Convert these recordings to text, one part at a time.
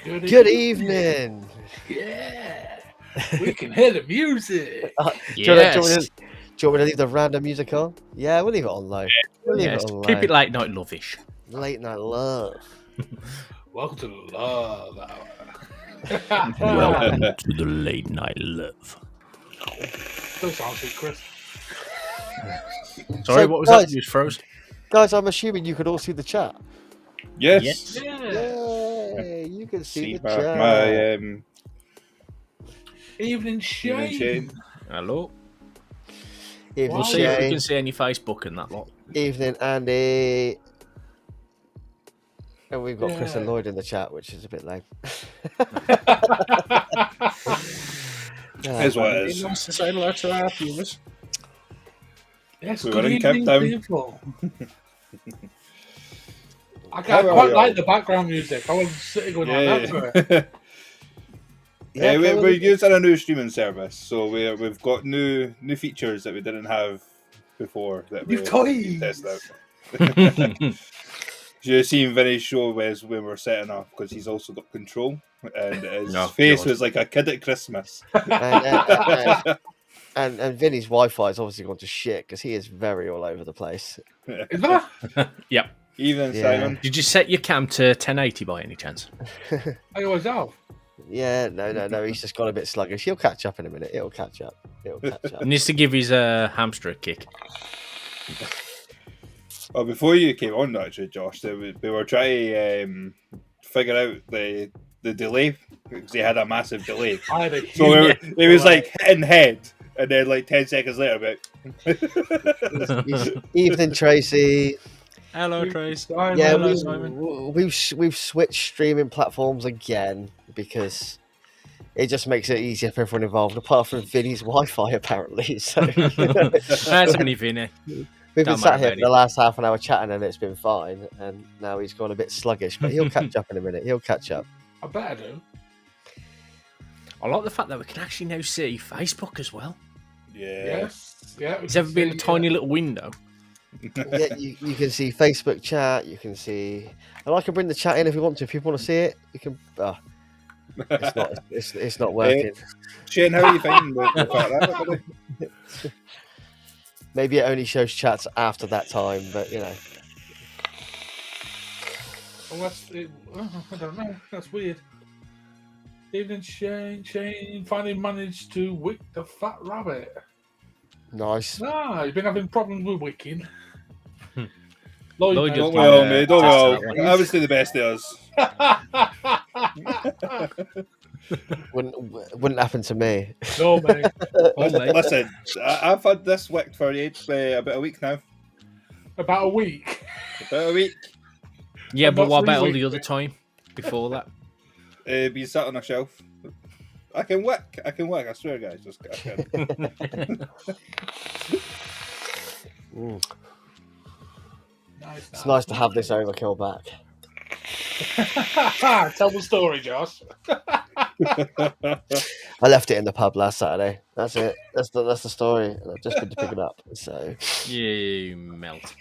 Good evening. Yeah, we can hear the music. Do you want me to leave the random music on? Yeah, we'll leave it on low. We'll leave it on low. Keep it late night lovish. Late night love. Welcome to the Love Hour. Welcome to the late night love. Still sounds sweet, Chris. Sorry, So, what was guys- that? You was froze. Guys, I'm assuming you could all see the chat. Yes. Yeah. Yay, you can see the my chat. Evening Shane. Shane. Hello. Evening, We'll see if we Shane. can see any Facebook and that lot. Evening, Andy. And we've got Chris Yeah. and Lloyd in the chat, which is a bit lame. Here's what it is. Nice to say hello to our viewers. Yes, We good were in evening, Cape Town. people. I How are quite you? like the background music. I was sitting going like that to it. Yeah, we're using a new streaming service, so we've got new features that we didn't have before that we You've toys. test out. You've seen Vinny's show when we're setting up because he's also got control, and his Oh, face God. was like a kid at Christmas. And Vinny's Wi-Fi is obviously gone to shit because he is very all over the place. Is that? Yep. Even Yeah. Simon. Did you set your cam to 1080 by any chance? I always have. Yeah, no. He's just got a bit sluggish. He'll catch up in a minute. It'll catch up. He needs to give his hamster a kick. Oh, before you came on, actually, Josh, we were trying to figure out the delay because he had a massive delay. I had a So huge it was like hitting head, and then like 10 seconds later, Evening, Tracy. Hello, Trace. Simon. Yeah, Hello, Simon. we've switched streaming platforms again because it just makes it easier for everyone involved, apart from Vinny's Wi-Fi apparently. So That's only Vinny. we've been Don't sat worry here about for the last half an hour chatting, and it's been fine. And now he's gone a bit sluggish, but he'll catch up in a minute. He'll catch up. I better do. I like the fact that we can actually now see Facebook as well. yeah. Yes. Yeah. It's ever been a tiny little window. Yeah, you can see Facebook chat. You can see, and I can bring the chat in if you want to. If people want to see it, you can. It's not. It's not working. Shane, how are you finding the fact that? Buddy? Maybe it only shows chats after that time, but you know. Well, I don't know. That's weird. Evening Shane. Shane finally managed to wick the fat rabbit. Nice. Ah, you've been having problems with wicking. Lloyd Lloyd knows. Don't we all, Yeah, mate? Don't we all? that's I would say the best of us. Wouldn't happen to me. No, mate. Listen, I've had this wicked for about a week now. About a week. About a week. Yeah, I'm but not what about all freezing. the other time before that? Be sat on a shelf. I can wick, I swear, guys. Just I can. Nice. It's nice to have this overkill back. Tell the story, Josh. I left it in the pub last Saturday. That's it. That's the story. And I've just been to pick it up. So, You melt.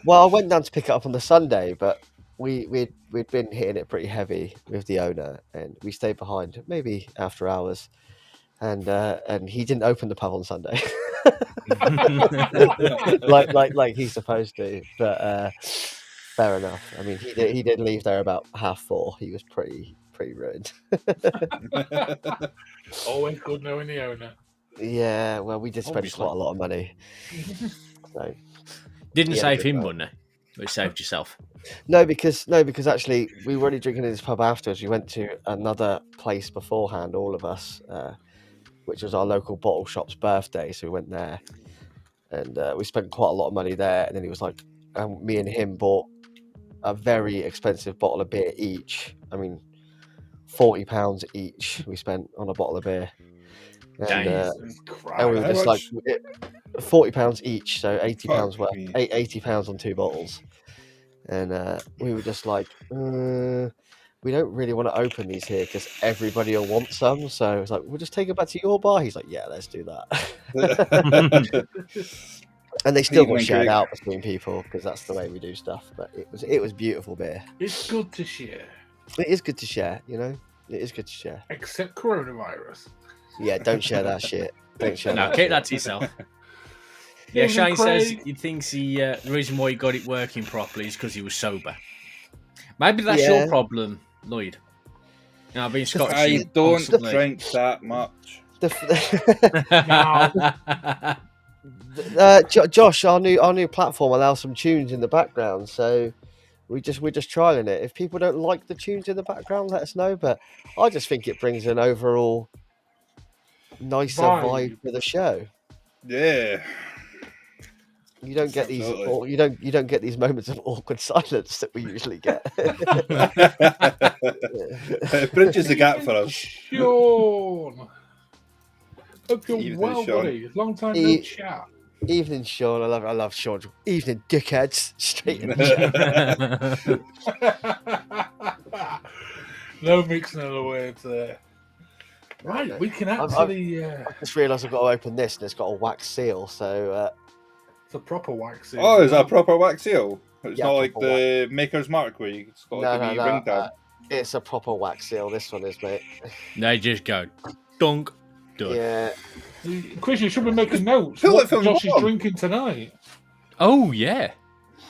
well, I went down to pick it up on the Sunday, but we'd been hitting it pretty heavy with the owner, and we stayed behind maybe after hours, and he didn't open the pub on Sunday, like he's supposed to. But fair enough. I mean, he did leave there about 4:30. He was pretty ruined. Always good knowing the owner. Yeah, well, we did spend Obviously. quite a lot of money. So Didn't Yeah, save good him point. money. But it saved yourself. No, because actually we were only drinking in this pub afterwards. We went to another place beforehand, all of us, which was our local bottle shop's birthday. So we went there, and we spent quite a lot of money there. And then he was like, me and him bought a very expensive bottle of beer each. I mean, £40 each we spent on a bottle of beer, and Jesus we Christ. were How just like much? £40 each, so £80 Fuck worth, me. £80 on 2 bottles, and we were just like, we don't really want to open these here because everybody will want some. So it's like, we'll just take it back to your bar. He's like, yeah, let's do that. And they still got Evening, shared Craig. out between people because that's the way we do stuff. But it was beautiful beer. It's good to share. It is good to share, you know. It is good to share. Except coronavirus. Yeah, don't share that shit. Don't share No, that. keep shit. that to yourself. Yeah, Evening, Shane says Craig. he thinks the reason why he got it working properly is because he was sober. Maybe that's Yeah. your problem, Lloyd. You know, I've been Scottish. I don't constantly. drink that much. Josh, our new platform allows some tunes in the background, so we're just trialing it. If people don't like the tunes in the background, let us know. But I just think it brings an overall nicer vibe to the show. Yeah. You don't get these, Absolutely. or you don't get these moments of awkward silence that we usually get. It bridges the gap for us. Sean. Hope you're Evening, well, Sean. buddy. Long time no E- chat. Evening, Sean. I love Sean. Evening, dickheads. Straight in the chat. No mixing of the words there. Right, we can actually. I just realised I've got to open this, and it's got a wax seal. So it's a proper wax. Oh, is that a proper wax seal? It's Yeah, not like proper the Maker's Mark where you just got like a wee ring tab. it's a proper wax seal. This one is, mate. They just go dunk, done. Yeah. Chris, you should be making notes. Pull What it from Josh is bottom. drinking tonight. Oh yeah,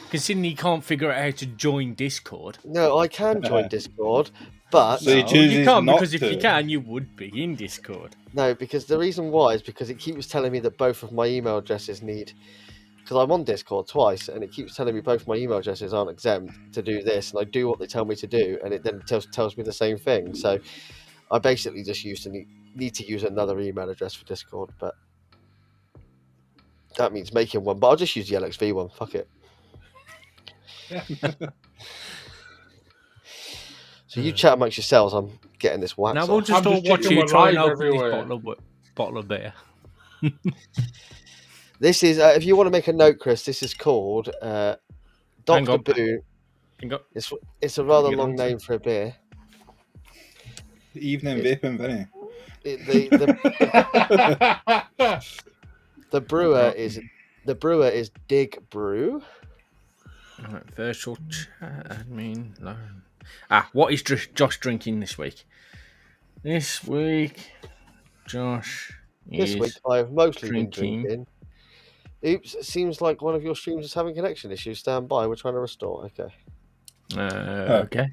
considering he can't figure out how to join Discord. No, I can join Discord, but So he No, chooses you can't not because if to. you can, you would be in Discord. no, because the reason why is because it keeps telling me that both of my email addresses need. Because I'm on Discord twice, and it keeps telling me both my email addresses aren't exempt to do this, and I do what they tell me to do, and it then tells me the same thing. So I basically just need to use another email address for Discord, but that means making one. But I'll just use the LXV one. Fuck it. So you chat amongst yourselves. I'm getting this wax. Now we'll off. just I'm all just watch checking you we're try and live open this everywhere. bottle of beer. This is, if you want to make a note, Chris, this is called Hang Dr. on. Boo. Hang on. It's a rather Get long on to- name for a beer. Evening vaping, Vinny. The brewer is Dig Brew. Right, virtual chat admin. Learn. What is Josh drinking this week? This week, Josh This is week I've mostly drinking. been drinking. Oops, it seems like one of your streams is having connection issues. Stand by, we're trying to restore. Okay. Okay.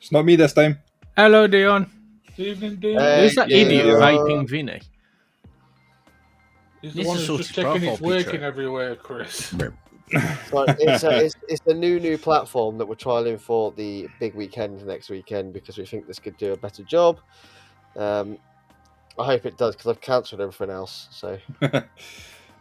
It's not me this time. Hello, Dion. Evening, Dean. Hey, Who's that yeah. idiot vaping Vinny? He's the This one is who's just Salty's checking it's profile working picture. everywhere, Chris. So it's the new platform that we're trialing for the big weekend next weekend because we think this could do a better job. I hope it does because I've cancelled everything else. So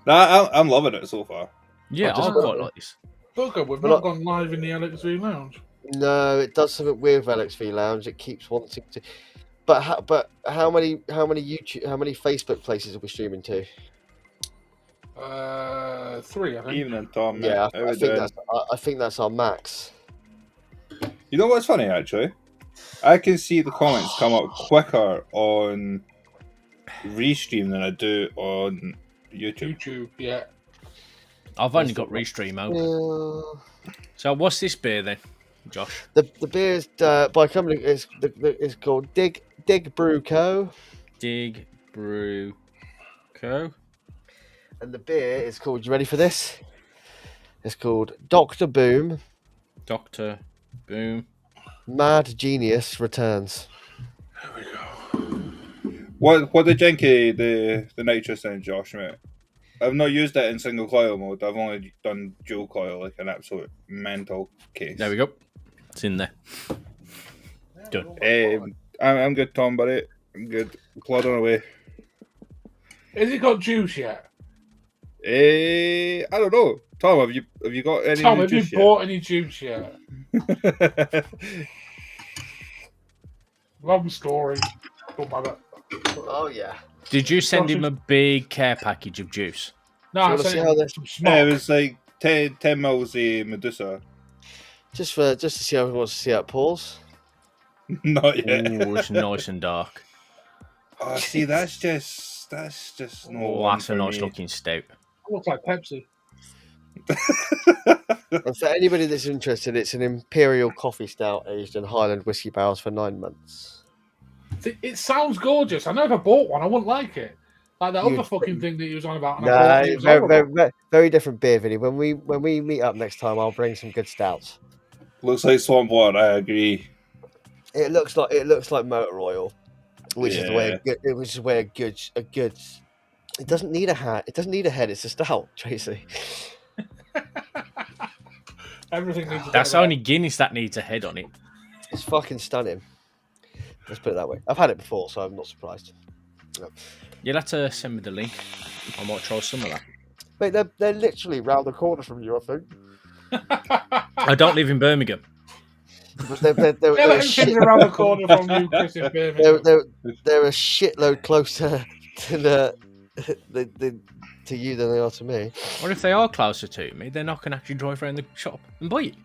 I'm loving it so far. Yeah, I I quite like this. Bugger, we've Well, not gone live in the LXV lounge. no, it does something weird with LXV Lounge. It keeps wanting to. But how many Facebook places are we streaming to? 3, I think. Evening, Tom. mate. Yeah, How we doing? I think that's our max. You know what's funny, actually? I can see the comments come up quicker on Restream than I do on YouTube. YouTube, yeah. I've only got Restream open. Yeah. So what's this beer then, Josh? The beer is by a company. It's called Dig Brew Co. Dig Brew Co. And the beer is called. You ready for this? It's called Dr. Boom. Dr. Boom. Mad Genius Returns. There we go. What did Jenky the nitrous in, Josh, mate? I've not used it in single coil mode. I've only done dual coil, like an absolute mental case. There we go. It's in there. Done. I'm good, Tom, buddy. I'm good. Plodding away. Has it got juice yet? I don't know. Tom, have you got any Tom, new have you juice bought any juice yet? yet? Long story. Don't matter. Oh yeah. Did you send him a big care package of juice? No, Do you I wanna sent see him how this- some Yeah, it smoke. was like 10 mils of Medusa. Just to see how everyone wants to see how it pours. Not yet. Ooh, it's nice and dark. Oh, see, that's just no Oh, one that's a for nice me. looking stout. Looks like Pepsi. And for anybody that's interested, it's an imperial coffee stout aged in Highland whiskey barrels for 9 months. It sounds gorgeous. I know if I bought one, I wouldn't like it. Like that You'd- other fucking thing that he was on about, and I No, bought it. It was very, horrible. very different beer, Vinny. When we meet up next time, I'll bring some good stouts. Looks like swamp water. I agree. It looks like motor oil, which is the way a good. It doesn't need a hat. It doesn't need a head. It's a stout, Tracy. Everything needs a That's bit of only Guinness that needs a head on it. It's fucking stunning. Let's put it that way. I've had it before, so I'm not surprised. You'll have to send me the link. I might try some of that. Mate, they're literally round the corner from you, I think. that. I don't live in Birmingham. But they're Yeah, a let him shit- think around the corner from you, Chris in Birmingham. they're a shitload closer to to you than they are to me. What if they are closer to me? Then I can actually drive around the shop and buy it.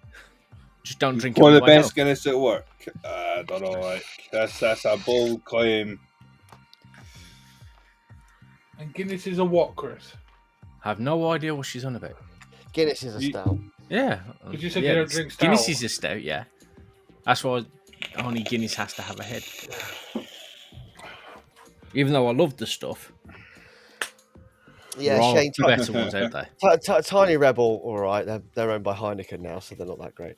Just don't drink it One on of the the way best home. Guinness at work. I don't know. Like that's a bold claim. And Guinness is a what, Chris? I have no idea what she's on about. Guinness is a stout. Yeah. Because you said yeah, you don't drink Guinness stout. is a stout, yeah. That's why only Guinness has to have a head. Even though I love the stuff. Yeah, there are Shane. better ones out there. Tiny Rebel, all right. They're owned by Heineken now, so they're not that great.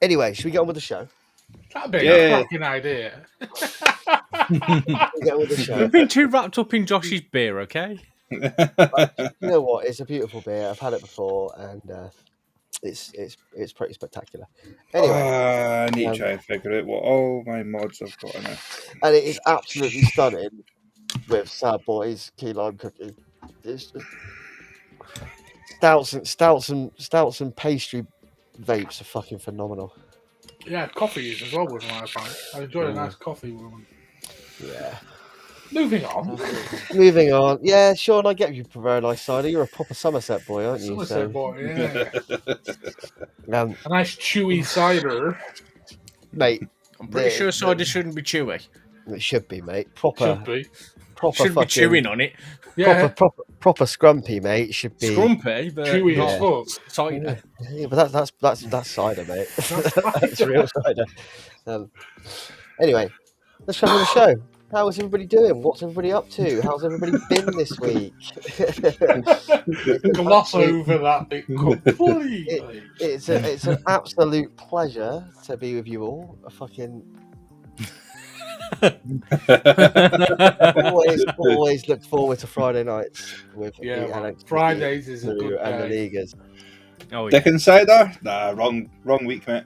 Anyway, should we get on with the show? That'd be Yeah. a cracking idea. We'll get on with the show. We've been too wrapped up in Josh's beer, okay? You know what? It's a beautiful beer. I've had it before, and it's pretty spectacular. Anyway, I need to try and figure out what all my mods have got in it. and it is absolutely stunning with Sad Boys key lime cookie. It's stouts and pastry vapes are fucking phenomenal. Yeah, coffee is as well with one, I find. I enjoy a nice coffee with one. Yeah. Moving on. Moving on. Yeah, Sean, I get you prefer a nice cider. You're a proper Somerset boy, aren't you? Somerset boy, yeah. Um, A nice chewy cider. mate, I'm pretty sure cider shouldn't be chewy. it should be, mate. Proper Should be. Shouldn't be fucking chewing on it. Yeah, proper scrumpy, mate. Should be Scrumpy, but chewy not as fuck. cider. Yeah, but that's cider, mate. That's That's real cider. Anyway, let's crack on the show. How is everybody doing? What's everybody up to? How's everybody been this week? Gloss over that bit completely. It's an absolute pleasure to be with you all. I fucking always look forward to Friday nights with Yeah, the man. LXV Fridays is a good and the day. Leaguers. Oh, yeah. Dick Insider? Nah, wrong week, mate.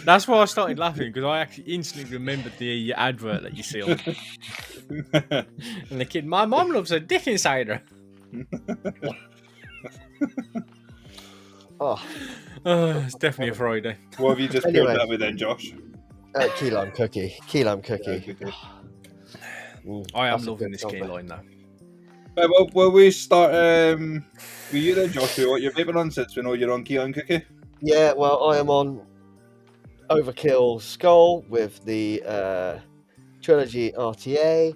That's why I started laughing, because I actually instantly remembered the advert that you see on. And the kid, my mom loves a Dick Insider. Oh, It's definitely a Friday. What have you just Anyway. paired that with then, Josh? key lime cookie. I am That's a loving good this key combo. line now. Right, well, will we start with you then, Josh? What you're vaping on since we know you're on Key Lime Cookie? Yeah, well, I am on Overkill Skull with the Trilogy RTA,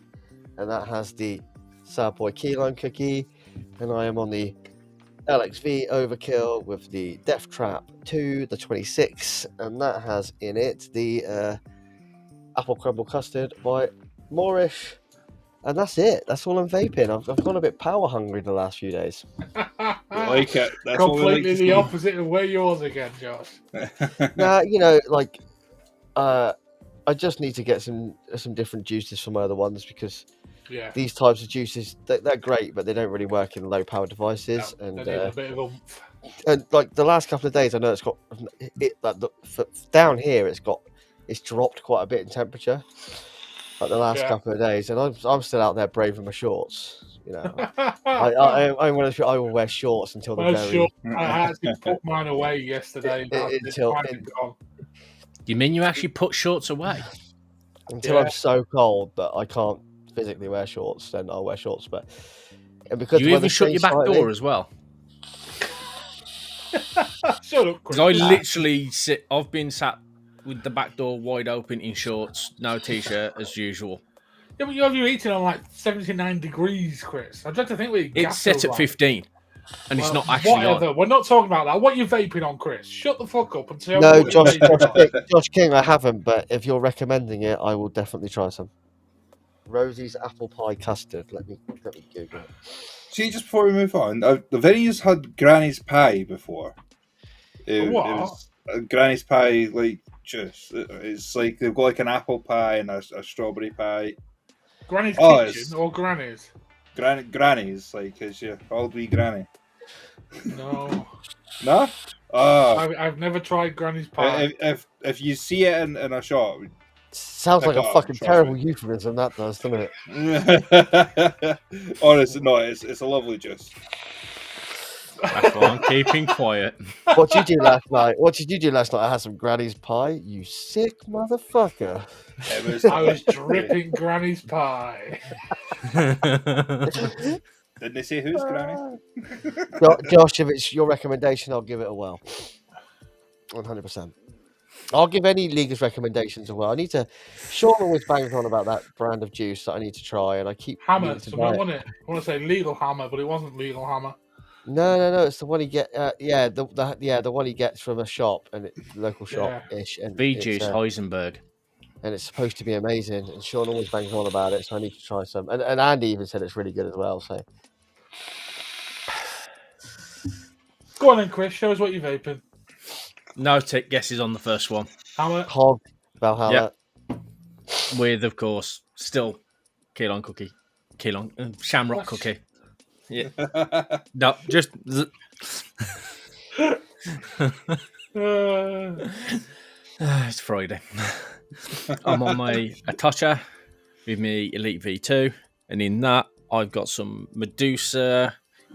and that has the Sad Boy Key Lime Cookie, and I am on the LXV Overkill with the Death Trap 2, the 26, and that has in it the Apple Crumble Custard by Moorish. And that's it. That's all I'm vaping. I've gone a bit power hungry the last few days. Like it. That's what we like Completely to the see. opposite of where yours again, Josh. Now, I just need to get some different juices from my other ones, because Yeah. these types of juices, they're great, but they don't really work in low power devices. They And need a bit of oomph. and like the last couple of days, I know it's got down here. It's dropped quite a bit in temperature. like the last Yeah. couple of days, and I'm still out there braving my shorts. You know, I will wear shorts until the Well, very sure. I actually put mine away yesterday. But until You mean you actually put shorts away? until Yeah. I'm so cold that I can't physically wear shorts. Then I'll wear shorts. But and Do because you the even weather's shut your changed back slightly, door as well? Shut up, Because I Chris. literally I've been sat with the back door wide open in shorts, no t-shirt as usual. Yeah, but you have your heating on like 79 degrees, Chris. I'd like to think what your It's gas set feels at like. 15, and it's Well, not actually whatever. on. We're not talking about that. What are you vaping on, Chris? Shut the fuck up and tell me no, what you're vaping on. Josh King, I haven't. But if you're recommending it, I will definitely try some. Rosie's apple pie custard. Let me Google it. See, just before we move on, the Vinnies had Granny's pie before. It What? was Granny's pie, like juice. It's like they've got like an apple pie and a strawberry pie. Granny's Oh, kitchen or Granny's? Granny's, like, is your old wee granny. No. No? Oh. I've never tried Granny's pie. If you see it in a shop, Sounds pick like it a up, fucking trust terrible me. euphemism. That does, doesn't it? Honestly, no, it's a lovely juice. That's why I'm keeping quiet. What did you do last night? What did you do last night? I had some Granny's pie. You sick motherfucker. I was dripping Granny's pie. Didn't they say who's Granny? Josh, if it's your recommendation, I'll give it a well. 100%. I'll give any leaguer's recommendations a well. I need to. Sean always bangs on about that brand of juice that I need to try, and I keep Hammer. needing to So buy I it. want to say legal hammer, but it wasn't legal hammer. No. It's the one he get. The one he gets from a shop and local shop ish. And V it's, juice Heisenberg. and it's supposed to be amazing. And Sean always bangs on about it, so I need to try some. And Andy even said it's really good as well. So Go on then, Chris. Show us what you're vaping. No take guesses on the first one. Hammer. Hog Valhalla. With, of course, still Keelon cookie. Shamrock What? cookie. Yeah. No, just... It's Friday. I'm on my Atocha with me Elite V2, and in that I've got some Medusa,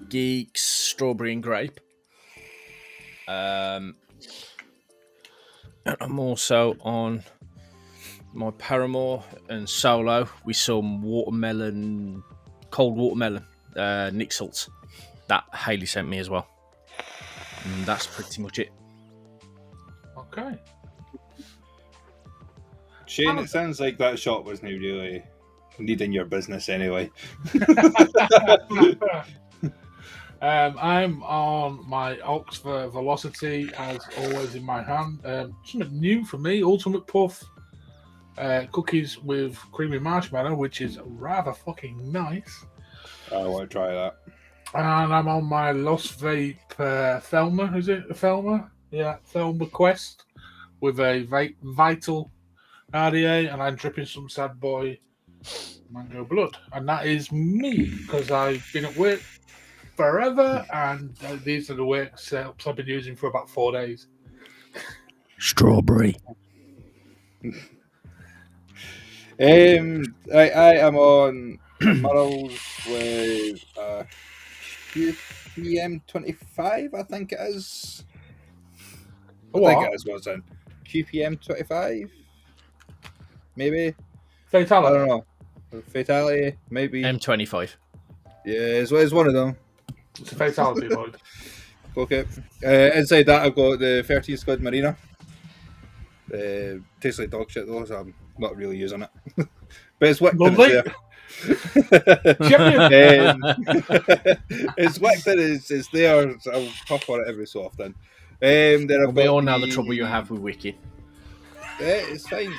Geeks, Strawberry and Grape. And I'm also on my Paramore and Solo with some watermelon, cold watermelon, Nick Salts. That Haley sent me as well. And that's pretty much it. Okay. Shane, it sounds like that shop wasn't really needing your business anyway. I'm on my Oxford Velocity, as always, in my hand. Something new for me, Ultimate Puff cookies with creamy marshmallow, which is rather fucking nice. I want to try that. And I'm on my Lost Vape Thelma, is it? Thelma? Yeah, Thelma Quest with a Vital RDA, and I'm dripping some Sad Boy Mango Blood. And that is me, because I've been at work forever, and these are the work setups I've been using for about 4 days. Strawberry. I am on Murrells with QPM25, I think it is. I think it is what's in. QPM25? Maybe? Fatality. I don't know. Fatality, maybe. M25. Yeah, it's one of them. It's a fatality, Lloyd. Okay. Inside that, I've got the 13 Squid Marina. Tastes like dog shit though, so I'm not really using it. But it's wicked. Lovely. It's wicked. It's there. So I'll puff on it every so often. Then I've We got all know the trouble you have with Wiki. It's fine.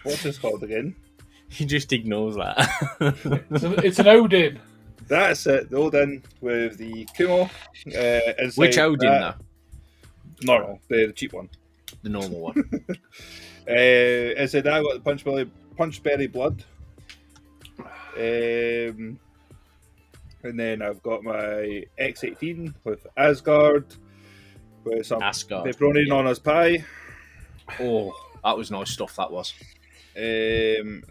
What's this called again? He just ignores that. It's an Odin. That's it. The Odin with the Kumo. Which Odin, though? Normal, the cheap one. The normal one. Inside that, I got the Punchberry Blood. And then I've got my X18 with Asgard. With some Asgard. pepperoni on his pie. Oh, That was nice stuff. That was. Then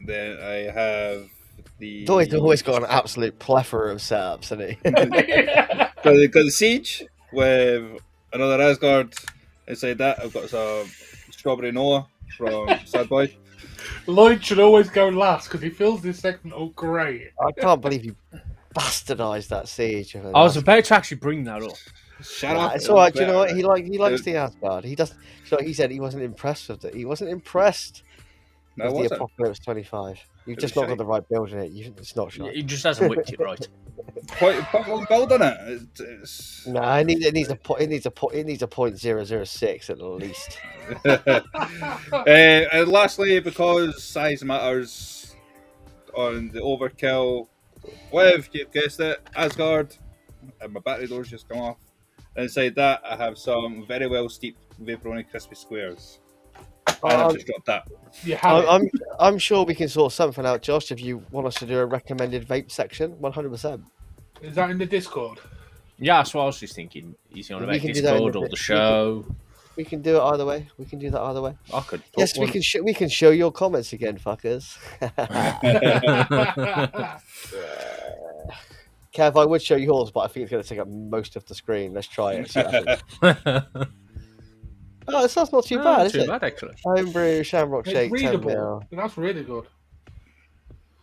I have the. Doy's always got an absolute plethora of setups, hasn't he? Got the Siege with another Asgard. Inside that, I've got some Strawberry Noah from Sad Boy. Lloyd should always go last because he fills this segment up great. I can't believe you bastardised that siege. I was about to actually bring that up. Shut up. It's all right. Do you know what? He likes the Asgard. He does. So he said he wasn't impressed with it. He wasn't impressed No, with the wasn't. Apocalypse 25. You've It just was not got shite. the right build in it. It's not shite. He just hasn't whipped it right. Point one build on it. It's... No, it needs a 0.006 at least. And lastly, because size matters on the overkill, with you've guessed it, Asgard, and my battery doors just come off. Inside that, I have some very well steeped Vaporoni crispy squares. And I've just dropped that. You have it. I'm sure we can sort something out, Josh. If you want us to do a recommended vape section, 100%. Is that in the Discord? Yeah, that's what I was just thinking. Is he on We about can do that in Discord a or bit. the show? We can do it either way. We can do that either way. I could. put Yes, one- we can show your comments again, fuckers. Kev, I would show yours, but I think it's going to take up most of the screen. Let's try it. See what happens. Oh, it sounds not too bad, is too it? bad, actually. Homebrew, Shamrock It's Shake, 10 readable. mil. That's really good.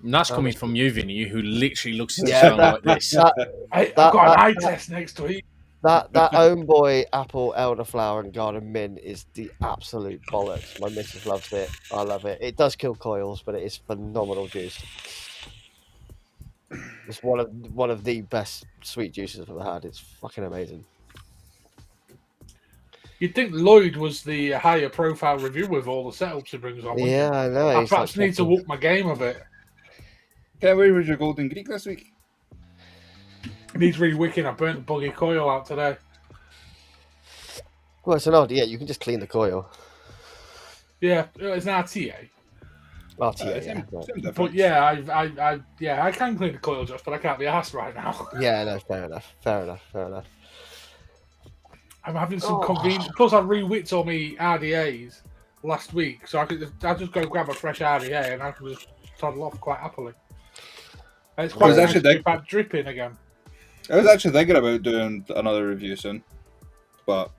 And that's coming from you, Vinny, who literally looks at the Yeah, sound that- like this. I've That- got an that- eye test next week. That Homeboy Apple Elderflower and Garden Mint is the absolute bollocks. My missus loves it. I love it. It does kill coils, but it is phenomenal juice. It's one of the best sweet juices I've ever had. It's fucking amazing. You'd think Lloyd was the higher profile review with all the setups he brings on. wouldn't Yeah, I know. you? I he's perhaps like need to fucking- whoop my game a bit. Kev, where was your Golden Greek this week? Needs re-wicking. I burnt the buggy coil out today. Well, it's an odd. Yeah, you can just clean the coil. Yeah, it's an RTA. RTA, Same yeah. difference. But yeah, I can clean the coil just, but I can't be asked right now. Yeah, no, fair enough. I'm having some Oh. convenience. Plus, I re-wicked all my RDAs last week, so I just go grab a fresh RDA and I can just toddle off quite happily. And it's quite was nice actually to be dig- back dripping again. I was actually thinking about doing another review soon, but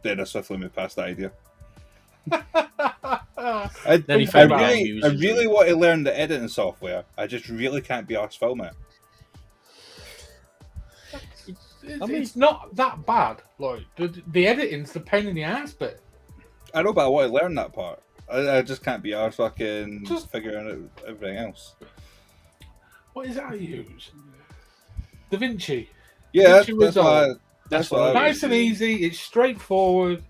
then I swiftly moved past that idea. Then he I found out really want to learn the editing software. I just really can't be arsed filming it. It's not that bad, Lloyd. The editing's the pain in the ass bit. I know, but I want to learn that part. I just can't be arsed fucking Just- figuring out everything else. What is that I use? Da Vinci. Yeah, Which that's why. result? That's what I Nice and easy. It's straightforward.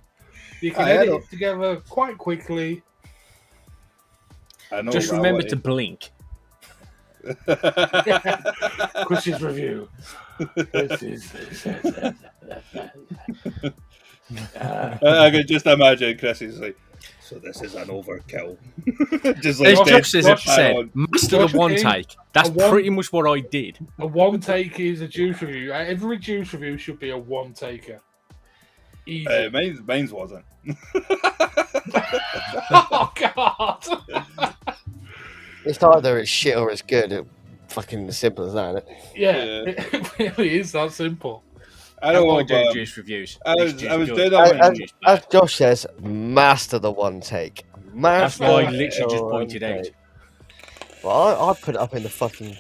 You can I edit know. it together quite quickly. I know. Just but I remember want to blink. Chris's review. This is. I can just imagine Chris is like, so this is an overkill. Just As like Josh has Josh said, on. master Josh the one came- take. That's a one- pretty much what I did. A one take is a juice review. Every juice review should be a one taker. Easy. Mine's wasn't. Oh God! It's either it's shit or it's good. It's fucking as simple as that, isn't it? Yeah, Yeah. it really is that simple. I How know, I do but juice reviews. I These was juice are doing good. that As, when as, as Josh says, master the one take. That's Master what I the literally just one pointed out. take. Well, I put it up in the fucking.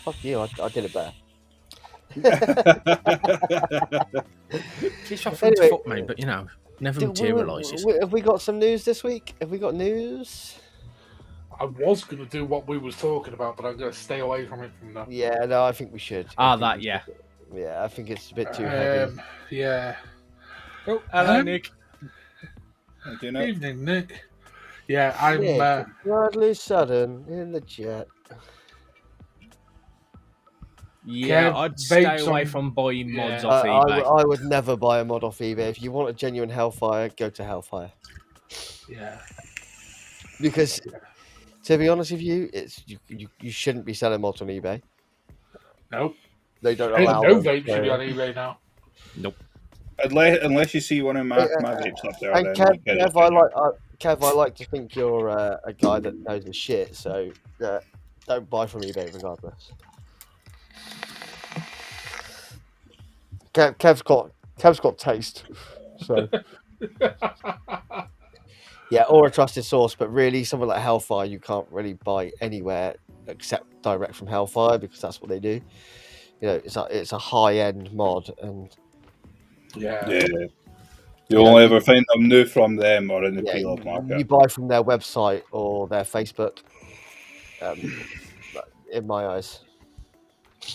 Fuck you! I did it better. It's not Anyway, to fuck me, but never materialises. Have we got some news this week? Have we got news? I was going to do what we was talking about, but I'm going to stay away from it from now. Yeah, no, I think we should. Ah, I think that, we yeah. should. Yeah, I think it's a bit too heavy. Yeah. Oh, hello, Um, Nick. Do you know? Evening, Nick. Yeah, I'm. Nick, Bradley Sudden in the chat. Yeah, Kev, I'd stay vapes away on- from buying mods Yeah. off eBay. I would never buy a mod off eBay. If you want a genuine Hellfire, go to Hellfire. Yeah. Because, to be honest with you, you shouldn't be selling mods on eBay. Nope. They don't Ain't allow no them. vape should be on eBay now. Nope. Unless you see one of my vapes up there, And then Kev, get it. Kev, I like to think you're a guy that knows his shit, so don't buy from eBay regardless. Kev's got taste, so yeah, or a trusted source. But really, someone like Hellfire, you can't really buy anywhere except direct from Hellfire because that's what they do. You know, it's a high end mod, and Yeah. You know, only ever find them new from them or in the yeah, pre-love you market. buy from their website or their Facebook. In my eyes,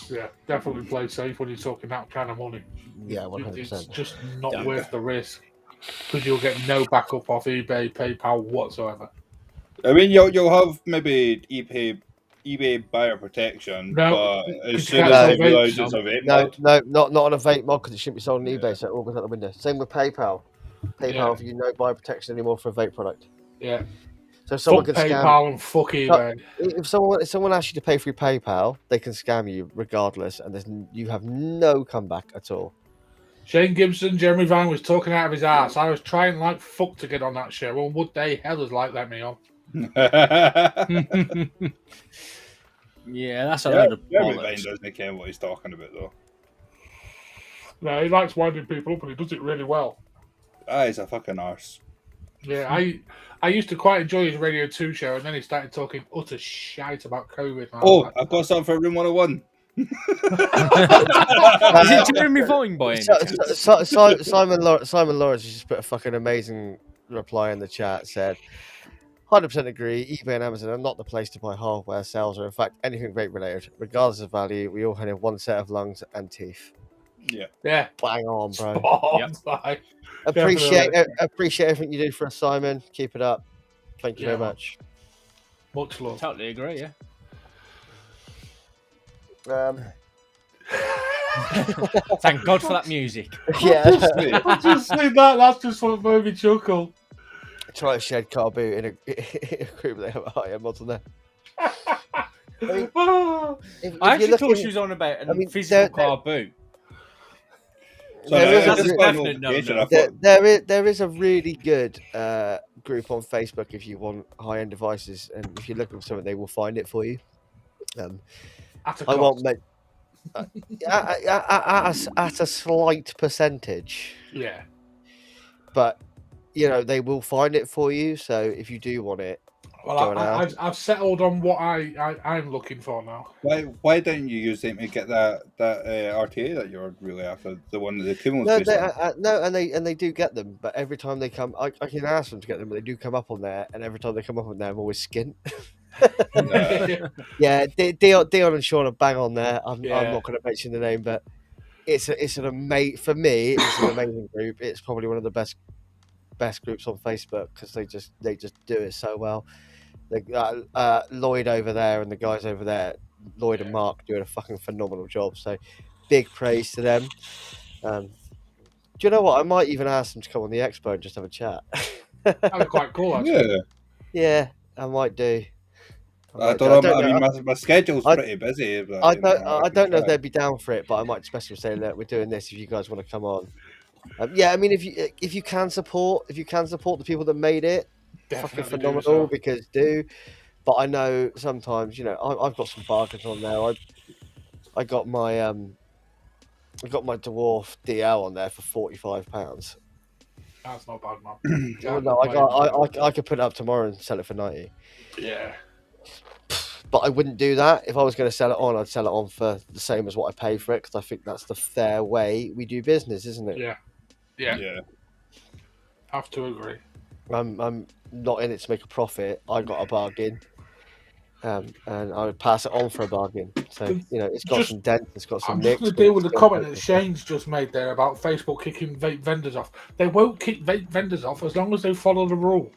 Yeah, definitely play safe when you're talking that kind of money. yeah, 100%. It's just not Yeah. worth the risk because you'll get no backup off eBay, PayPal whatsoever. I mean, you'll have maybe eBay buyer protection, No, but as you soon can't as sell they realise vapes. it's a vape No, mod, not on a vape mod because it shouldn't be sold on eBay, so it all goes out the window. Same with PayPal. PayPal, if you no buy protection anymore for a vape product. Yeah. So if someone Fuck can scam. PayPal and fuck eBay. If someone asks you to pay through PayPal, they can scam you regardless, and you have no comeback at all. Shane Gibson, Jeremy Vine was talking out of his ass. I was trying like fuck to get on that show, and would they hell has like let me on? Yeah, that's a load of Jeremy Vine bollocks. doesn't care what he's talking about though. No, he likes winding people up, and he does it really well. He's a fucking arse. Yeah, I used to quite enjoy his Radio 2 show, and then he started talking utter shite about COVID. And I was Oh, like, I've got something for Room 101. Is it Jeremy Vine by any chance? Simon Lawrence just put a fucking amazing reply in the chat. Said, 100% agree. eBay and Amazon are not the place to buy hardware sales, or in fact anything vape related, regardless of value. We all have one set of lungs and teeth. yeah, Bang on, bro. spot on, Yep. like, Appreciate definitely. appreciate everything you do for us, Simon. Keep it up. Thank you Yeah, very man. much. Much love. Totally agree, yeah. Thank God for that music. Yeah. I just see that. That's just what made me chuckle. Try a shed car boot in a group that have a higher mod on there. If I actually you're thought looking- she was on about a I mean, physical there- car boot. So There is that's a- a definite no-no. I thought, there is a really good group on Facebook if you want high-end devices, and if you're looking for something, they will find it for you. At a I won't cost. make at a slight percentage, Yeah. but you know they will find it for you. So if you do want it, Well, Go on, Al. I've settled on what I'm looking for now. why didn't you use them to get that RTA that you're really after, the one that the Kumo was no, based on? no, and they do get them, but every time they come, I can ask them to get them, but they do come up on there, and every time they come up on there, I'm always skint. Yeah, Dion and Sean are bang on there. I'm not going to mention the name, but it's an amazing, for me, it's an amazing group. It's probably one of the best groups on Facebook because they just do it so well. Lloyd over there and the guys over there, Lloyd and Mark, doing a fucking phenomenal job. So big praise to them. Do you know what? I might even ask them to come on the expo and just have a chat. That'd be quite cool, actually. Yeah. Yeah, I might do. I don't know. I mean, my schedule's pretty busy. But, I don't know if they'd be down for it, but I might just say, look, we're doing this. If you guys want to come on, yeah. I mean, if you can support the people that made it, Definitely fucking do phenomenal. so. Because but I know sometimes, you know, I've got some bargains on there. I got my dwarf DL on there for £45. That's not bad, man. Well, no, I could put it up tomorrow and sell it for 90. Yeah. But I wouldn't do that. If I was going to sell it on, I'd sell it on for the same as what I pay for it because I think that's the fair way we do business, isn't it? Yeah. Have to agree. I'm not in it to make a profit. I got a bargain, and I would pass it on for a bargain. So you know, it's got some dents, it's got some I'm just nicks. going to deal with the comment that Shane's just made there about Facebook kicking vape vendors off. They won't kick vape vendors off as long as they follow the rules.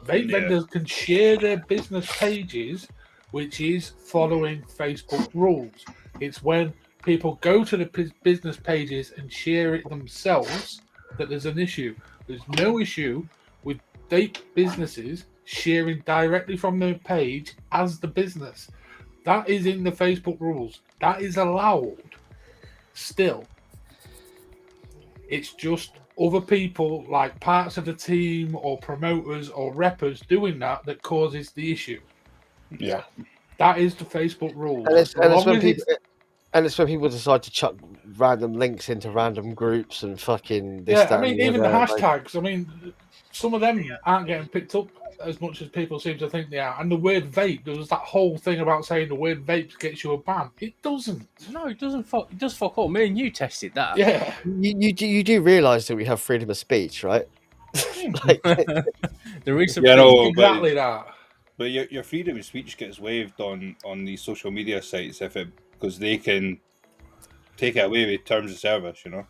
Vape vendors can share their business pages, which is following Facebook rules. It's when people go to the business pages and share it themselves that there's an issue. There's no issue with vape businesses sharing directly from their page as the business. That is in the Facebook rules. That is allowed. Still, it's just other people, like parts of the team or promoters or rappers doing that causes the issue. Yeah. That is the Facebook rules. And it's, As and it's long when as people it's- and it's when people decide to chuck random links into random groups and fucking this, yeah, I that, mean, and the even the other, like- hashtags. I mean, some of them aren't getting picked up as much as people seem to think they are. And the word vape, there was that whole thing about saying the word vape gets you a ban. It doesn't. No, it doesn't. It does fuck all. Me and you tested that. Yeah. you do realise that we have freedom of speech, right? Like, There is some. Yeah, no, Exactly that. But your freedom of speech gets waived on these social media sites because they can take it away with terms of service, you know.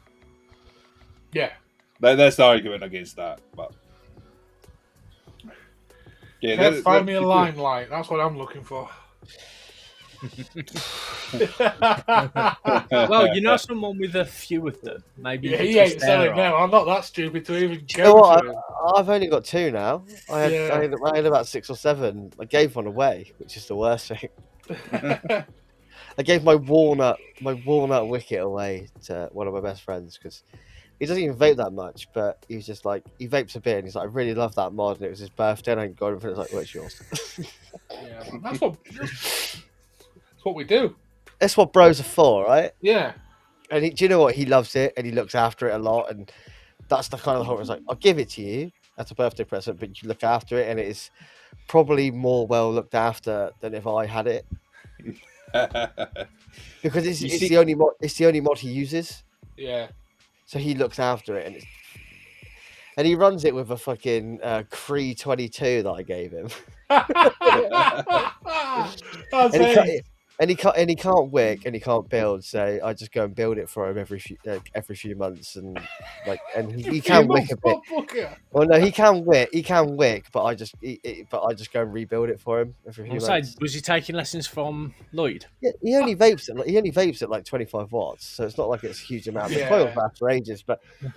Yeah. That's the argument against that. But yeah, Kev, find me a limelight. That's what I'm looking for. Well, you know someone with a few of them. Maybe you Yeah, could he twist ain't their selling arm. now. I'm not that stupid to even you know go what? to him. I've only got 2 now. I had about 6 or 7. I gave one away, which is the worst thing. I gave my walnut wicket away to one of my best friends because he doesn't even vape that much, but he was just like, he vapes a bit and he's like, I really love that mod, and it was his birthday and I got him for it. It's like, well, it's yours. Yeah, man, that's what we do. That's what bros are for, right? Yeah. And do you know what? He loves it and he looks after it a lot, and that's the kind of the whole. It's like, I'll give it to you as a birthday present, but you look after it, and it is probably more well looked after than if I had it, because it's the only mod. It's the only mod he uses, Yeah. so he looks after it, and he runs it with a fucking Cree 22 that I gave him. That's And he, it. can't, and he can't wick and he can't build, so I just go and build it for him every few months, and he can wick a bit. Well, no, he can wick, but I just go and rebuild it for him every few months. Was he taking lessons from Lloyd? Yeah, he only vapes at like 25 watts, so it's not like it's a huge amount. The coil lasts for ages,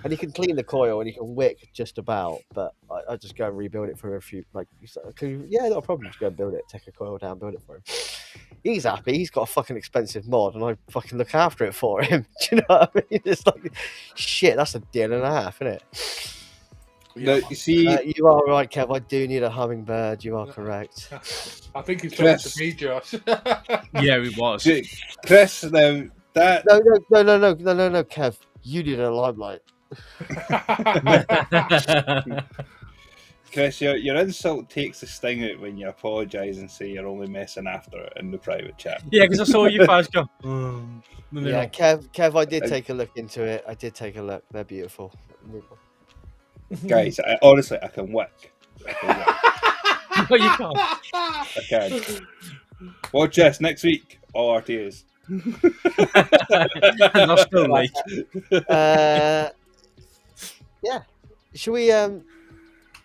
and he can clean the coil and he can wick just about. But I just go and rebuild it for him not a problem. Just go and build it, take a coil down, build it for him. He's happy. He's got a fucking expensive mod, and I fucking look after it for him. Do you know what I mean? It's like, shit, that's $1.50, isn't it? No, you see, you are right, Kev. I do need a hummingbird. You are correct. I think he's talking to me, Josh. Yeah, it was. Chris, now that No, Kev. You need a limelight. Chris, your insult takes the sting out when you apologise and say you're only messing after it in the private chat. Yeah, because I saw you first go. Yeah, Kev, I did take a look into it. I did take a look. They're beautiful. Guys, honestly, I can wick. No, you can't. I can. Watch this next week. All RTAs. Not still like. Yeah. Should we?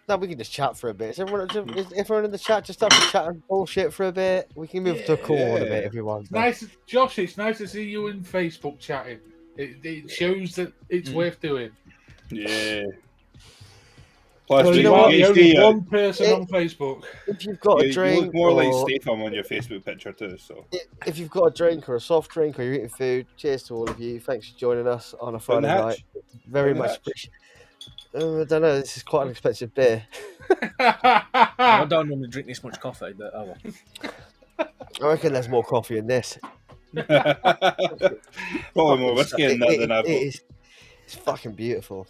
No, we can just chat for a bit. Is everyone in the chat just after chatting bullshit for a bit? We can move to a call in a bit if you want. Nice, Josh. It's nice to see you in Facebook chatting. It shows that it's worth doing. Yeah. Plus, Well, You you know know what? what? Only one person on Facebook. If you've got a you drink, look more like or Stefan on your Facebook picture too. So if you've got a drink or a soft drink or you're eating food, cheers to all of you. Thanks for joining us on a Friday night. Very much appreciated. I don't know. This is quite an expensive beer. I don't normally drink this much coffee, but oh well. I reckon there's more coffee in this. probably more whiskey in that than I've got. It's fucking beautiful.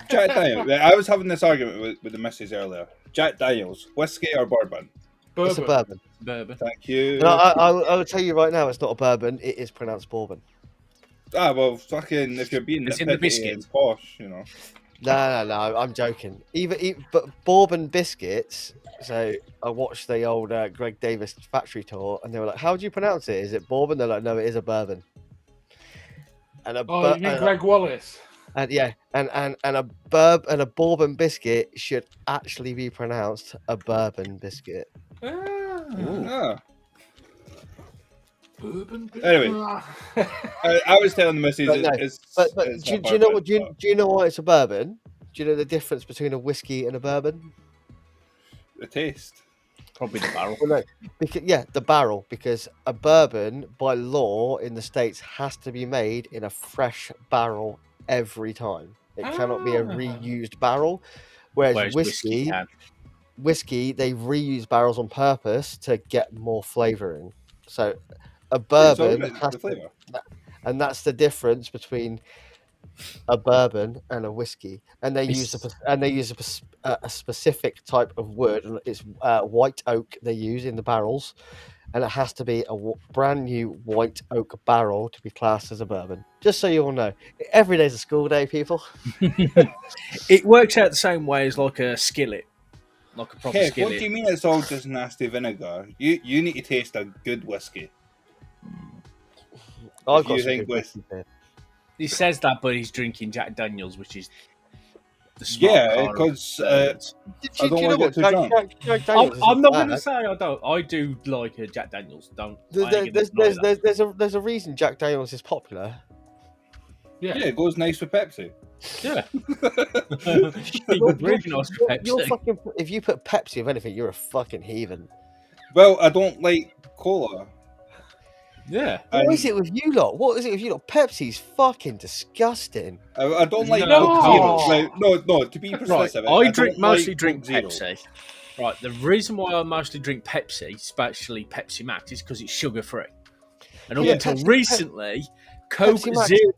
Jack Daniels. I was having this argument with the missus earlier. Jack Daniels, whiskey or bourbon? It's a bourbon. Bourbon. Thank you. No, I will tell you right now, it's not a bourbon. It is pronounced bourbon. Ah, well, fucking, if you're being It's in the nitpicky biscuit. and posh, you know. No, I'm joking. But bourbon biscuits. So I watched the old Greg Davis factory tour, and they were like, "How do you pronounce it? Is it bourbon?" They're like, "No, it is a bourbon." And Oh, you mean Greg Wallace? And yeah, and a bourbon biscuit should actually be pronounced a bourbon biscuit. Ah. Bourbon. Anyway, I was telling the missus, But do you know what? Do you know why it's a bourbon? Do you know the difference between a whiskey and a bourbon? The taste. Probably the barrel. Well, no, because the barrel. Because a bourbon, by law in the States, has to be made in a fresh barrel every time. It cannot be a reused barrel. Whereas whiskey whiskey, they reuse barrels on purpose to get more flavouring. So a It's all bourbon about has the flavour. and that's the difference between a bourbon and a whiskey. And they use a specific type of wood, and it's white oak they use in the barrels, and it has to be a brand new white oak barrel to be classed as a bourbon. Just so you all know, every day's a school day, people. It works out the same way as like a skillet, like a proper Kev, skillet. what do you mean it's all just nasty vinegar? You need to taste a good whiskey. I've If got you some think good with whiskey here. He says that, but he's drinking Jack Daniels, which is the smart yeah, car of because bourbons. I don't want to get too drunk. Jack Daniels I'm not isn't going to bad. say I don't. I do like a Jack Daniels. Don't. I ain't gonna deny that. There's a reason Jack Daniels is popular. Yeah, it goes nice with Pepsi. Yeah. It would really nice with You're Pepsi. fucking, if you put Pepsi with anything, you're a fucking heathen. Well, I don't like cola. Yeah. What is it with you lot? What is it with you lot? Pepsi's fucking disgusting. I don't like No. Coke Zero. Like, no, to be Right. precise, I don't mostly like drink Coke Zero. Pepsi. Right. The reason why I mostly drink Pepsi, especially Pepsi Max, is because it's sugar free. And up Yeah, until Pepsi- recently, Coke Pepsi Max- Zero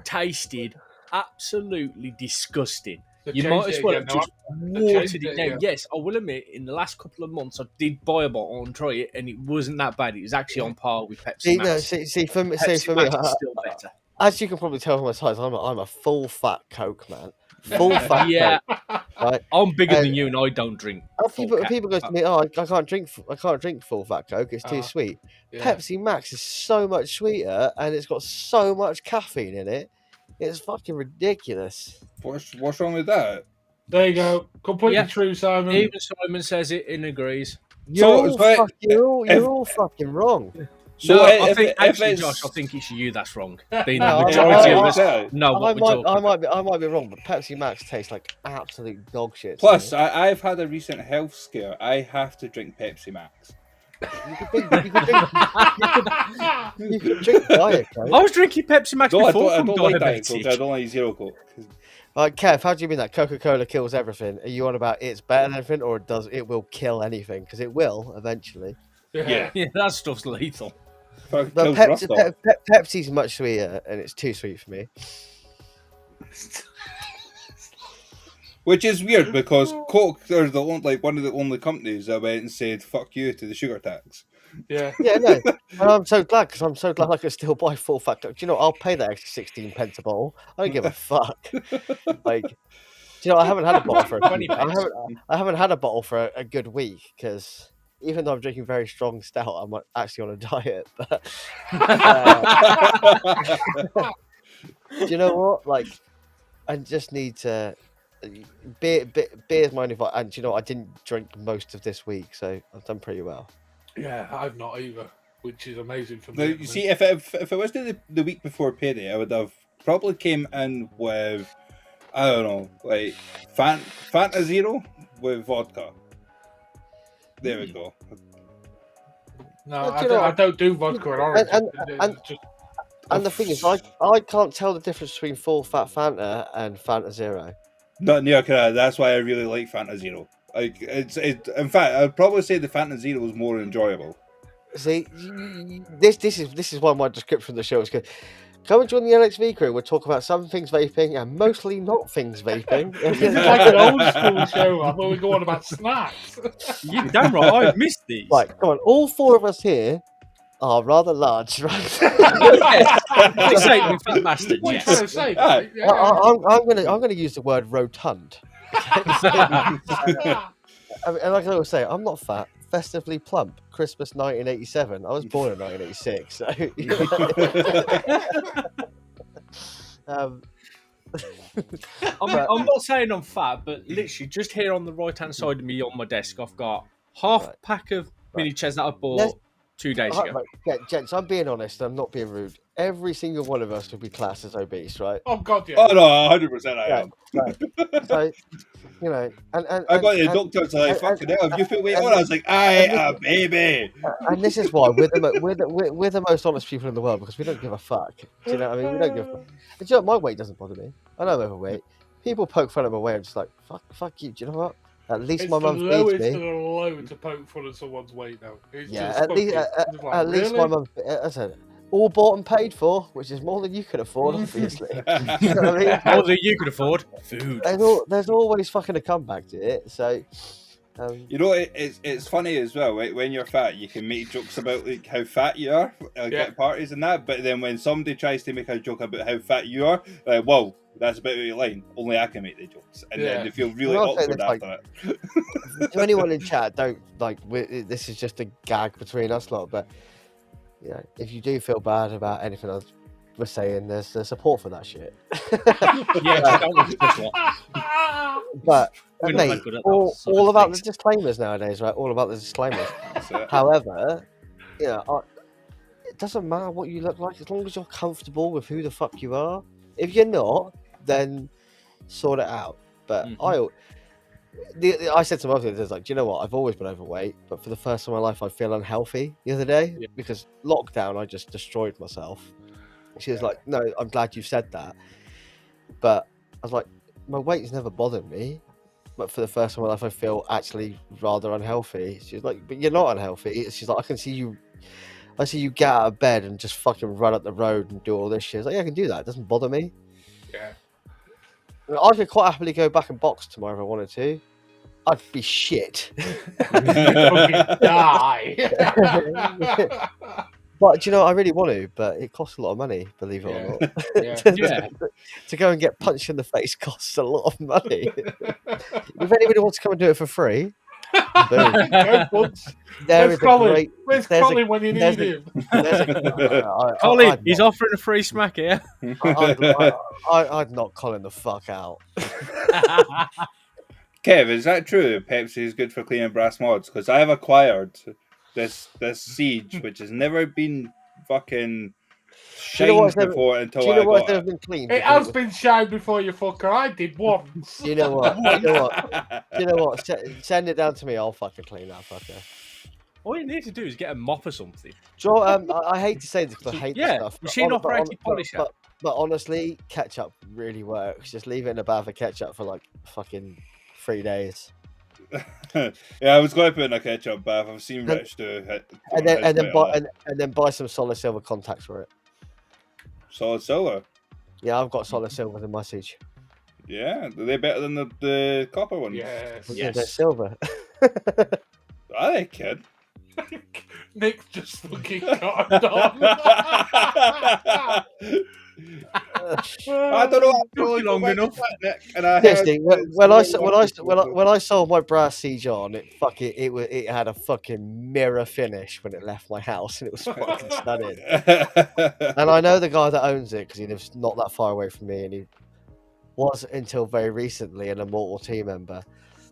tasted absolutely disgusting. You might as well have just watered it down. Yes, I will admit, in the last couple of months, I did buy a bottle and try it, and it wasn't that bad. It was actually on par with Pepsi See, Max. no, see, for me, Pepsi for me, Max is still better. as you can probably tell from my size, I'm a full fat Coke man. Full fat Yeah, Coke. Right? I'm bigger And- than you, and I don't drink. People go to me, oh, I can't drink full fat Coke. It's too sweet. Pepsi Max is so much sweeter, and it's got so much caffeine in it. It's fucking ridiculous. What's wrong with that? There you go. Completely Yeah. true, Simon. Even Simon says it and agrees. You're So, all fucking wrong. So No, I if, think if actually, it's Josh, I think it's you that's wrong. Being No, the majority of us Yeah. know what we're talking about. I might be wrong, but Pepsi Max tastes like absolute dog shit. to Plus, me. I've had a recent health scare. I have to drink Pepsi Max. You could drink Diet Coke. I was drinking Pepsi Max No, I before don't from like Diet diabetic. Coke. I don't like Zero Coke. Kev, how do you mean that Coca-Cola kills everything? Are you on about it's better than everything, or it will kill anything? Because it will eventually. Yeah. Yeah, that stuff's lethal. Fuck, But kills rust off. Pepsi's much sweeter, and it's too sweet for me. Which is weird because Coke are one of the only companies that went and said "fuck you" to the sugar tax. Yeah. Yeah, no, and I'm so glad because I'm so glad I can still buy full fat Coke. Do you know, I'll pay that extra 16 pence a bottle. I don't give a fuck. Like, do you know, I haven't had a bottle for 20 I haven't had a bottle for a good week because even though I'm drinking very strong stout, I'm actually on a diet. But do you know what? Like, I just need to. Beer's my only. And do you know, I didn't drink most of this week, so I've done pretty well. Yeah, I've not either, which is amazing for Now, me. you see, if it was the week before payday, I would have probably came in with, I don't know, like Fanta Zero with vodka. There we go. No, But do you know I what? don't do vodka and orange. And- It's just- And the thing is, I can't tell the difference between full fat Fanta and Fanta Zero. Not near can I. That's why I really like Fanta Zero. Like in fact, I'd probably say the Fanta Zero is more enjoyable. See, this is why my description of the show is good. Come and join the LXV crew. We'll talk about some things vaping and mostly not things vaping. It's like an old school show. I thought we were going about snacks. You damn right, I missed these. Right, come on. All four of us here are rather large, right? Yes. I say we fat bastard, What are you yes. trying to say? Aye. Yeah. I'm gonna use the word rotund. And like I always say, I'm not fat. Festively plump. Christmas 1987. I was born in 1986. So, I'm not saying I'm fat, but literally just here on the right hand side of me on my desk, I've got half a pack of mini chairs that I bought Let's- 2 days Right, ago. gents, I'm being honest. I'm not being rude. Every single one of us would be classed as obese, right? Oh God, yeah. Oh no, 100% I am. So, you You know, and I got the and, doctor to like, and, fucking hell, have you feel weight and, on? I was like, I and, ate a baby. and this is why we're the most honest people in the world, because we don't give a fuck. Do you know what I mean? We don't give a fuck. And do you know what? My weight doesn't bother me. I know I'm overweight. People poke fun at my weight. I'm just like, fuck you. Do you know what? At least It's my the mum feeds lowest me. of the low to poke fun at someone's weight now. It's Yeah, just at least fucking, it's like, at least my really? mum. I said, all bought and paid for, which is more than you could afford, obviously. You know what I mean? More than you could afford. Food. There's always fucking a comeback to it. So, You know, it's funny as well. Right? When you're fat, you can make jokes about like how fat you are, at parties and that. But then when somebody tries to make a joke about how fat you are, like, whoa, that's a bit of your line. Only I can make the jokes, and then they feel really Well, I'll say awkward this, after it. to anyone in chat, don't like. This is just a gag between us lot, but you know, if you do feel bad about anything else we're saying, there's support for that shit. Yeah, don't look at this one. But We're not mate, that good at that all sort of about things. the disclaimers nowadays, right? All about the disclaimers. That's it. However, you know, it doesn't matter what you look like as long as you're comfortable with who the fuck you are. If you're not, then sort it out. But I said to my mother, "There's like, do you know what? I've always been overweight, but for the first time in my life, I feel unhealthy." The other day, because lockdown, I just destroyed myself. She was like, "No, I'm glad you said that," but I was like, "My weight's never bothered me, but for the first time in my life, I feel actually rather unhealthy." She's like, "But you're not unhealthy." She's like, I see you get out of bed and just fucking run up the road and do all this shit." I was like, "Yeah, I can do that. It doesn't bother me." Yeah. I could quite happily go back and box tomorrow if I wanted to. I'd be shit. Fucking die. But do you know, I really want to, but it costs a lot of money, believe it or not. Yeah. To go and get punched in the face costs a lot of money. If anybody wants to come and do it for free, boom. Where's Colin? Where's Colin when you need him? Colin, he's offering a free smack here. I'd knock Colin the fuck out. Kev, is that true? Pepsi is good for cleaning brass mods? Because I have acquired this siege, which has never been fucking shined before until I got it. Been cleaned? It has been shined before, you fucker. I did once. You know what? You know what? Send it down to me. I'll fucking clean that fucker. All you need to do is get a mop or something. Joe, I hate to say this because I hate this stuff. Machine-operated polisher. But honestly, ketchup really works. Just leave it in a bath of ketchup for like fucking 3 days. Yeah, I was going to put in a ketchup bath. I've seen Rich do it. And then buy some solid silver contacts for it. Solid silver? Yeah, I've got solid silver in my siege. Yeah, are they better than the copper ones? Yes. They're silver. Are they, kid? Nick just fucking got on. I don't know. I'm really long enough. And I Seriously, when I sold my brass siege on, it had a fucking mirror finish when it left my house, and it was fucking stunning. And I know the guy that owns it because he lives not that far away from me, and he was until very recently an Immortal team member.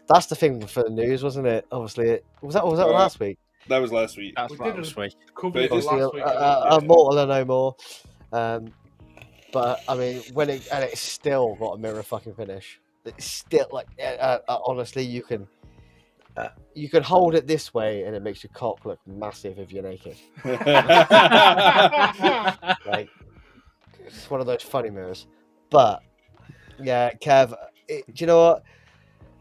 That's the thing for the news, wasn't it? Obviously, was that last week? That was last week. That's last week. Immortal are no more. But I mean, it's still got a mirror fucking finish. It's still like, honestly, you can hold it this way and it makes your cock look massive if you're naked. Like, it's one of those funny mirrors. But yeah, Kev, do you know what?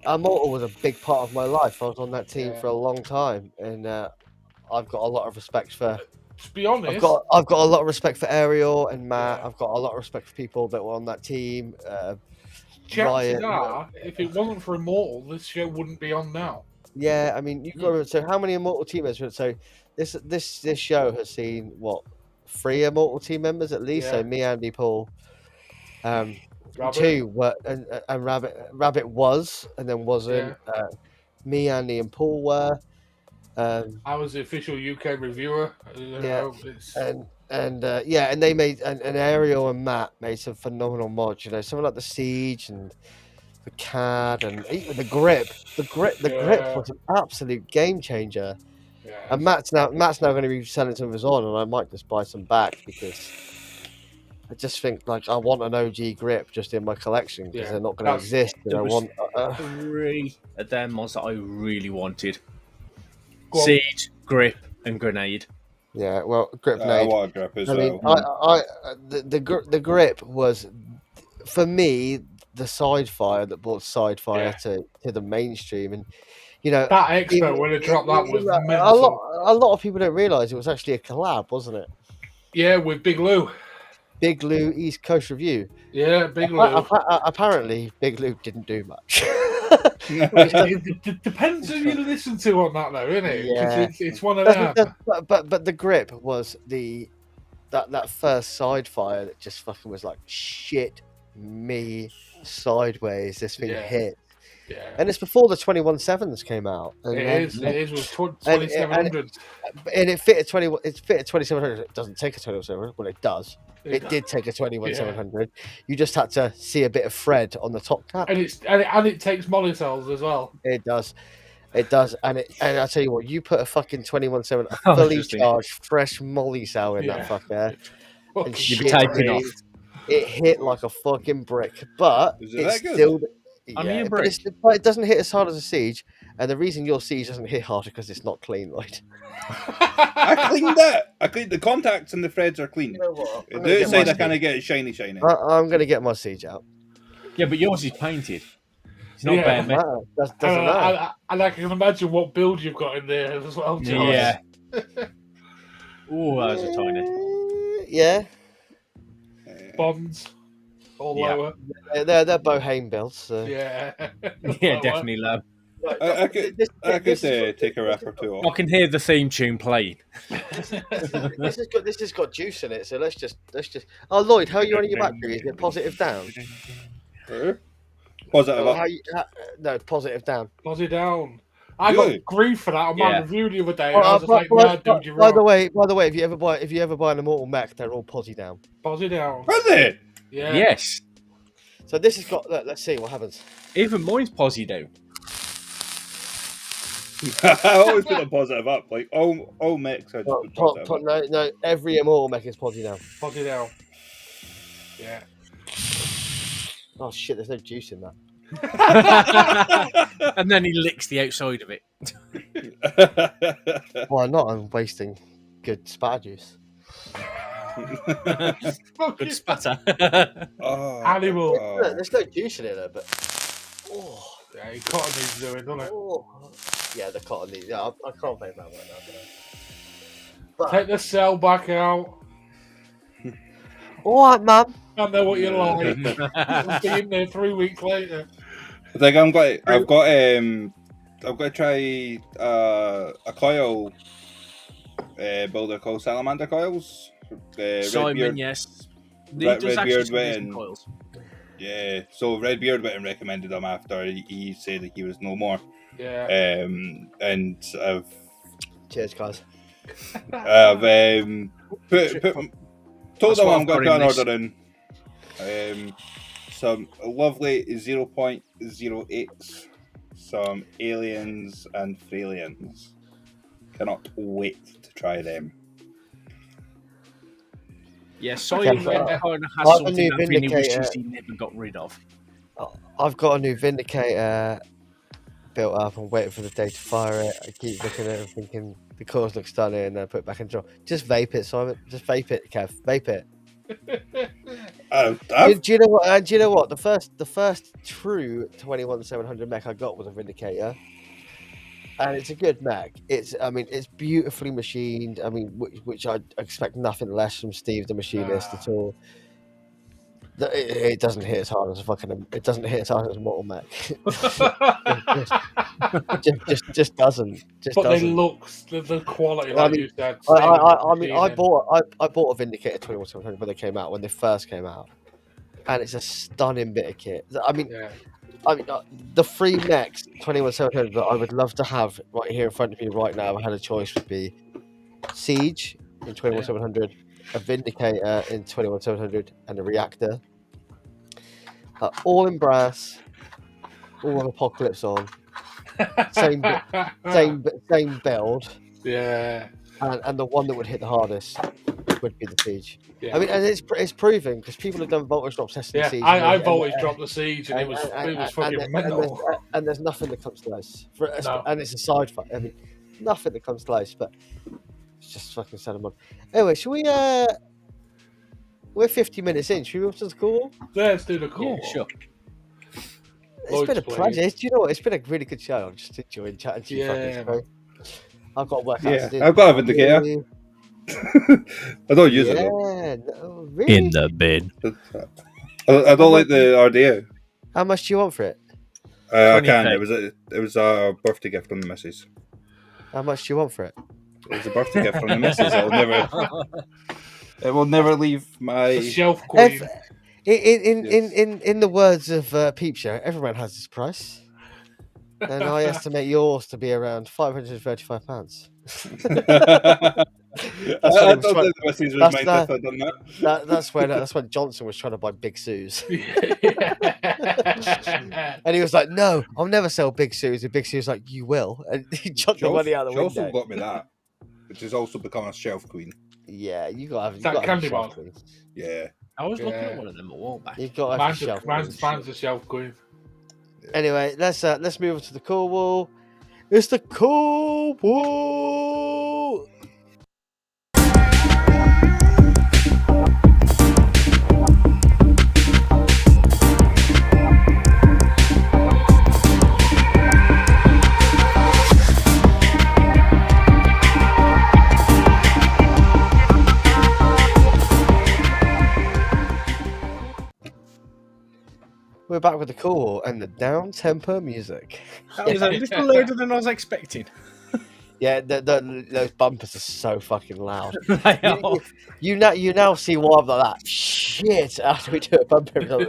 Immortal was a big part of my life. I was on that team for a long time, and I've got a lot of respect for. To be honest, I've got a lot of respect for Ariel and Matt. I've got a lot of respect for people that were on that team. Chances are, if it wasn't for Immortal, this show wouldn't be on now. Yeah, I mean, you've got to. So, how many Immortal team members? So, this show has seen what 3 Immortal team members at least. So, me, Andy, Paul. Rabbit. 2 were, and Rabbit was, and then wasn't. Me, Andy, and Paul were. I was the official UK reviewer. And they made and Ariel and Matt made some phenomenal mods. You know, something like the Siege and the CAD and even the grip. The grip was an absolute game changer. Yeah. And Matt's now going to be selling some of his on, and I might just buy some back because I just think like I want an OG grip just in my collection because Yeah, they're not going to exist. And there I was want. 3 of them mods that I really wanted: Go on. Siege, Grip, and Grenade. Yeah, well, grip I nade. want a grip as I mean, well. the grip was for me the side fire that brought side fire to the mainstream, and you know That expo when it dropped that was mental. a lot of people don't realize it was actually a collab, wasn't it? Yeah, with Big Lou. Big Lou East Coast Review. Yeah, Big Lou. Apparently, Big Lou didn't do much. It depends who you listen to on that, though, isn't it? Because Yeah. it's one of them. But the grip was that first side fire that just fucking was like shit me sideways. This thing hit, Yeah. and it's before the 21.7s came out. And, It is with 2700. and it fit a 20. It's fit a 2700. It doesn't take a 2700. Well, it does. It did take a 21.700. You just had to see a bit of thread on the top cap. And it takes molly cells as well. It does. It does, and I tell you what, you put a fucking 21.7, a Oh, fully interesting. charged, fresh molly cell in that fucker, Fucking and You'd be shit taping me, off. it hit like a fucking brick. But Is it it's that good? still, Only a but, brick? but it doesn't hit as hard as a siege, and the reason your siege doesn't hit harder because it's not clean, right? I cleaned it. I cleaned the contacts and the threads are clean. You know what? It do say I kind of get it shiny. I'm gonna get my siege out. Yeah, but yours is painted. It's not Yeah. bare metal. That doesn't matter. And I can imagine what build you've got in there as well, Josh. Yeah. Oh, those are tiny. Yeah, Bonds. All Yeah. lower. they're Bohème builds. So. Yeah. Yeah, definitely low. I could take a rep or two I off. can hear the theme tune playing. This has got juice in it, so let's just. Oh, Lloyd, how are you running your battery? Is it positive down? Positive Oh, up. no, positive down. Posi down. I Really? got grief for that on my Yeah. review the other day. And I was just like, nah, dude, you're by the wrong. way, if you ever buy an Immortal mech, they're all posi down. Posi down. Are they? Yeah. Yes. So this has got. Let's see what happens. Even mine's posy down. I always put a positive up. Like all mix. I just put positive up. No, every Immortal mech is posi down. Posi down. Yeah. Oh shit, there's no juice in that. And then he licks the outside of it. Why not? I'm wasting good spatter juice. Good spatter. Oh, Animal. Look, there's no juice in it though, but. Oh, Yeah, cotton needs doing, doesn't it? oh. Yeah, the cotton. Yeah, I can't make that right now. Can I? But, Take the cell back out. all right, mum. I know what you're like. I'll be in there 3 weeks later. I think I've got to try a coil builder called Salamander Coils. Simon, Redbeard. yes. Red- There's actually Redbeard some went decent in. coils. Yeah, so Redbeard went and recommended them after he said that he was no more. Yeah. And I've Cheers, guys. told them what I'm I've going to got put an in this. order in. Some lovely 0.08s, some aliens and Freelians. Cannot wait to try them. Yeah, Simon Okay, kind of I has have a something new that he Vindicator. wishes he never got rid of. I've got a new Vindicator built up. I'm waiting for the day to fire it. I keep looking at it and thinking the cores look stunning, and then I put it back in the drawer. Just vape it, Simon. Just vape it, Kev. Vape it. Do you know what? Do you know what? The first true 21.700 mech I got was a Vindicator, and it's a good mech. It's beautifully machined. I mean, which I expect nothing less from Steve the machinist at all. It doesn't hit as hard as it doesn't hit as hard as a Mortal Mech. just doesn't. But doesn't. they look the quality, I like mean, you said. I bought a Vindicator 21.700 when they first came out, and it's a stunning bit of kit. Yeah. The three mechs 21.700 that I would love to have right here in front of me right now, if I had a choice, would be Siege in 21.700, a Vindicator in 21.700, and a Reactor. All in brass, all with Apocalypse on, same build, Yeah. and the one that would hit the hardest would be the siege. Yeah. I mean, and it's proven because people have done voltage drops testing the Yeah, siege. I voltage dropped the siege, and it was fucking and mental. there's nothing that comes close. No. And it's a side fight. I mean, nothing that comes close, but it's just fucking send them on. Anyway, should we? We're 50 minutes in. Should we move to the call? Let's do the call. Yeah, sure. It's Lloyd's been a please. pleasure. Do you know what? It's been a really good show. I'm just enjoying chatting to you. Yeah, Fucking I've got to work out. Yeah, to do I've got a the- vindicator. I don't use it though. Yeah, no, really. In the bin. I don't like the RDA. How much do you want for it? I 20k. can. It was a birthday gift from the missus. How much do you want for it? It was a birthday gift from the missus. It will never leave my. The shelf queen. In the words of Peep Show, everyone has his price, and I estimate yours to be around £535. I what he don't was trying- think the missus was that's mind that- if I'd done that. That's when Johnson was trying to buy big suits, Yeah. and he was like, "No, I'll never sell big suits." And Big Suits was like, "You will," and he chucked the money out the She also window. got me that, which has also become a shelf queen. Yeah, you got to have. You That got to have a candy shelf bar. queen. Yeah. I was looking Yeah. at one of them a while back. You got to have a shelf Mine's queen. the shelf queen. Anyway, let's move on to the cool wall. It's the cool wall. We're back with the cool wall and the down tempo music. That was a little louder than I was expecting. Yeah, those bumpers are so fucking loud. They are. You now see why I'm like that. Shit, after we do a bumper, and I was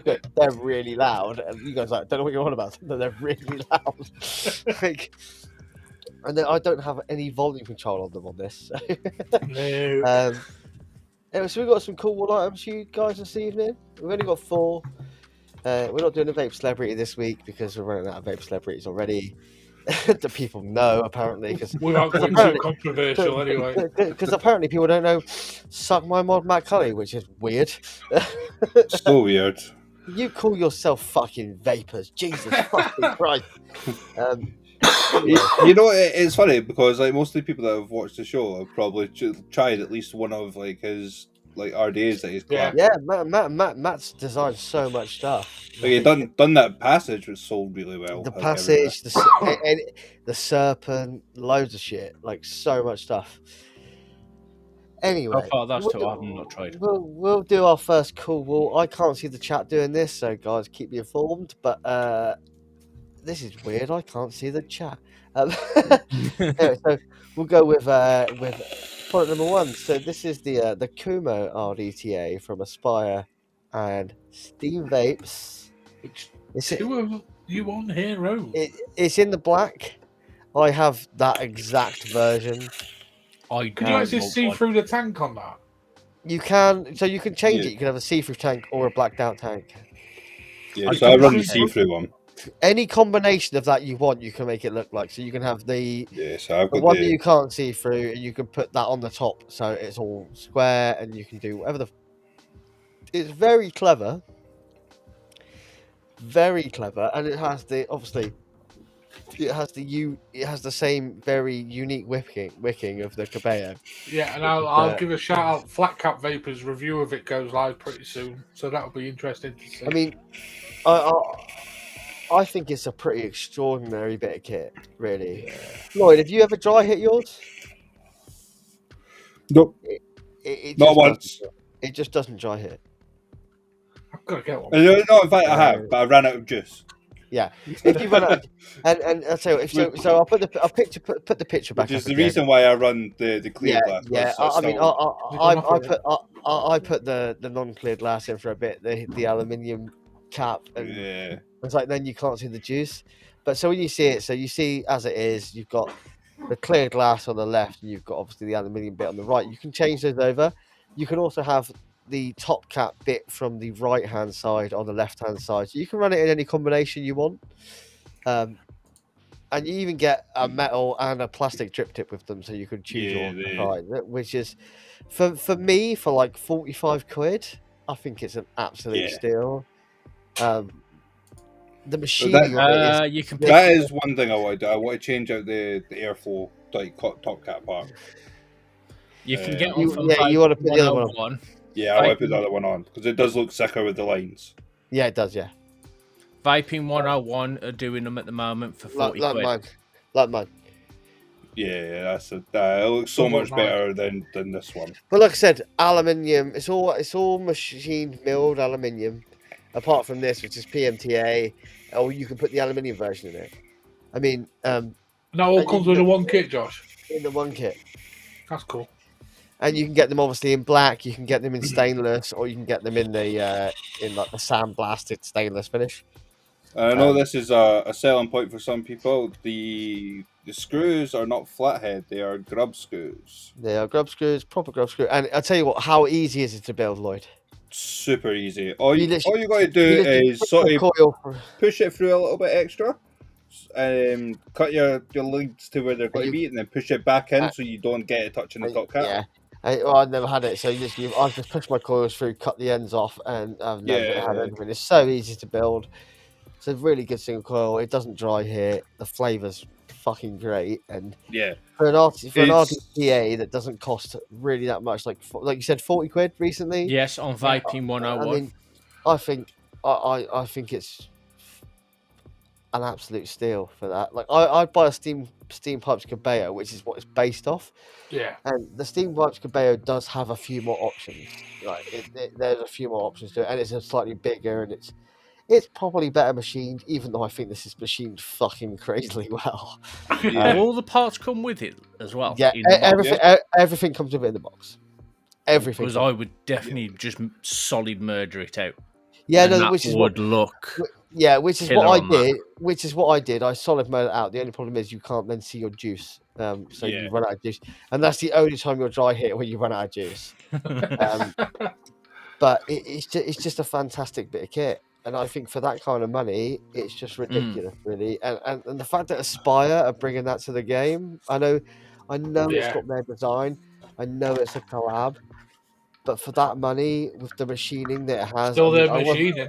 like, they're really loud, and you guys like don't know what you're on about. But they're really loud. Like, and then I don't have any volume control on them on this. So. No. Anyway, so we've got some cool wall items for you guys this evening. We've only got 4. We're not doing a vape celebrity this week because we're running out of vape celebrities already. That people know apparently because Without going too controversial, anyway. Because apparently people don't know "Suck My Mod Matt Cully," which is weird. So weird. You call yourself fucking vapors, Jesus fucking Christ! You know, it's funny because like most of the people that have watched the show have probably tried at least one of like his like RDAs that he's Yeah. got. Matt's designed so much stuff. Like he done that passage which sold really well. The like, passage, the serpent, loads of shit, like so much stuff. Anyway, How far that's to, I have not tried. We'll do our first cool wall. I can't see the chat doing this, so guys, keep me informed. But this is weird. I can't see the chat. Anyway, so we'll go with product number 1. So this is the Kumo RDTA from Aspire and Steam Vapes. It's, Two of you on Hero. it's in the black. I have that exact version. I Can you actually see through the tank on that? You can, so you can change Yeah. it. You can have a see-through tank or a blacked out tank. Yeah, I so I run can the see- see-through one. Any combination of that you want, you can make it look like. So you can have the Yeah, so I've the got one that the you can't see through, and you can put that on the top, so it's all square, and you can do whatever the. It's very clever, and it has the obviously. It has the same very unique wicking of the Cabello. Yeah, and I'll give a shout out. Flat Cap Vapors review of it goes live pretty soon, so that'll be interesting to see. I mean, I think it's a pretty extraordinary bit of kit, really. Lloyd, have you ever dry hit yours? nope, It not just once. it just doesn't dry hit. I've got to get one. No, in fact, I have, but I ran out of juice. Yeah, if you run out, and I'll tell you, so I'll put the picture back. Which is up the again. reason why I run the clear glass. Yeah. because I mean, still- I put the non-clear glass in for a bit, the aluminium cap, and yeah, it's like then you can't see the juice. But so when you see it, so you see as it is, you've got the clear glass on the left, and you've got obviously the aluminium bit on the right. You can change those over. You can also have the top cap bit from the right hand side on the left hand side, so you can run it in any combination you want. And you even get a metal and a plastic drip tip with them, so you can choose Yeah, your design, which is for me for like 45 quid. I think it's an absolute Yeah. steal. The So machining on it is You can Yeah. pick. that is one thing I want to do. I want to change out the airflow like top cap part. You can get on you, from yeah, you want to put the other one on. 101. Yeah, I want to put the other one on because it does look sicker with the lines. Yeah, it does. Yeah, Vaping 101 are doing them at the moment for 40 like quid. mine, like mine. Yeah, that's it. It looks so Double much mine. better than this one. But like I said, aluminium. It's all machine milled aluminium. Apart from this, which is PMTA, or you can put the aluminium version in it. I mean, And that all And you comes can with a get- one kit, Josh. in the one kit, That's cool. and you can get them obviously in black. You can get them in stainless, or you can get them in the in like the sandblasted stainless finish. I know this is a selling point for some people. The screws are not flathead; they are grub screws. They are grub screws, proper grub screw. And I tell you what, how easy is it to build, Lloyd? Super easy. All You you literally- got to do You literally is put sort the of coil for- push it through a little bit extra. Cut your leads to where they're going to you- be, and then push it back in Uh, so you don't get it touching the top cap. Yeah. I've never had it, so I just push my coils through, cut the ends off, and I've never had Yeah. anything. It's so easy to build. It's a really good single coil. It doesn't dry here. The flavour's fucking great, and Yeah. for an It's- RTA that doesn't cost really that much, like you said, 40 quid recently. Yes, on Vaping 101. I mean, I think I think it's an absolute steal for that. Like I'd buy a steam pipes Cabello, which is what it's based off. Yeah. And the steam pipes Cabello does have a few more options. Like there's a few more options to it, and it's a slightly bigger, and it's probably better machined. Even though I think this is machined fucking crazily well. Yeah. All the parts come with it as well. Yeah, in the box. everything comes with it in the box. Everything. Because I would definitely just solid murder it out. Yeah, and no, that which is would what. look. Yeah, which is killer what I on that. did. Which is what I did. I solid mode it out. The only problem is you can't then see your juice. So Yeah. you run out of juice, and that's the only time you'll dry hit when you run out of juice. But it's just a fantastic bit of kit, and I think for that kind of money, it's just ridiculous, really. And the fact that Aspire are bringing that to the game, I know Yeah. it's not their design, I know it's a collab, but for that money with the machining that it has, Still I mean, there machining.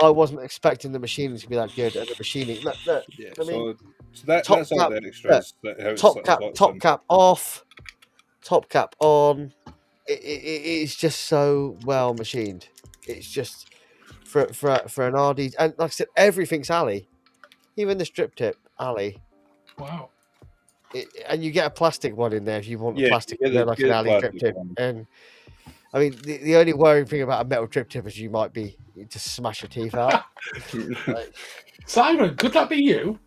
I wasn't expecting the machining to be that good, and the machining. Look, Yeah. I mean, So that's top all cap- the extras. That how it top slots in. cap off, top cap on. It's just so well machined. It's just for an RD, and like I said, everything's alley, even the strip tip alley. Wow. And you get a plastic one in there if you want a Yeah, plastic, you get like the an alley strip plastic tip. one. And I mean, the only worrying thing about a metal strip tip is you might be just smash your teeth out. Like, Simon, could that be you?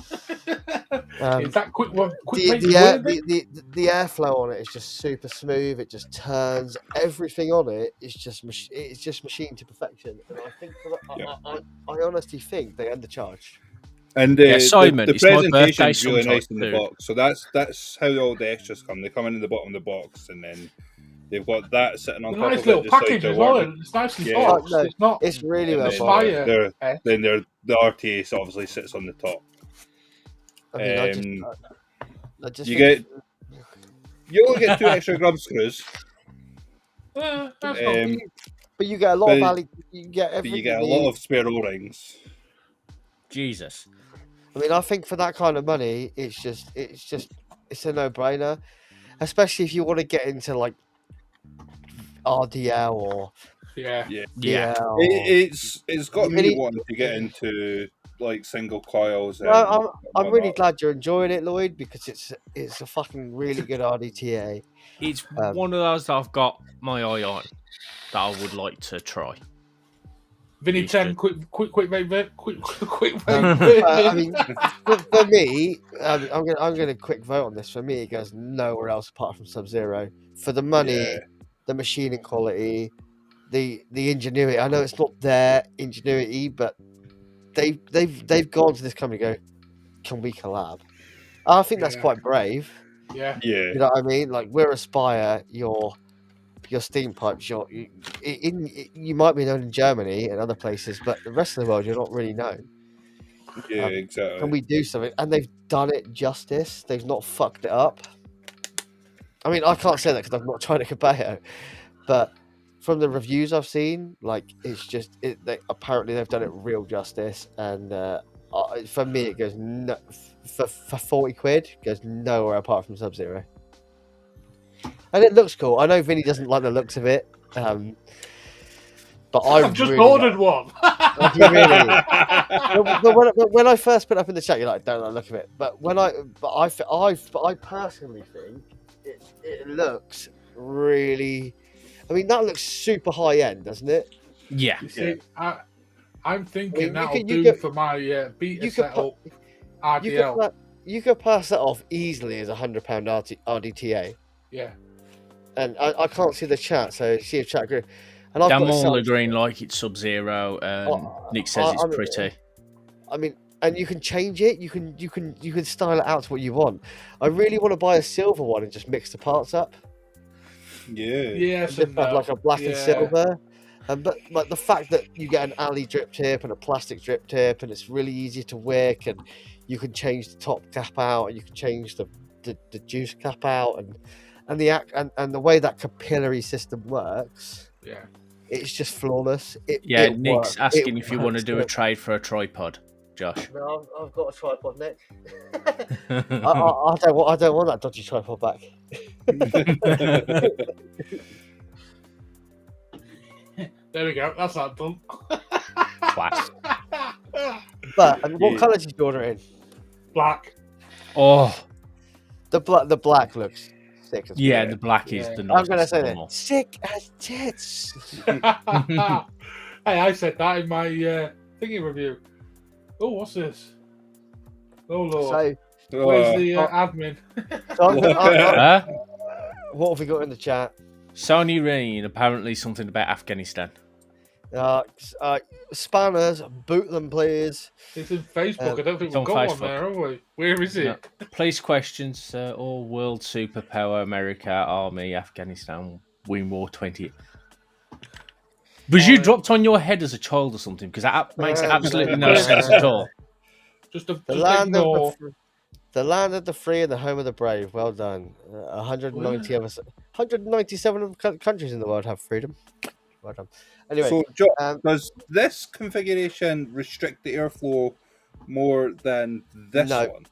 Is that quick one? Quick make worthy? the airflow on it is just super smooth. It just turns. Everything on it is just it's just machined to perfection. And I think for that, Yeah. I honestly think they undercharged. And Yeah, Simon, the it's my presentation birthday is really sometime nice in the soon. box. So that's how all the extras come. They come in the bottom of the box, and then they've got that sitting on A top nice of little it. just like package the as well. warning. It's nicely Yeah. boxed. Oh, no, It's not. It's really And well then, boxed. Aspire. the RTA obviously sits on the top. I mean, I just You think- You only get 2 extra grub screws, That's not um, but you get a lot of but- alley. You get but everything. you get a you lot need. of spare O-rings. Jesus. I mean, I think for that kind of money, it's a no-brainer, especially if you want to get into like RDL or Yeah. Yeah. DL. It's got You me really- wanting to get into like single coils. And No, I'm really whatnot. glad you're enjoying it, Lloyd, because it's a fucking really good RDTA. It's Um, one of those that I've got my eye on that I would like to try. Vinny It's 10, just- quick, I mean, for me, I'm gonna quick vote on this. For me, it goes nowhere else apart from Sub-Zero. For the money, Yeah. the machining quality, the ingenuity. I know it's not their ingenuity, but they've gone to this company and go, can we collab? I think that's Yeah. quite brave. yeah. Yeah. You know what I mean? Like we're Aspire, your steam pipes, you might be known in Germany and other places, but the rest of the world you're not really known. Yeah, exactly. Can we do something? And they've done it justice. They've not fucked it up. I mean, I can't say that because I'm not trying to compare it, but from the reviews I've seen, like it's just apparently they've done it real justice, and for me it goes for 40 quid goes nowhere apart from Sub-Zero, and it looks cool. I know Vinny doesn't like the looks of it, but I've just really ordered one. like, do you really? But when I first put it up in the chat, you're like, don't like the look of it. But I personally think it looks really. I mean, that looks super high end, doesn't it? Yeah. You see, I'm thinking I mean, you that'll do could- for my beta you could setup. You RDL. you could pass that off easily as £100 RDTA, Yeah. and I can't see the chat, so see if chat group. And I've I'm got all some- agreeing like it's Sub-Zero, and Nick says it's pretty. I mean, and you can change it. You can style it out to what you want. I really want to buy a silver one and just mix the parts up. Yeah. Yes, Just have like a black and Yeah. silver. But like the fact that you get an alley drip tip and a plastic drip tip, and it's really easy to wick, and you can change the top cap out, and you can change the juice cap out, and the way that capillary system works, Yeah. it's just flawless. Yeah, it Nick's works. asking It if you want to works do a good. trade for a tripod, Josh. No, I've got a tripod, Nick. I don't want that dodgy tripod back. There we go. That's that done. Twat. But what Yeah. colour did you order it in? Black. Oh, The black looks sick as yeah, fuck. the black is Yeah. the I'm nicest gonna say normal. that. Sick as tits. Hey, I said that in my thingy review. Oh, what's this? Oh lord. So, Where's the admin? Huh? what have we got in the chat? Sony Rain, apparently something about Afghanistan. Spanners, boot them, please. It's in Facebook. I don't think it's we've on got one Facebook. there, have we? Where is it? No. Please questions, all world superpower, America, Army, Afghanistan, win war 20. Was you dropped on your head as a child or something? Because that makes absolutely no sense at all. Just The land ignore. of the land of the free and the home of the brave. Well done. 197 countries in the world have freedom. Well done. Anyway, So, Josh, um, does this configuration restrict the airflow more than this No. one?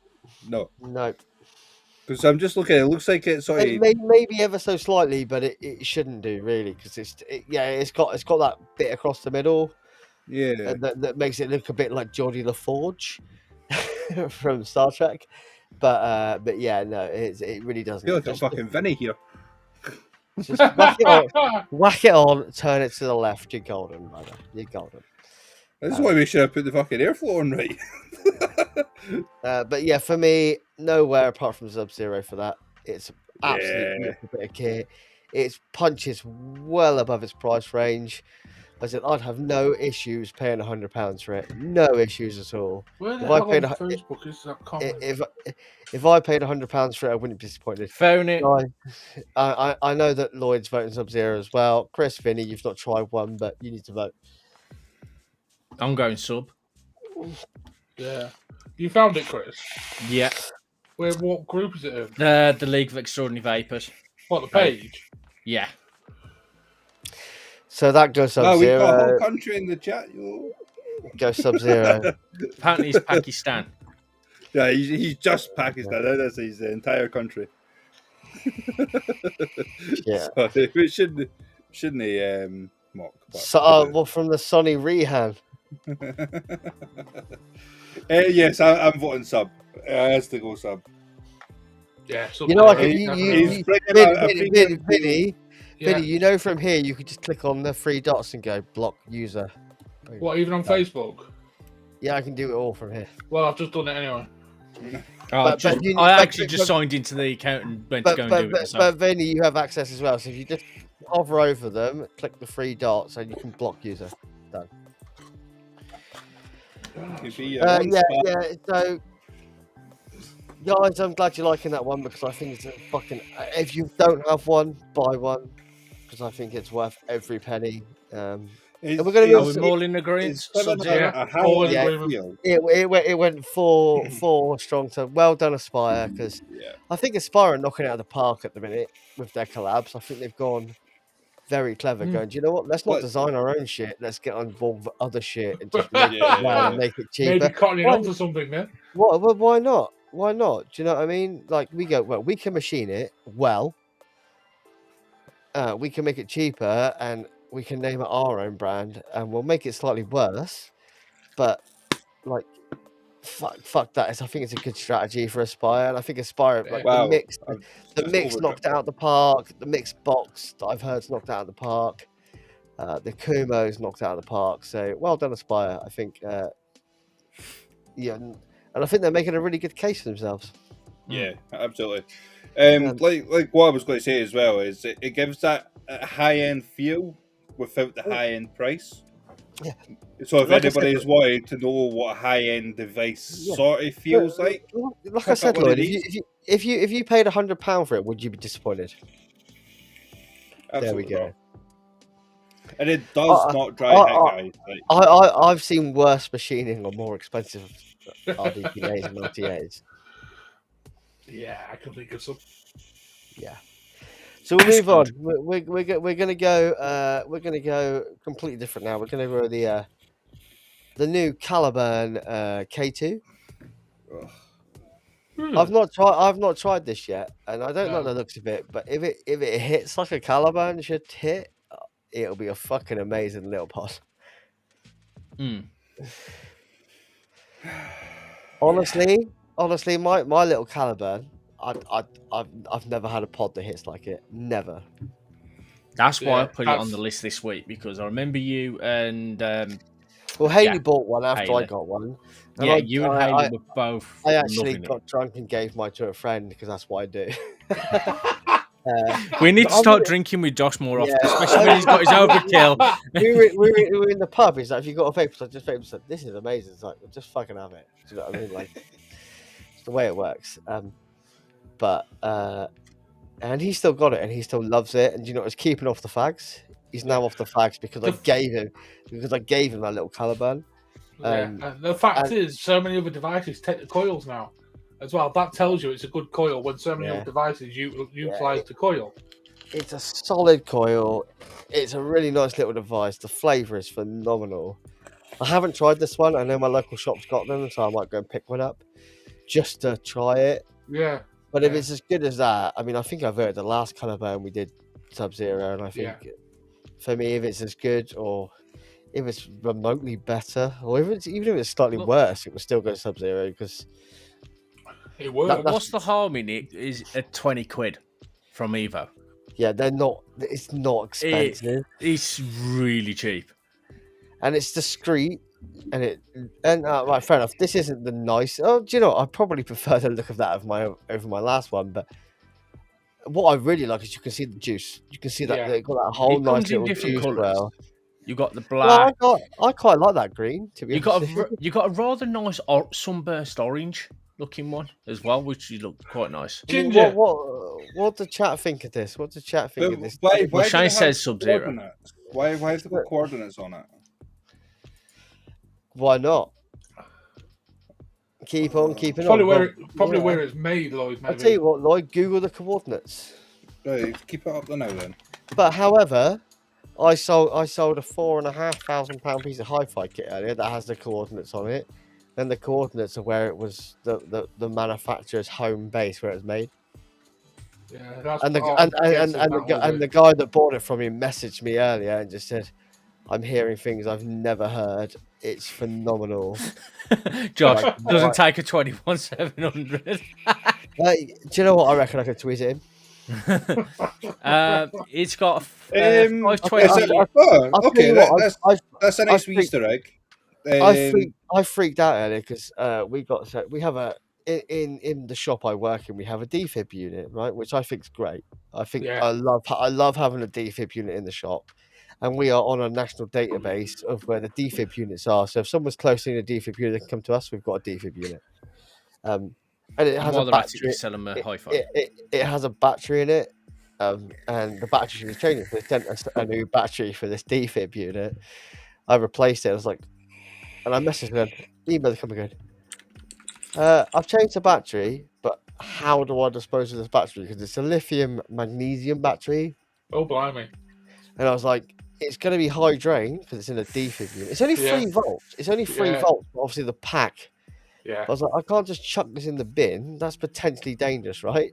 No, no, because I'm just looking. It looks like it's sort of maybe ever so slightly, but it shouldn't do really because it's got that bit across the middle yeah. that makes it look a bit like Geordie LaForge from Star Trek. But yeah, no, it really I doesn't. feel like I'm fucking Vinny here. Just whack it on, turn it to the left. You're golden, brother. You're golden. This is why we should have put the fucking airflow on right. But yeah, for me, nowhere apart from Sub-Zero for that. It's absolutely Yeah. beautiful bit of kit. Its punches well above its price range. I said I'd have no issues paying £100 for it. No issues at all. Where the If I hell paid on a- Facebook is that comment? If I paid £100 for it, I wouldn't be disappointed. Phone it. I know that Lloyd's voting Sub-Zero as well. Chris, Vinny, you've not tried one, but you need to vote. I'm going sub. Yeah. You found it, Chris? Yeah. What group is it in? The League of Extraordinary Vapors. What, the page? Yeah. So that goes Oh, we've got a whole Sub-Zero. country in the chat, yo. Go Sub-Zero. Apparently it's Pakistan. Yeah, he's just Pakistan. That's his entire country. Yeah. So, we shouldn't mock. But, So, well, from the Sonny Rehan. yes, I'm voting sub. Has to go sub. Yeah. You know, like He's bringing out a premium deal. Vinny, Yeah. you know, from here you could just click on the three dots and go block user. What, even on Facebook? Yeah, I can do it all from here. Well, I've just done it anyway. But you- I but- actually just but- signed into the account and went to go and do it But myself. Vinny, you have access as well. So if you just hover over them, click the three dots, and you can block user. Done. Could be, Yeah. one So, guys, I'm glad you're liking that one because I think it's a fucking. If you don't have one, buy one because I think it's worth every penny. And we're going to Are move. we all in agreement? It's given Sub-Zero? Yeah. a high All in end agreement. feel. It went four strong. So well done, Aspire, because Yeah. I think Aspire are knocking it out of the park at the minute with their collabs. I think they've gone very clever. Going, do you know what? Let's not What- design our own shit. Let's get involved with other shit and just make Yeah. it well and make it Maybe cheaper. cottoning Why, on to something then. why not? Why not? Do you know what I mean? Like we go, well, we can machine it well. We can make it cheaper and we can name it our own brand and we'll make it slightly worse. But like, fuck that. I think it's a good strategy for Aspire, and I think Aspire, like Wow. the Just mix knocked it out of the park. The mixed box that I've heard's knocked out of the park. The Kumo's knocked out of the park. So well done, Aspire. I think, yeah, and I think they're making a really good case for themselves. Yeah, absolutely. Um, Like what I was going to say as well is it gives that high end feel without the high end price. Yeah. So if Like I said, anybody is wanting to know what a high end device Yeah. sort of feels like, like I pick up said, one of Lloyd, these. if you paid £100 for it, would you be disappointed? absolutely There we go. not. And it does not dry head, guys. Like, I've seen worse machining or more expensive RDPAs and RTAs. Yeah, I can think of some. Yeah. So we'll That's move on. good. We're gonna go completely different now. We're gonna go the new Caliburn K2. ugh. I've not tried this yet, and I don't like No. the looks of it. But if it hits like a Caliburn should hit, it'll be a fucking amazing little pod. Mm. Honestly, my little Caliburn, I've never had a pod that hits like it. Never. That's why I Yeah, put it on that's- the list this week, because I remember you and Well, Haley Yeah, bought one after I Haley. got one. And yeah, you and Haley were both I actually loving got drunk and gave mine to a friend because that's what I do. it. We need to I'm start gonna- drinking with Josh more often, Yeah. especially when he's got his overkill. we were in the pub. He's like, "If you got a vape?" So I just vape. He said, "This is amazing." It's like, just fucking have it. Do you know what I mean? Like, it's the way it works. And he still got it, and he still loves it. And you know, he's keeping off the fags. He's now off the fags because I gave him that little Caliburn. Yeah. The fact is, so many other devices take the coils now as well. That tells you it's a good coil when so many Yeah. other devices utilize the coil. It's a solid coil. It's a really nice little device. The flavour is phenomenal. I haven't tried this one. I know my local shop's got them, so I might go and pick one up just to try it. Yeah. But if Yeah. it's as good as that, I mean, I think I've heard the last Caliburn we did Sub-Zero, and I think for me, if it's as good or if it's remotely better, or even if it's slightly worse, it would still go Sub-Zero because It works. What's the harm in it? Is at 20 quid from Evo. yeah, they're not. It's not expensive, It's really cheap. and it's discreet. And right, fair enough. This isn't the nice. Oh, do you know? I probably prefer the look of that over my last one, but what I really like is you can see the juice. You can see that Yeah. they've got that whole It nice comes in little different juice colours. well. You got the Well, black. I quite like that green. To be honest, You got a rather nice sunburst orange looking one as well, which you look quite nice. I mean, Ginger. what does chat think of this? What does chat think But of this? why Well, do Shane they have says Sub-Zero. coordinates? Why have they got coordinates on it? Why not? Keep on keeping Probably on. where yeah. where it's made, Lloyd. Maybe. I'll tell you what, Lloyd. Google the coordinates. Right, keep it up there now then. But however, I sold a £4,500 piece of hi-fi kit earlier that has the coordinates on it, and the coordinates are where it was the manufacturer's home base where it was made. Yeah, that's And the guy that bought it from me messaged me earlier and just said, "I'm hearing things I've never heard. It's phenomenal." Josh Like, doesn't right. take a 21,700. Do you know what? I reckon I could tweet it in. It's got Is 520. it- I'll okay, tell you what, that's a nice I Easter egg. I freaked out earlier because we have in the shop I work in, we have a defib unit, right, which I think's great. I think Yeah. I love having a defib unit in the shop, and we are on a national database of where the defib units are. So if someone's close in a defib unit, they can come to us. We've got a defib unit, and it has I'm a automatically battery. selling a hi-fi. It has a battery in it, and the battery should be changing. So they sent us a new battery for this defib unit. I replaced it. I was like, and I messaged them, email the company going, I've changed the battery, but how do I dispose of this battery? Because it's a lithium magnesium battery. Oh, blimey. And I was like, it's going to be high drain because it's in a defib unit. It's only 3 volts. It's only 3 volts, but obviously the pack. Yeah. I was like, I can't just chuck this in the bin. That's potentially dangerous, right?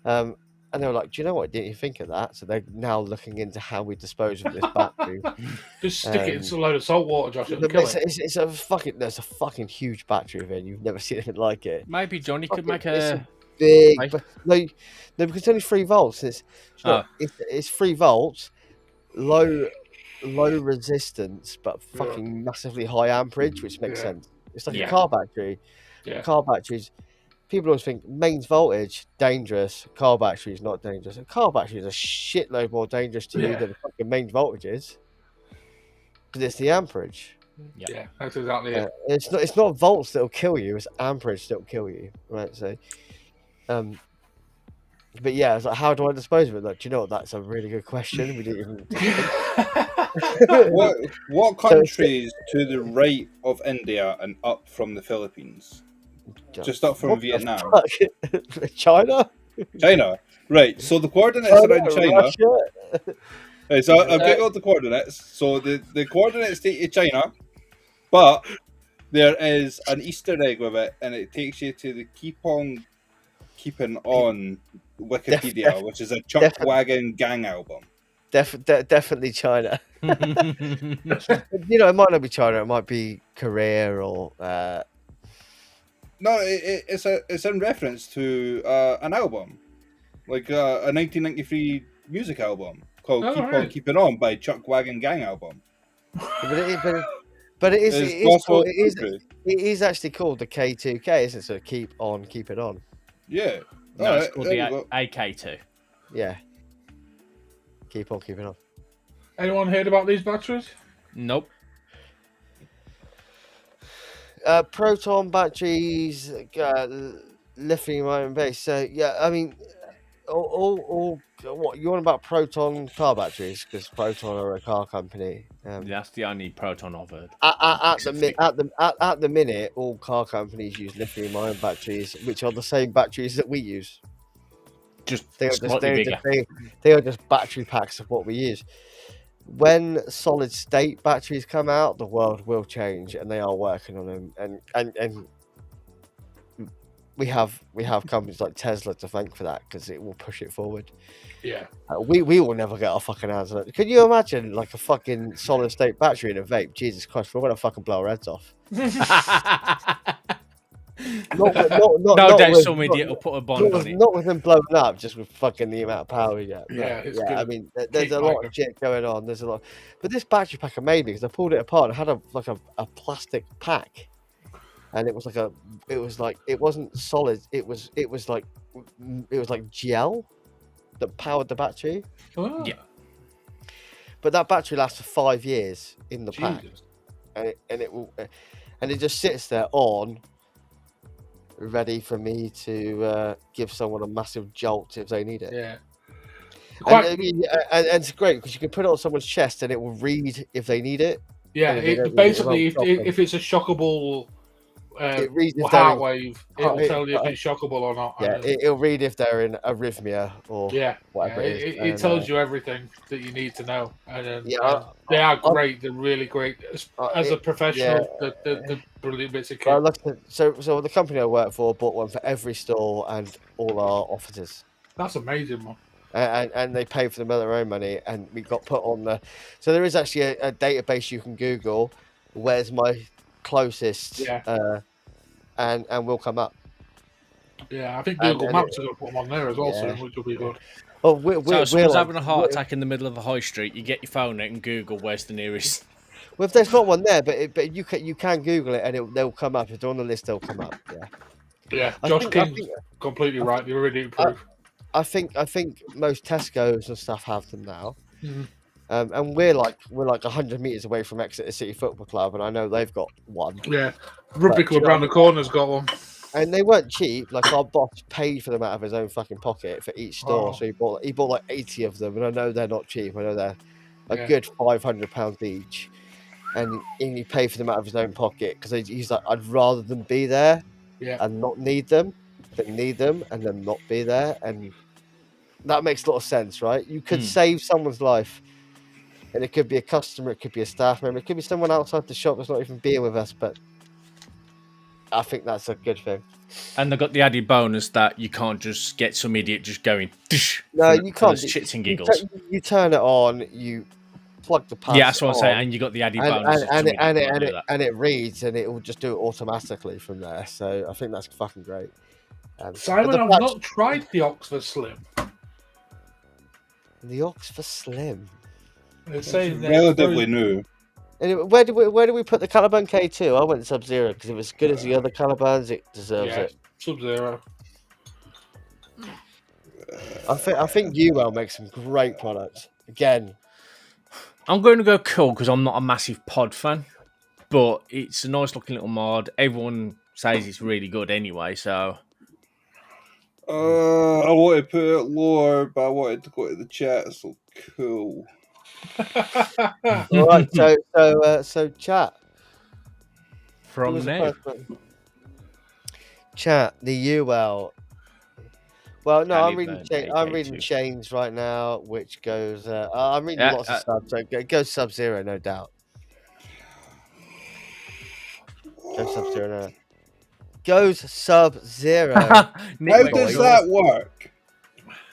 And they were like, do you know what? Didn't you think of that? So they're now looking into how we dispose of this battery. Just stick it into a load of salt water, Josh. It'll kill it. It's a fucking, there's a fucking huge battery of it. You've never seen anything like it. Maybe Johnny could make It's a big, Right. but no, because it's only 3 volts. It's 3 volts, low resistance, but fucking massively high amperage, which makes sense. It's like a car battery. Yeah. Car batteries, people always think mains voltage dangerous. Car battery is not dangerous. A car battery is a shitload more dangerous to you than fucking mains voltage is, because it's the amperage. Yeah, that's exactly it. It's not volts that'll kill you. It's amperage that'll kill you, right? So, but yeah, it's like, how do I dispose of it? Like, do you know what? That's a really good question. We didn't even. What countries to the right of India and up from the Philippines? Just up from Vietnam. China? China. Right. So the coordinates around China. Right, so I've googled the coordinates. So the coordinates take you to China, but there is an Easter egg with it, and it takes you to the Keep On Keeping On Wikipedia, which is a Chuck Wagon Gang album. Definitely China. You know, it might not be China. It might be Korea or. No, it's in reference to an album, like a 1993 music album called "Keep On Keeping On" by Chuck Wagon Gang album. But it is actually called the K2K, isn't it? So Keep On Keeping On. Yeah. No, it's called the AK2. Yeah. Keep on keeping on. Anyone heard about these batteries? Nope. Proton batteries, lithium-ion based. So yeah, I mean, all what you want about Proton car batteries? Because Proton are a car company. That's the only Proton I've heard. At the minute, all car companies use lithium-ion batteries, which are the same batteries that we use. They are just battery packs of what we use. When solid state batteries come out, the world will change, and they are working on them. And we have companies like Tesla to thank for that, because it will push it forward. Yeah. We will never get our fucking hands on it. Can you imagine like a fucking solid state battery in a vape? Jesus Christ, we're gonna fucking blow our heads off. No doubt some idiot will put a bond on it. Not with them blowing up, just with fucking the amount of power we get. Yeah, I mean, there's a lot of shit going on. There's a lot, but this battery pack made me, because I pulled it apart and it had a plastic pack, and it was it wasn't solid. It was like gel that powered the battery. Oh. Yeah. But that battery lasts for 5 years in the pack, and it just sits there on, ready for me to give someone a massive jolt if they need it. Yeah. And it's great because you can put it on someone's chest and it will read if they need it. Yeah, basically, if it's a shockable it reads if heart wave, it will tell you if it's shockable or not. Yeah, it'll read if they're in arrhythmia or whatever it is. It tells you everything that you need to know. And they are great. They're really great. As a professional, they're brilliant bits of kit. So the company I work for bought one for every store and all our offices. That's amazing, man. And they pay for them with their own money, and we got put on the. So there is actually a database you can Google. Where's my closest? And we'll come up. Yeah, I think Google Maps are going to put them on there as well soon, which will be good. Well, so if someone's having a heart attack in the middle of a high street, you get your phone out and Google where's the nearest. Well, if there's not one there, but you can Google it and they'll come up. If they're on the list, they'll come up. Yeah. Josh King's completely right. They're already improved. I think most Tesco's and stuff have them now. Mm-hmm. And we're like 100 meters away from Exeter City Football Club, and I know they've got one. Yeah, Rugby Club around the corner's got one. And they weren't cheap. Like, our boss paid for them out of his own fucking pocket for each store. So he bought like 80 of them, and I know they're not cheap. I know they're a good £500 each. and you pay for them out of his own pocket because he's like, I'd rather them be there Yeah. and not need them than need them and then not be there, and that makes a lot of sense, right? You could save someone's life, and it could be a customer, it could be a staff member, it could be someone outside the shop that's not even being with us, but I think that's a good thing. And they got the added bonus that you can't just get some idiot just going. No, you can't. Shits and giggles. You turn it on, you plug the pads. Yeah, that's what I'm on, saying. And you got the added bonus. and it reads, and it will just do it automatically from there. So I think that's fucking great. Simon, I've not tried the Oxford Slim. The Oxford Slim. It's saying relatively new. Anyway, where do we put the Caliban K2? I went Sub-Zero because if it's good as the other Calibans, it deserves it. Sub-Zero. I think UL makes some great products. Again, I'm going to go cool because I'm not a massive pod fan, but it's a nice looking little mod. Everyone says it's really good anyway, so. I wanted to put it lower, but I wanted to go to the chat. So cool. All right, so chat. From now. Chat, the UL. Well, no, Caliban I'm reading Chains right now, which goes. I'm reading lots of stuff, so it goes Sub-Zero, no doubt. Goes Sub-Zero, no. Goes Sub-Zero. How does that work?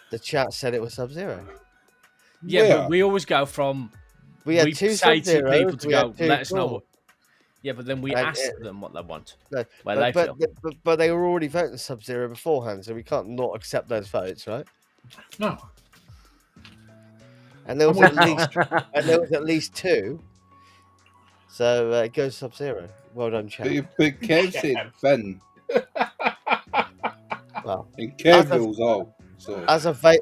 The chat said it was Sub-Zero. Yeah, but we always go from. We had two say to Sub-Zeros, people to go, let us know Claw. what. Yeah, but then we ask them what they want. No, where they feel. But they were already voting Sub-Zero beforehand, so we can't not accept those votes, right? No. And there was at least two. So it goes Sub-Zero. Well done, chat. But Kev said Finn. Well, and Kev rules all. So. As a vape,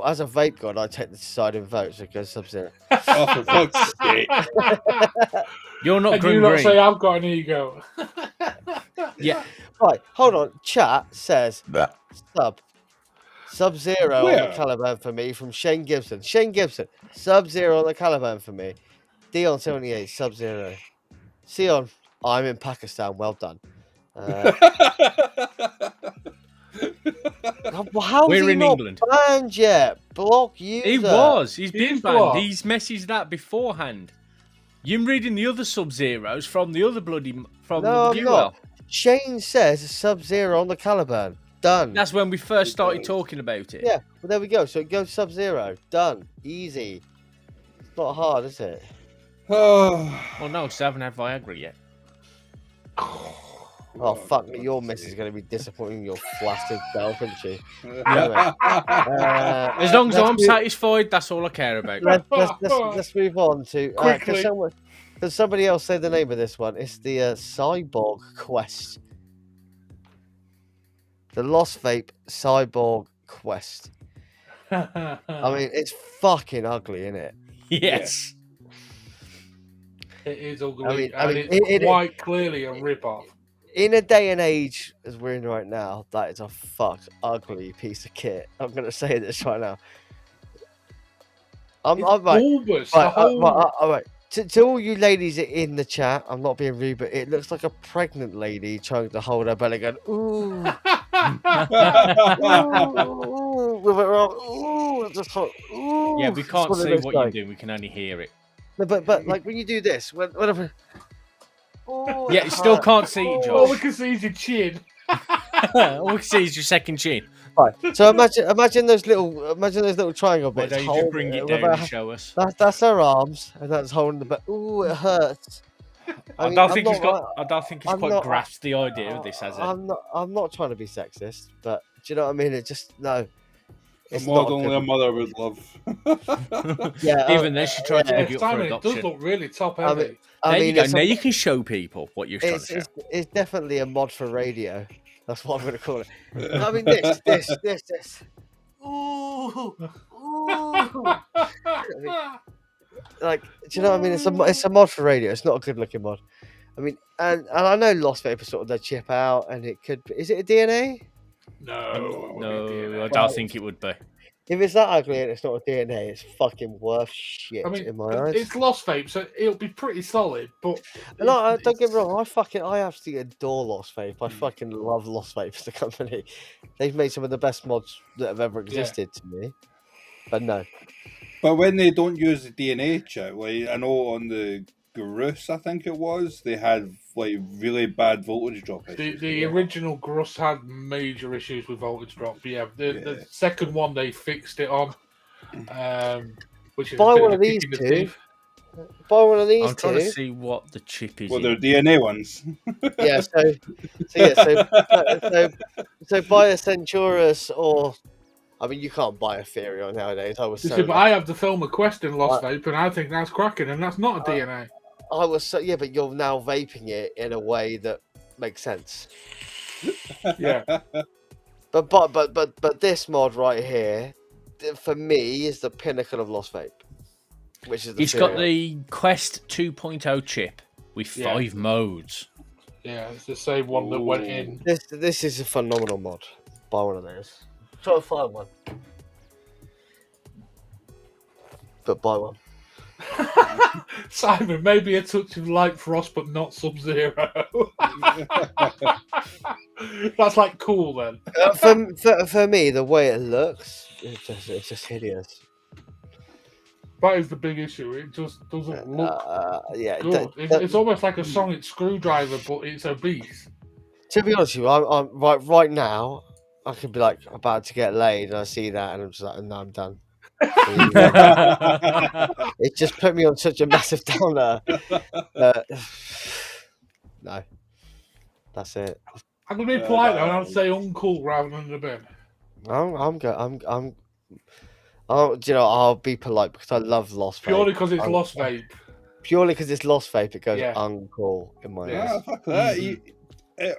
as a vape god, I take the deciding vote, so it goes Sub-Zero. Oh, for fuck's sake. You're not and green. You not say I've got an ego. Yeah. Right, hold on. Chat says Sub-Zero on the Caliban for me from Shane Gibson. Shane Gibson, Sub-Zero on the Caliban for me. Dion78, Sub-Zero. Sion, I'm in Pakistan. Well done. How We're he in not England. Banned yet? Block user. He was. He's been banned. blocked. He's messaged that beforehand. You're reading the other Sub-Zeros from the other bloody from No, the I'm UL. not. Shane says Sub-Zero on the Caliban. Done. That's when we first started talking about it. Yeah, well, there we go. So it goes Sub-Zero. Done. Easy. It's not hard, is it? Oh, Well, no, because I haven't had Viagra yet. Oh, fuck me. Your miss is going to be disappointing your flaccid self, isn't she? As long as I'm satisfied, that's all I care about. Let's move on to... Quickly. Can somebody else say the name of this one? It's the Cyborg Quest. The Lost Vape Cyborg Quest. I mean, it's fucking ugly, isn't it? Yes. It is ugly. I mean, it's quite clearly a rip-off. In a day and age as we're in right now, that is a ugly piece of kit. I'm going to say this right now. I'm right. Bulbous. All right. To all you ladies in the chat, I'm not being rude, but it looks like a pregnant lady trying to hold her belly going, ooh. Ooh, with her arm, ooh, just like, ooh. Yeah, we can't see what you're doing. We can only hear it. No, but like when you do this, whenever. Ooh, Yeah, you still can't see it, All we Josh. can see is your chin. All we can see is your second chin. Right. So imagine those little triangle Why bits. don't you just bring it down and show us? That's her arms, and that's holding the back. Ooh, it hurts. I don't think he's quite grasped the idea of this, has it? I'm not trying to be sexist, but do you know what I mean? It just no. It's mod not only a mother would love. Yeah. Even then, she tried to give you up for Simon, it adoption. does look really top heavy. I mean, there you go. Now you can show people what you're trying to show. It's definitely a mod for radio. That's what I'm going to call it. I mean, this. Ooh. Like, do you know what I mean? It's a mod for radio. It's not a good looking mod. I mean, and I know Lost Vapor sort of they chip out, and it could. Is it a DNA? No, No, I don't think it would be. If it's that ugly and it's not a DNA, it's fucking worth shit I mean, in my eyes. it's Lost Vape, so it'll be pretty solid. But No, don't get me wrong. I absolutely adore Lost Vape. I fucking love Lost Vape as a company. They've made some of the best mods that have ever existed to me. But no, But when they don't use the DNA chip, like I know on the Garus, I think it was, they had like really bad voltage drop issues. the original Gruss had major issues with voltage drop. But yeah, the second one they fixed it on, which is buy a bit one of of a these kick in the two. teeth. Buy one of these I'm trying to two. see what the chip is. Well, they're in. DNA ones. Yeah, so buy a Centurus or. I mean, you can't buy a Ethereal nowadays. I was You so. see, but I have the Filmer Quest in Lost Right. Vape, and I think that's cracking, and that's not a DNA. I was so yeah, but you're now vaping it in a way that makes sense. Yeah. But this mod right here, for me, is the pinnacle of Lost Vape, which is the. It's got the Quest 2.0 chip with 5 modes. Yeah, it's the same one that went in. This is a phenomenal mod. Buy one of those. Try to find one, but buy one. Simon, maybe a touch of light frost, but not Sub-Zero. That's like cool then. For me, the way it looks, it's just hideous. That is the big issue. It just doesn't look Yeah, good. It's almost like a sonic screwdriver, but it's obese. to be honest with you, I'm right now. I could be like about to get laid, and I see that, and I'm just like, no, I'm done. It just put me on such a massive downer. No, that's it. I'm gonna be polite though, and I'll say uncool rather than the bin. Do you know, I'll be polite because I love Lost Vape. Purely because it's Lost Vape. Purely because it's Lost Vape, it goes Yeah. uncool in my Yeah, eyes. fuck that.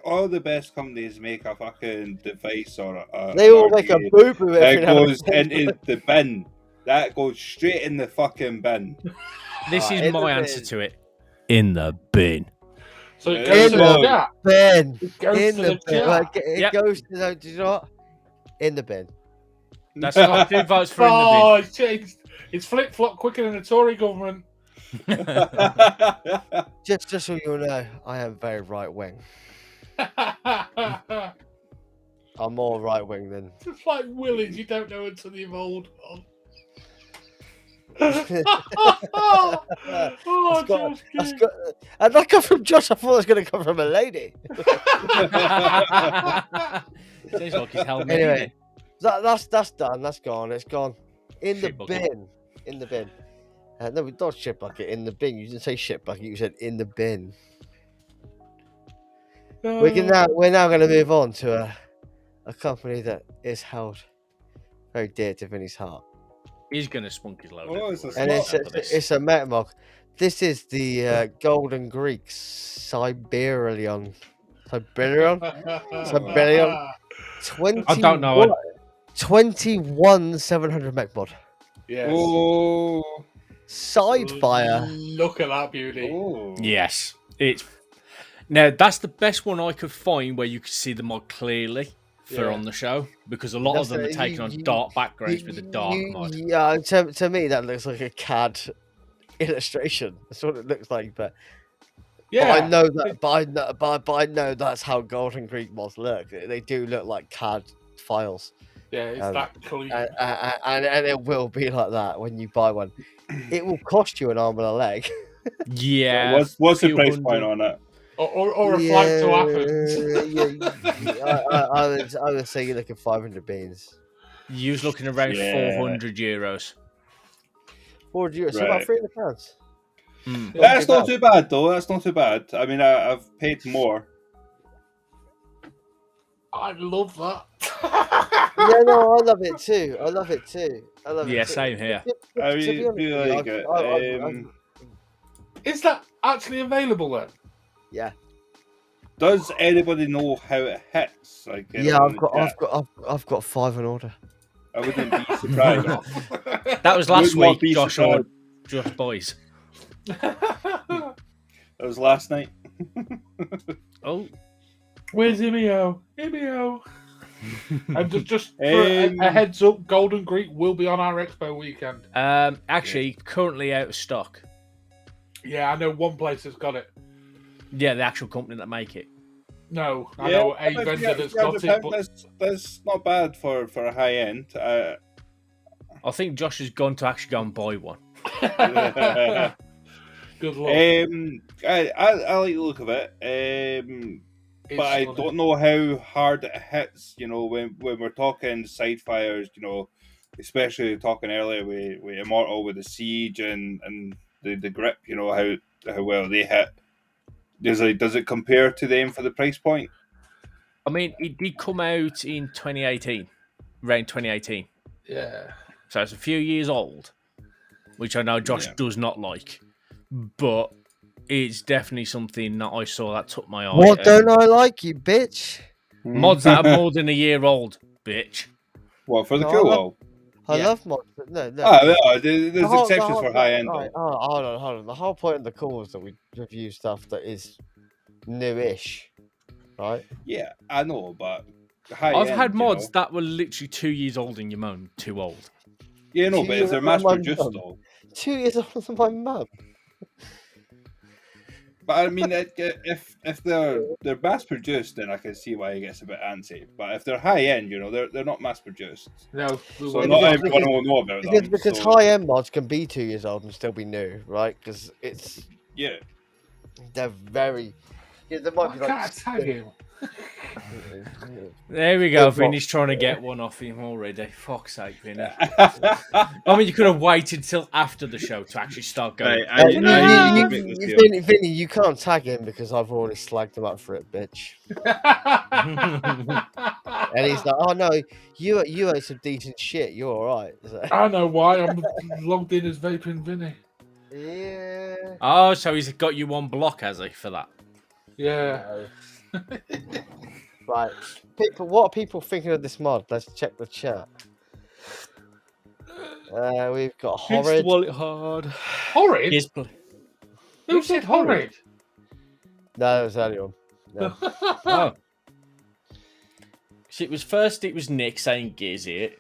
All the best companies make a fucking device or They all make a boo boo that every now and goes then. into the bin. That goes straight in the fucking bin. This in is the my bin. answer to it. In the bin. So it In goes to the the chat. Bin. It goes In to the the bin. chat. Like, it Yep. goes to the. Do you know what? In the bin. That's not 2 votes for in the Oh, it's changed. It's flip flop quicker than the Tory government. Just so you know, I am very right wing. I'm more right wing than. Just like Willies, you don't know until you've old one. That's Oh, got- Josh, that's King. got, and that come from Josh. I thought it was going to come from a lady. bin. Sounds like his helmet. Anyway, that's done. That's gone. It's gone in the Shit bucket. bin. In the bin. No, not shit bucket. In the bin. You didn't say shit bucket. You said in the bin. We're now going to move on to a company that is held very dear to Vinny's heart, He's going to spunk his load. Oh, it's a and after this. it's a Metamog. This is the Golden Greek Siberian. Siberian. 21, I don't know it. 21 700 mech mod. Yes. Oh. Side fire. Look at that beauty. Oh. Yes. It's now that's the best one I could find where you could see the mod clearly for Yeah. on the show, because a lot of them are taken on dark backgrounds with the dark mod. Yeah, to me that looks like a CAD illustration. That's what it looks like. But Yeah. I know that. But I know that's how Golden Greek mods look. They do look like CAD files. Yeah, it's that clean. And it will be like that when you buy one. It will cost you an arm and a leg. Yeah. What's the few price hundred. point on it? Or a flight to Athens. I would say you're looking 500 beans. You was looking around Yeah. 400 euros. €4, so about Right. £300. Mm. That's not too bad, though. That's not too bad. I mean, I've paid more. I love that. Yeah, no, I love it too. Yeah, same here. I mean, be honest be with you, like it. Is that actually available then? yeah, Does anybody know how it hits? Like, yeah, on the chat? I've got 5 in order. I wouldn't be surprised. That was last Would not week, be Josh surprised. or Just Boys. That was last night. Oh, Where's Imio? Imio. And just for a heads up, Golden Greek will be on our expo weekend. Actually, currently out of stock. Yeah, I know one place that's got it. Yeah, the actual company that make it. No, I know a vendor that's got it. But That's not bad for a high end. I think Josh has gone to actually go and buy one. Good luck. I like the look of it. But I don't know how hard it hits. You know, when we're talking side fires, you know, especially talking earlier with Immortal with the siege and the grip. You know how well they hit. Does it compare to them for the price point? I mean, it did come out in 2018, around 2018. Yeah. So it's a few years old, which I know Josh does not like, but it's definitely something that I saw that took my eye. What don't I like, you bitch? Mods that are more than a year old, bitch. What, for the cool wall? I love mods, but no. There's exceptions for high end. Right, hold on. The whole point of the call is that we review stuff that is newish, right? Yeah, I know, but I've had mods that were literally 2 years old and you moan too old. Yeah, no, but if they're mass produced though. 2 years older than my mum. But I mean, if they're mass produced, then I can see why he gets a bit antsy. But if they're high end, you know, they're not mass produced. No, so not everyone will know about them. Because high end mods can be 2 years old and still be new, right? Because they're very. Yeah, they might be like. Can't tag him. There we go. Vinny's trying to get one off him already. Fuck's sake, Vinny. I mean, you could have waited till after the show to actually start going. Vinny, you can't tag him because I've already slagged him up for it, bitch. And he's like, "Oh no, you ate some decent shit. You're all right." So. I know why. I'm logged in as Vaping Vinny. Yeah. Oh, so he's got you on block, has he, for that? Yeah. Right. What are people thinking of this mod? Let's check the chat. We've got Horrid. Wallet hard. Horrid? Who said Horrid? No, that was earlier on. No. Oh. So it was Nick saying Giz it.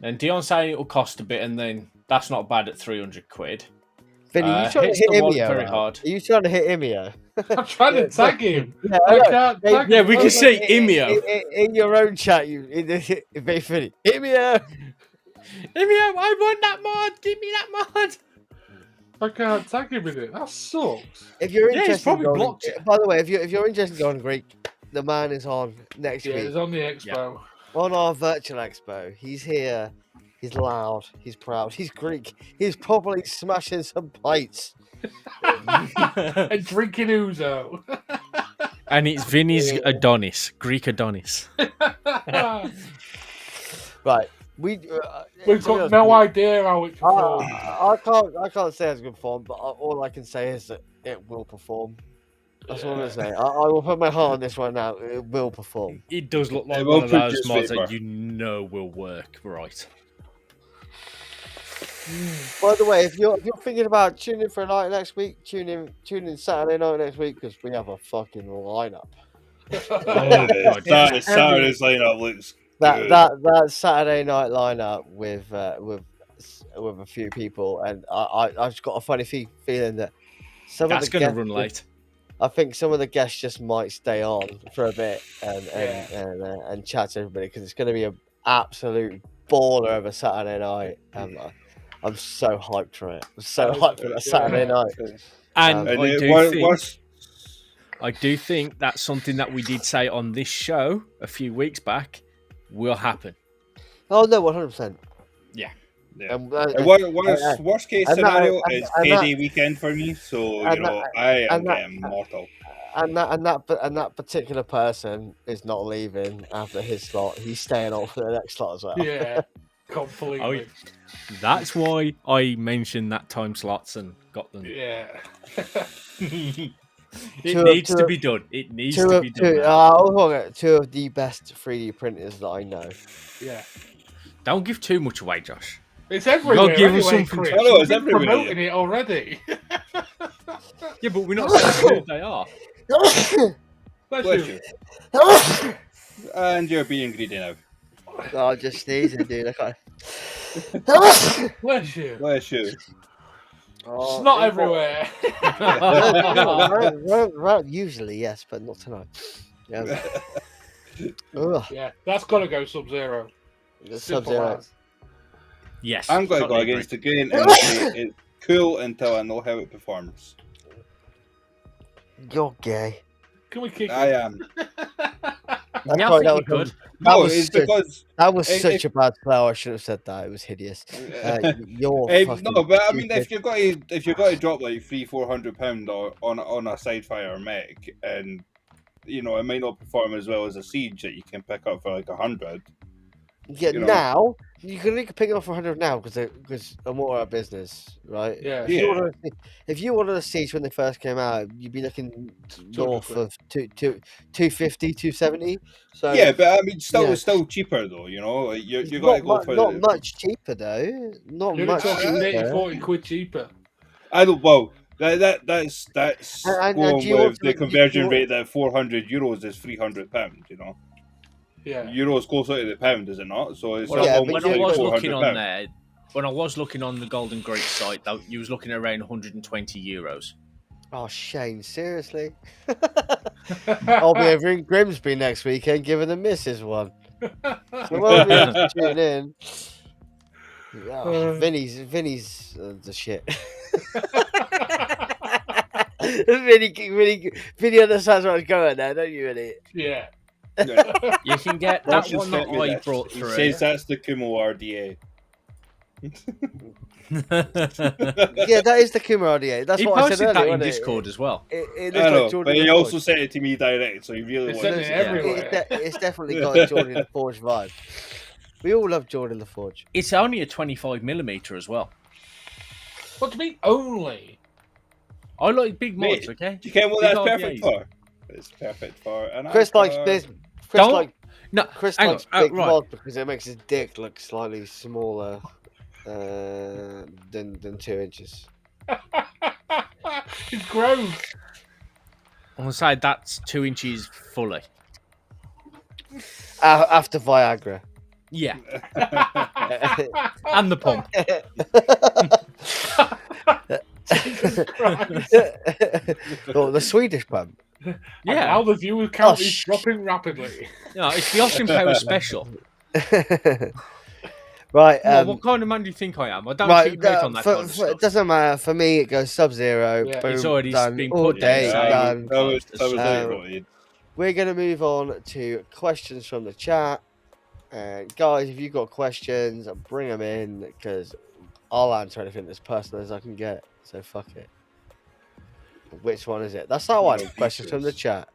And Dion saying it'll cost a bit, and then that's not bad at 300 quid. Vinny, you trying to hit Imio? Very hard. Are you trying to hit Imio? I'm trying to tag him. Yeah, we can say Imio. In your own chat, very funny. Imio! Imio, I want that mod! Give me that mod! I can't tag him with it. That sucks. If you're interested, he's probably blocked you. By the way, if you're interested in Golden Greek, the man is on next week. He's on the expo. On our virtual expo. He's here. He's loud. He's proud. He's Greek. He's probably smashing some plates. And drinking ouzo. And it's Vinny's Adonis. Greek Adonis. Right. We've got no idea how it performs. I can't say it's good form, but all I can say is that it will perform. That's what I'm going to say. I will put my heart on this right now. It will perform. It does look like one of those mods that you know will work right. By the way, if you're thinking about tuning in for a night next week, tune in Saturday night next week because we have a fucking lineup. That Saturday's lineup looks good. That Saturday night lineup with a few people, and I've just got a funny feeling that that's going to run late. I think some of the guests just might stay on for a bit and chat to everybody because it's going to be an absolute baller of a Saturday night. I'm so hyped for it. I'm so hyped for that Saturday night. And I do think that's something that we did say on this show a few weeks back will happen. Oh no, 100%. Yeah. Worst case scenario is payday weekend for me, so I am getting mortal. And that particular person is not leaving after his slot. He's staying on for the next slot as well. Yeah, completely. That's why I mentioned that time slots and got them. Yeah. It needs to be done. It needs to be done. Two of the best 3D printers that I know. Yeah. Don't give too much away, Josh. It's everywhere. Give anyway, us something. Chris. Hello, it's everywhere. Promoting it already. Yeah, but we're not saying who they are. Bless you. And you're being greedy now. Oh, I'm just sneezing, dude. I can't. Bless you. Bless you. Oh, Snot yeah, everywhere. well, usually, yes, but not tonight. Ugh, Yeah, that's got to go Sub-Zero. the Simple Sub-Zero. as. Yes, I'm going to go totally agree. against the grain and say it's cool until I know how it performs. You're gay. Can we kick I it? am. That's Yeah, I right, think you could. No, was it's such- because That was If- such if- a bad spell. I should have said that. It was hideous. You're fucking no, but I mean, stupid. if you've got to drop like £300-400 on a sidefire mech, and you know it might not perform as well as a siege that you can pick up for like 100. Yeah, you know. now you can pick it up for 100 now because I'm more out of business, right? Yeah. If you wanted a siege when they first came out, you'd be looking north quid. of 250, 270. So Yeah, but I mean, still yeah. it's still cheaper though. You know, like you it's got to go for not much cheaper though. Not You're only much talking cheaper. 30, 40 quid cheaper. I don't. Well, that's And going you with also- the you- conversion you- rate that €400 is £300. You know, Yeah. euros closer to the pound, is it not? So it's Well, Yeah, almost but when I you- was like looking on £400. there, when I was looking on the Golden Great site, though, you was looking at around 120 euros. Oh, Shane, seriously? I'll be over in Grimsby next weekend giving the missus one. So we'll be able to tune in. Oh, Vinny's the shit. Vinny understands what I'm going there, don't you, Vinny? Yeah. You can get that Watch one his that fit me I this. brought He through. says that's the Kumo RDA. Yeah, that is the Kuma RDA. That's He what I said posted earlier. that in wasn't it? Discord as well. It I looks know, like Jordan but he the also Forge. sent it to me direct, so he really It's wants sent it to. everywhere. It's definitely got a Jordan the Forge vibe. We all love Jordan the Forge. It's only a 25mm as well. What do you mean only? I like big mods, Mate, okay? Do you care what Big that's perfect RDAs. for? It's perfect for an Chris likes iCar. this. Don't- No, Chris hang likes on, big right. mod because it makes his dick look slightly smaller than 2 inches. It's gross. I'm gonna say that's 2 inches fully. After Viagra. Yeah, and the pump. Oh, the Swedish pump. And Yeah, now the viewer count is sh- dropping rapidly. it's the Austin Power special. Right. Well, what kind of man do you think I am? I don't Right, keep note on that kind of it stuff. doesn't matter. For me, it goes Sub-Zero. Yeah. Boom, It's already done. been All put day, down. done. That was Um, We're going to move on to questions from the chat. And guys, if you've got questions, bring them in because I'll answer anything as personal as I can get. So fuck it. Which one is it? That's that one. No Questions from the features. chat.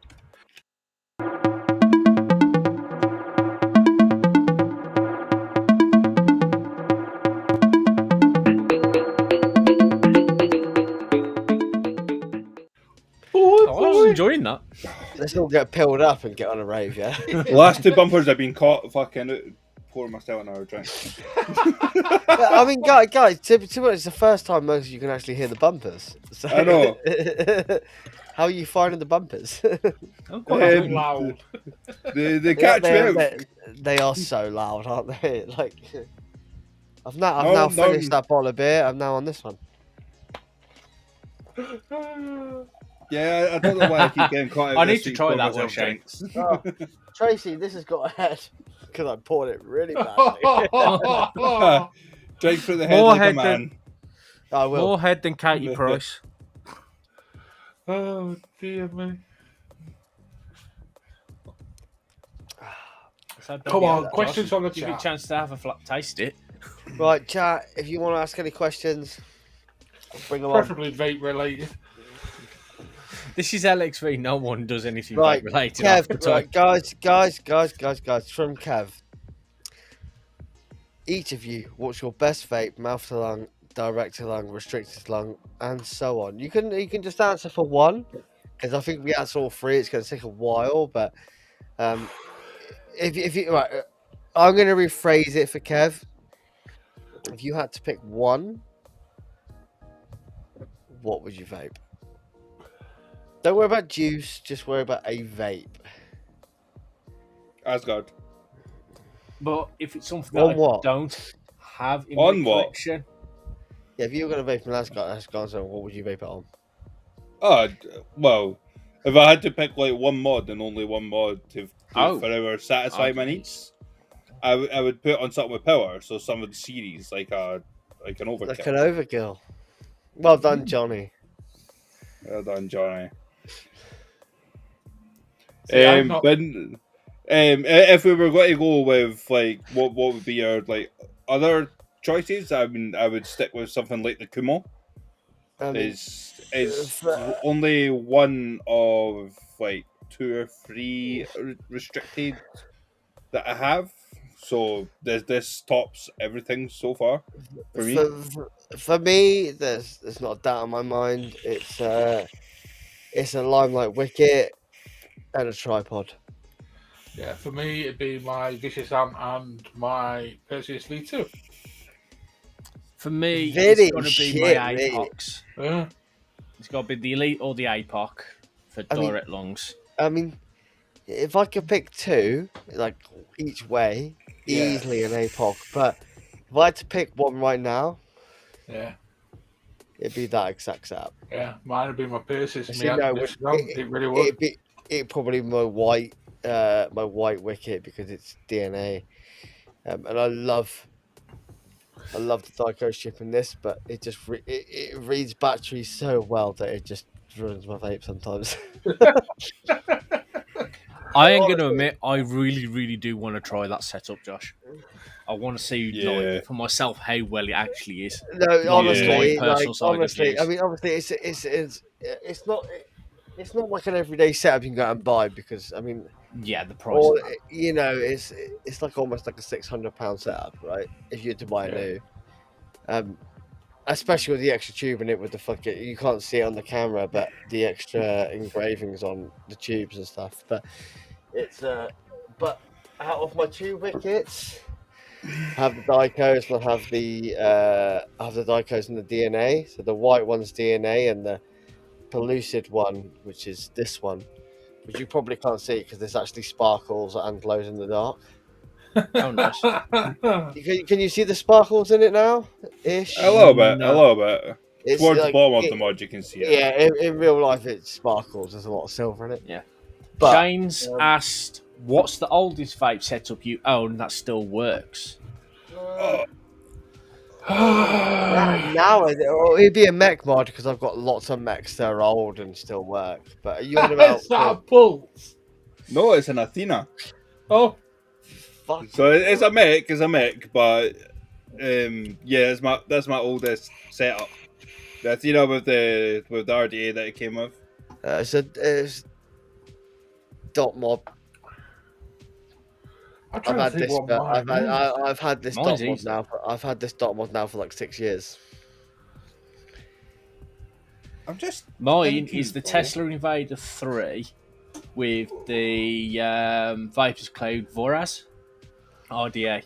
Oh, I was enjoying that. Let's all get pilled up and get on a rave, yeah? The last two bumpers I've been caught fucking pouring myself another drink. I mean, guys, to be honest, it's the first time most of you can actually hear the bumpers. So... I know. How are you finding the bumpers? I'm Quite quite Um, loud. They catch me out. They are so loud, aren't they? Like, I've now No, finished no. that bottle of beer. I'm now on this one. Yeah, I don't know why I keep getting caught out. I this need to week try pouring that myself one, Shane. drinks. Oh, Tracy, this has got a head because I poured it really badly. Drink for the head More like head a man. I will. More head than Katie Price. Oh dear me. Come on, questions from the Give you a chat. chance to have a taste it. Right, chat. If you want to ask any questions, bring them on. Preferably vape related. This is LXV. No one does anything Right, related half the Kev. time. Right, guys. From Kev. Each of you, what's your best vape? Mouth to lung, direct to lung, restricted to lung, and so on. You can just answer for one, because I think we answer all three. It's going to take a while, but if you right, I'm going to rephrase it for Kev. If you had to pick one, what would you vape? Don't worry about juice. Just worry about a vape. Asgard. But if it's something that On I what? don't have in On my what? collection, Yeah, if you were going to vape an Asgard, so what would you vape it on? Well, if I had to pick like one mod and only one mod to forever satisfy my nice. needs, I would put it on something with power. So some of the series, like an overkill. Like an overkill. Well done, Johnny. Well done, Johnny. See, I'm not- But if we were going to go with like what would be your like other choices, I mean, I would stick with something like the Kumo. Is only one of like 2 or 3 restricted that I have. So this tops everything so far for me. For me, there's not a doubt in my mind. It's a Limelight Wicket and a tripod. Yeah, for me, it'd be my Vicious Ant and my Perseus V2. for me, Very it's got to be shit, my mate. APOX. Yeah. It's got to be the Elite or the APOC for I mean- direct lungs. I mean, if I could pick 2, like each way, Yeah. easily an APOC. But if I had to pick one right now, Yeah. it'd be that exact setup. Yeah. Mine would be my Perseus. Actually, My no, Vicious Ant. It really would. It'd probably be my white Wicket because it's DNA, and I love the Dico chip in this, but it just it reads batteries so well that it just ruins my vape sometimes. I ain't going to admit, I really, really do want to try that setup, Josh. I want to see Yeah. like, for myself how well it actually is. No, Not honestly, my personal side of honestly, views. I mean, obviously, it's not like an everyday setup you can go out and buy because I mean, Yeah, the price. or of that. you know, it's like almost like a £600 setup, right? If you had to buy a new, especially with the extra tube in it, with the fucking you can't see it on the camera, but the extra engravings on the tubes and stuff. But it's but out of my 2 wickets. Have the Dicos and have the Dicos and the DNA. So the white one's DNA and the pellucid one, which is this one, which you probably can't see because there's actually sparkles and glows in the dark. Oh, nice. Can you see the sparkles in it now? Ish. A little bit. It's Towards like, the bottom of the mod, you can see it. Yeah, in real life it sparkles. There's a lot of silver in it. Yeah. But, Shane's asked, what's the oldest vape setup you own that still works? now it'd be a mech mod because I've got lots of mechs that are old and still work. But are you on about? Is that a pulse? No, it's an Athena. Oh, Fuck. So it's a mech, but yeah, that's my oldest setup. The Athena with the RDA that it came with. It's dot mod. I've had this Mine's dot mod easy. now. I've had this dot mod now for like 6 years. I'm just Mine thinking, is the bro. Tesla Invader 3 with the Vapors Cloud Voraz RDA.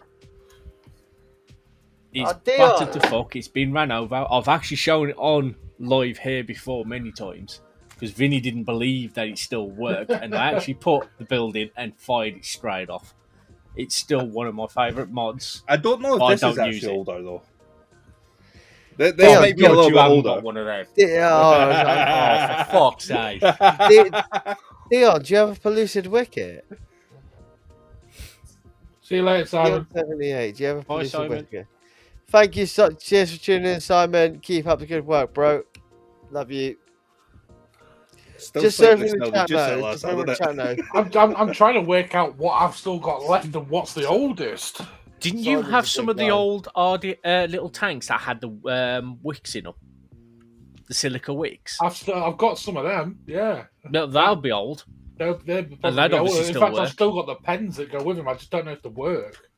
It's Oh, dear. battered to fuck. It's been ran over. I've actually shown it on live here before many times because Vinny didn't believe that it still worked, and I actually put the build in and fired it straight off. It's still one of my favourite mods. I don't know if I this is don't use actually it. older though. This Damn, might be a God, little you bit haven't older. got one of them. Yeah, Oh, for fuck's sake. Dion, do you have a pellucid wicket? see you later, Simon. Dion 78. Do you have a Bye, pellucid Simon. wicket? Thank you so. Cheers for tuning in, Simon. Keep up the good work, bro. Love you. Still Just slightly over in the smelly, chat just now. like last Just over in time, the isn't chat it? now. I'm trying to work out what I've still got left and what's the oldest. Didn't you Simon's have a some big of the guy. old little tanks that had the wicks in them? The silica wicks? I've got some of them. Yeah, No, that'll be old. they're And probably they'd obviously older. In still fact, work. I've still got the pens that go with them. I just don't know if they work.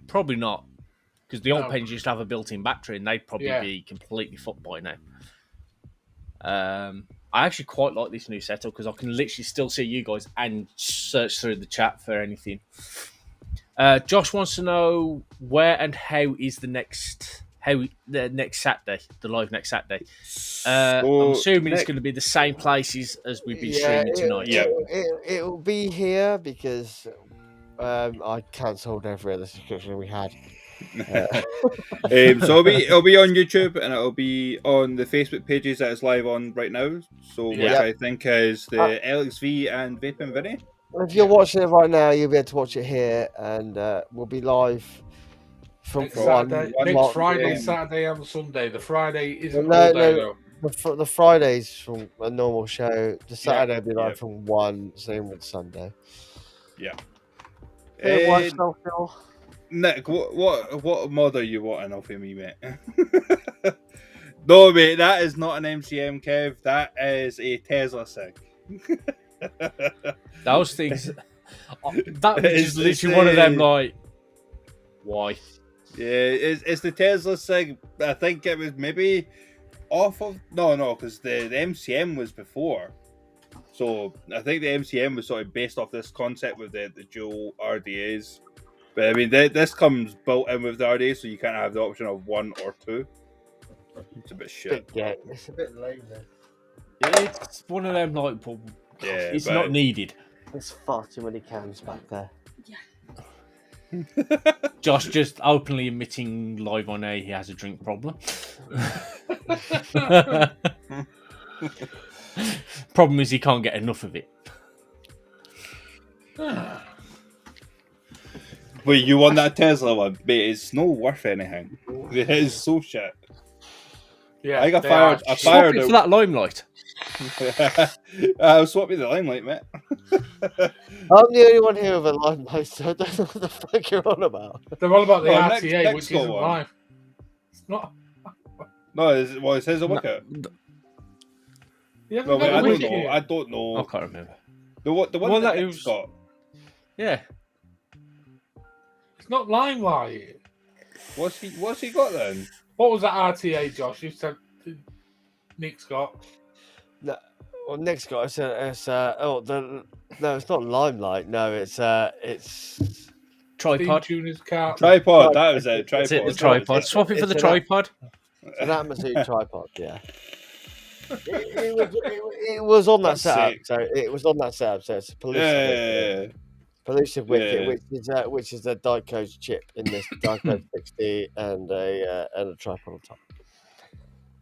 Probably not. Because the old No. pens used to have a built-in battery and they'd probably Yeah. be completely fucked by now. I actually quite like this new setup because I can literally still see you guys and search through the chat for anything. Josh wants to know where and how is the next the next Saturday, the live next Saturday. I'm So assuming it's going to be the same places as we've been streaming tonight. Yeah. It will be here because I cancelled every other subscription we had. So it'll be on YouTube and it'll be on the Facebook pages that it's live on right now. So which Yeah. I think is the LXV and Vape and Vinny. If you're watching it right now, you'll be able to watch it here, and we'll be live from Next Saturday, one next Friday, PM. Saturday, and Sunday. The Friday isn't No, all day no. though. The Fridays from a normal show. The Saturday will be live yeah. from 1, same with Sunday. Yeah. Hey, what's up, Phil? Nick, what mod are you wanting off of me, mate? No, mate, that is not an MCM, Kev. That is a Tesla Sig. Those things. That was just literally one of them. Like, why? Yeah, it's the Tesla Sig. I think it was maybe off of no, because the MCM was before. So I think the MCM was sort of based off this concept with the dual RDAs. But I mean, this comes built in with the RDA, so you can't have the option of 1 or 2. It's a bit shit. Yeah, it's a bit lame then. It's one of them. Like, Yeah, it's but not needed. There's far too many cans back there. Josh just openly admitting live on air he has a drink problem. Problem is he can't get enough of it. Wait, you want that Tesla one? Mate, it's not worth anything. It is so shit. Yeah, I got they fired. are I cheap. Swap fired it out. for that limelight. I'll swap you the limelight, mate. I'm the only one here with a limelight, so I don't know what the fuck you're on about. They're all about the Oh, RTA, Nick's which got isn't one. live. It's not. No, it says a wicket. You haven't No, got wait, a I don't wicket know. yet. I don't know. I can't remember. The one Well, that that Nick's was- got. Yeah. It's not limelight. What's he got then? What was that RTA, Josh? You said Nick's got. Well, Nick's got it's no, it's not limelight. No, it's Steam Tripod. Tuner's car. Tripod. That was it. That's Tripod. it, the tripod. Swap it for it's the an tripod. it's an Amazon tripod. Yeah, it was on that That's setup. sick. So it was on that setup. So it's a Yeah. Pellucid wicket, Yeah. which is a Diecode chip in this Diecode 60 and a tripod on top.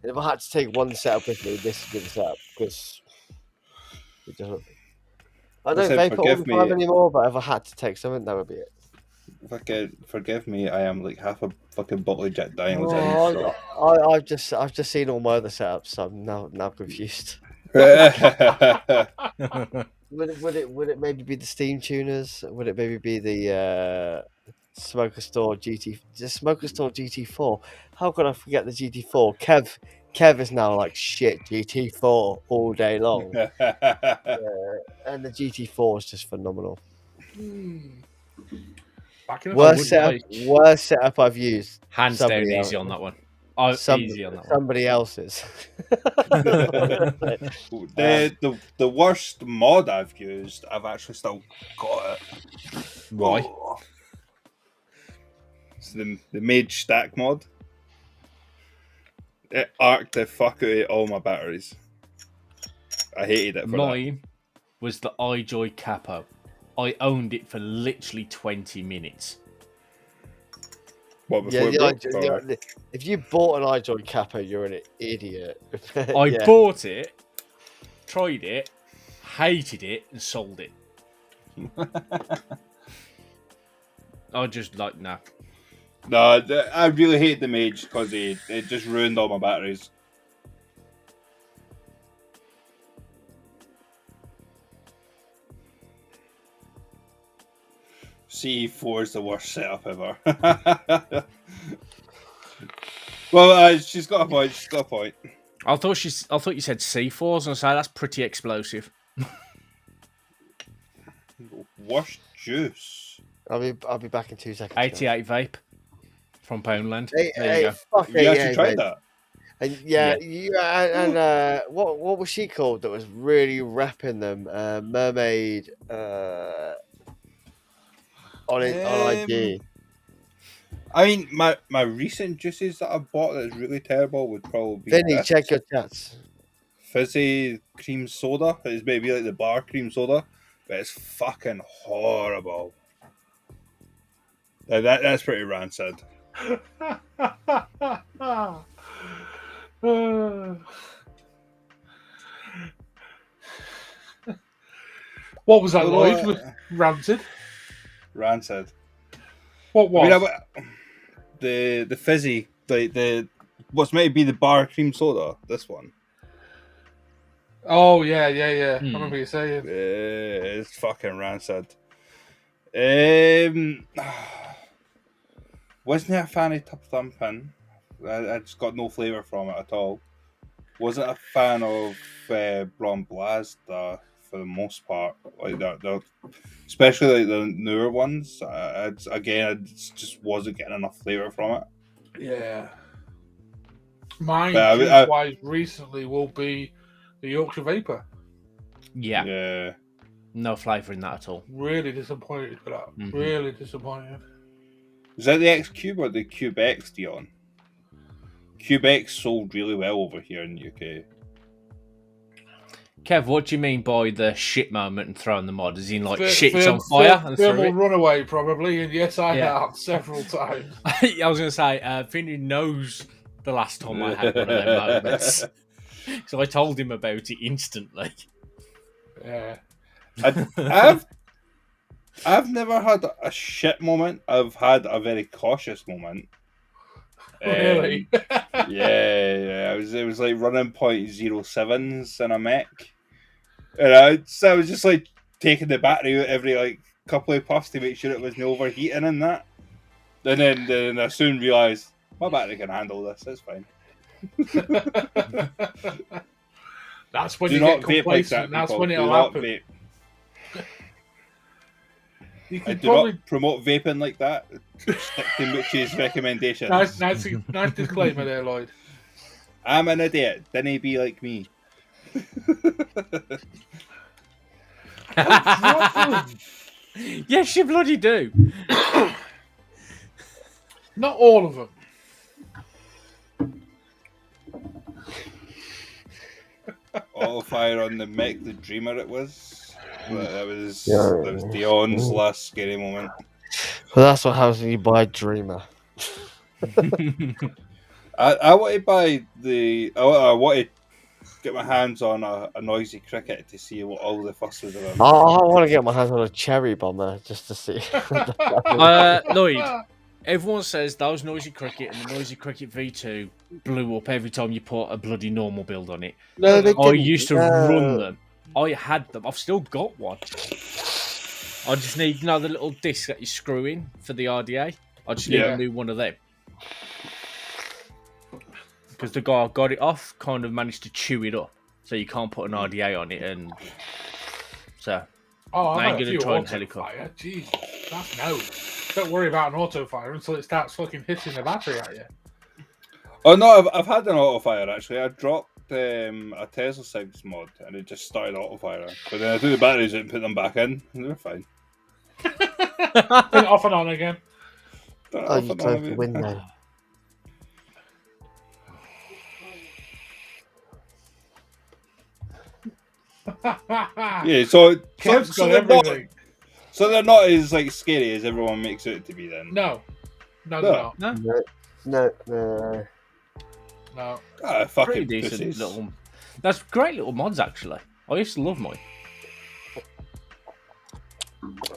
And if I had to take one setup with me, this would be the setup because it doesn't. I don't Listen, vape it all the forgive time me. anymore, but if I had to take something, that would be it. Fucking forgive me. I am like half a fucking bottle of Jack Daniels in. Oh, So. I've just seen all my other setups, so I'm now confused. Would it maybe be the Steam tuners? Would it maybe be the Smoker Store GT4? How could I forget the GT4? Kev is now like shit GT4 all day long, and the GT4 is just phenomenal. Back in the Worst wouldn't setup I've used. Hands down, Somebody easy else. on that one. Oh, easy on that one. Somebody else's. The worst mod I've used, I've actually still got it. Why? It's the Mage Stack mod. It arced the fuck out of all my batteries. I hated it for that. Mine was the iJoy Capo. I owned it for literally 20 minutes. What, Yeah, before it broke, or- if you bought an iJoy Capo, you're an idiot. I bought it, tried it, hated it, and sold it. I just like, nah. No, I really hate the Mage because it just ruined all my batteries. C4 is the worst setup ever. Well, she's got a point. She's got a point. I thought you said C4s, and I say that's pretty explosive. Worst juice. I'll be back in 2 seconds. 88 vape from Poundland. Hey, There you go. fuck You actually 88, tried mate. that? And Yeah. what was she called that was really rapping them? Mermaid on IG. I mean, my recent juices that I bought that's really terrible would probably be Vinny, this. check your chats. Fizzy cream soda. It's maybe like the bar cream soda, but it's fucking horrible. That's pretty rancid. What was that, Lloyd? Rancid? Rancid. What was? I mean, the fizzy, the what's meant to be the bar cream soda. This one. Oh, yeah. I remember you saying. It's fucking rancid. Wasn't a fan of Tub Thumping. I just got no flavour from it at all. Wasn't a fan of Blanc Blast for the most part. Like the especially like the newer ones. I just wasn't getting enough flavour from it. Yeah. Mine, But juice-wise, recently will be the Yorkshire Vapor. Yeah. No flavour in that at all. Really disappointed for that. Mhm. Really disappointed. Is that the X Cube or the Cube X, Dion? Cube X sold really well over here in the UK. Kev, what do you mean by the shit moment and throwing the mod? Is he like Ther- shit's ther- on fire ther- and threw Thermal it? runaway, probably. And yes, I Yeah. have several times. I was going to say, Vinny knows the last time I had one of them moments. So I told him about it instantly. Yeah. I've never had a shit moment. I've had a very cautious moment. Really? Yeah. It was like running .07s in a mech, and I was just like taking the battery out every like couple of puffs to make sure it wasn't overheating and that. And then I soon realised my battery can handle this. It's fine. That's when Do you not get vape like complacent. that. That's People. when Do it'll not happen. vape. You I could do probably... not promote vaping like that. Stick to Mitch's recommendations. Nice disclaimer there, Lloyd. I'm an idiot. Didn't be like me. Yes, you bloody do. Not all of them. Auto fire on the mech, the dreamer it was. That was Dion's Yeah. last scary moment. Well, that's what happens when you buy Dreamer. I want to buy I want to get my hands on a noisy cricket to see what all the fuss was about. I want to get my hands on a cherry bomber just to see. Lloyd, everyone says those Noisy Cricket and the Noisy Cricket V2 blew up every time you put a bloody normal build on it. No, they I didn't. used to run them. I had them. I've still got one. I just need another little disc that you screw in for the RDA. I just need a new one of them. Because the guy I got it off kind of managed to chew it up. So you can't put an RDA on it. And so I ain't going to try and helicopter. Jeez, that's no. Don't worry about an auto fire until it starts fucking hitting the battery at you. Oh no, I've had an auto fire actually. I dropped a Tesla Sigs mod and it just started auto firing. But then I took the batteries out and put them back in, and they were fine. Turn it off and on again. Oh, you closed the window. Yeah, so Kev's got they're not, everything. so they're not as like scary as everyone makes it to be. Then No, they're not. No. No. Pretty fucking decent pussies. little. That's great little mods actually. I used to love mine.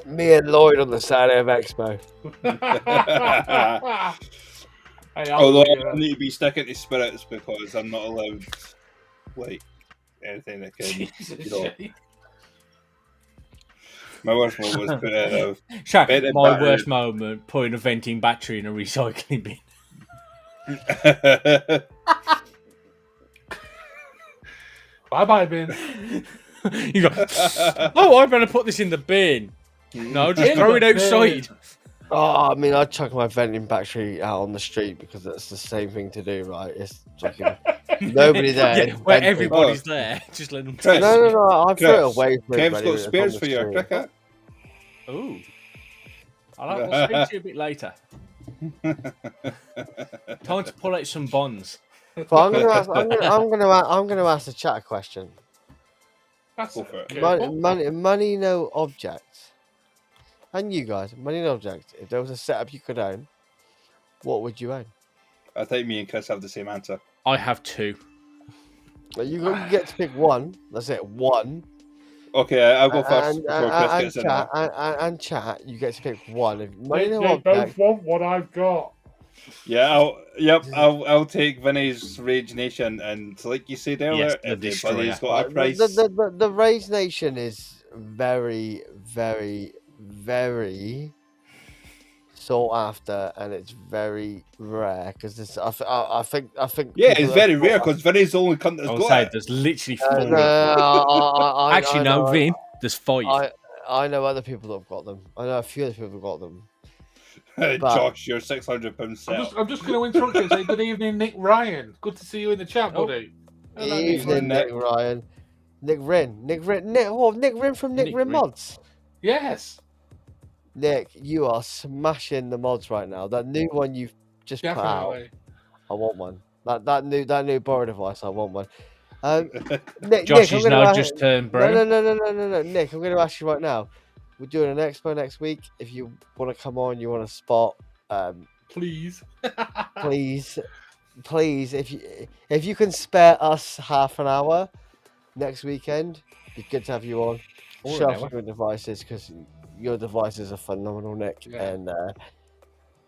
Me and Lloyd on the Saturday of Expo. Hey, Although I need to be sticking to spirits because I'm not allowed like anything that can. You know, my worst moment was putting Shaq, Better my battery. worst moment, putting a venting battery in a recycling bin. Bye, bin. You go, oh, I better put this in the bin. No, just In throw the it outside. Oh, I mean, I'd chuck my venting battery out on the street because that's the same thing to do, right? It's fucking nobody there. Yeah, where venting. everybody's there. Just let them Chris, No, I threw it Chris, away from Kev's everybody got that's on spares the for your street. cricket. Ooh. I'll speak to you a bit later. Time to pull out some bonds. But I'm gonna ask the chat a question. That's Go for it. okay. Money, no object. And you guys, money, no object. If there was a setup you could own, what would you own? I think me and Chris have the same answer. I have 2. Like, you get to pick one. That's it, one. Okay, I'll go first before Chris gets in there. And chat, you get to pick one. If money, They no both object. want what I've got. Yeah, I'll take Vinny's Rage Nation, and like you said earlier, the everybody's Destroyer. got a price. The Rage Nation is very, very, very sought after, and it's very rare because I think. Yeah, people it's are- very rare because Vinny's the only cunt that's I would got say it. there's literally 4. Actually, I no, know, Vin, there's 5. I know other people that have got them. I know a few other people have got them. But- Josh, you're £600 set. I'm just going to interrupt you and say good evening, Nick Ryan. Good to see you in the chat, Oh. buddy. Hello, Nick Evening, Ryan. Nick Ryan. Nick Rin from Nick Nick Rin Rin. Mods. Yes, Nick, you are smashing the mods right now. That new one you've just put out, definitely. I want one. That new borrow device, I want one. Nick, Josh I'm is gonna now ask- just turned no, brown. no, Nick, I'm going to ask you right now. We're doing an expo next week. If you want to come on, you want to spot, Please. please, if you can spare us half an hour next weekend, it'd be good to have you on. Or an Show off hour. your devices because your devices are phenomenal, Nick. Yeah. And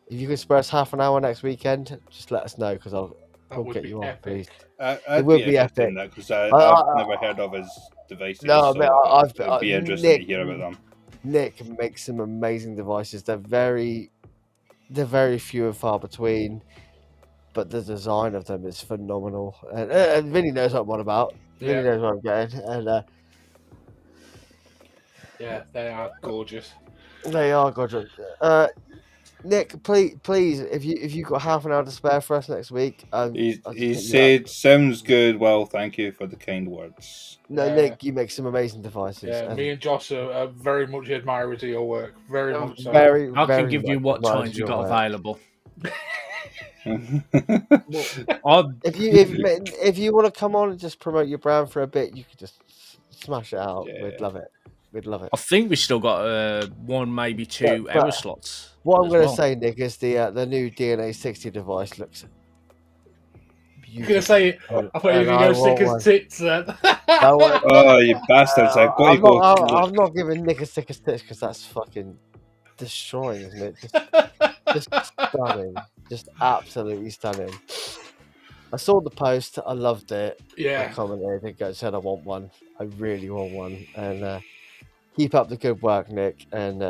if you can spare us half an hour next weekend, just let us know because That I'll would get be you on, epic. please. I'd will be be interested epic. in that because I- I've never heard of his devices. No, so but I'd be interested Nick, to hear about them. Nick makes some amazing devices. They're very few and far between, but the design of them is phenomenal. And Vinny knows what I'm on about. Vinny Yeah. knows what I'm getting, and Yeah, they are gorgeous. they are good. Nick, please, if you got half an hour to spare for us next week, He I'll just hit you said, "Sounds good. Well, thank you for the kind words." No, Yeah. Nick, you make some amazing devices. Yeah, and me and Josh are very much admirers of your work. Very much so. very, I very can give you much what admire times you your got work. available. Well, if you want to come on and just promote your brand for a bit, you could just smash it out. Yeah. We'd love it. We'd love it. I think we still got 1, maybe 2 But- hour slots. What I'm as going to well. say, Nick, is the new DNA 60 device looks You're gonna say I thought you were And gonna I go stick want one. his tits then. Oh, you bastards! I've got to go. I'm not giving Nick a stick of stitch because that's fucking destroying, isn't it? Just stunning. Just absolutely stunning. I saw the post. I loved it. I Yeah. commented and said I want one. I really want one. And keep up the good work, Nick. And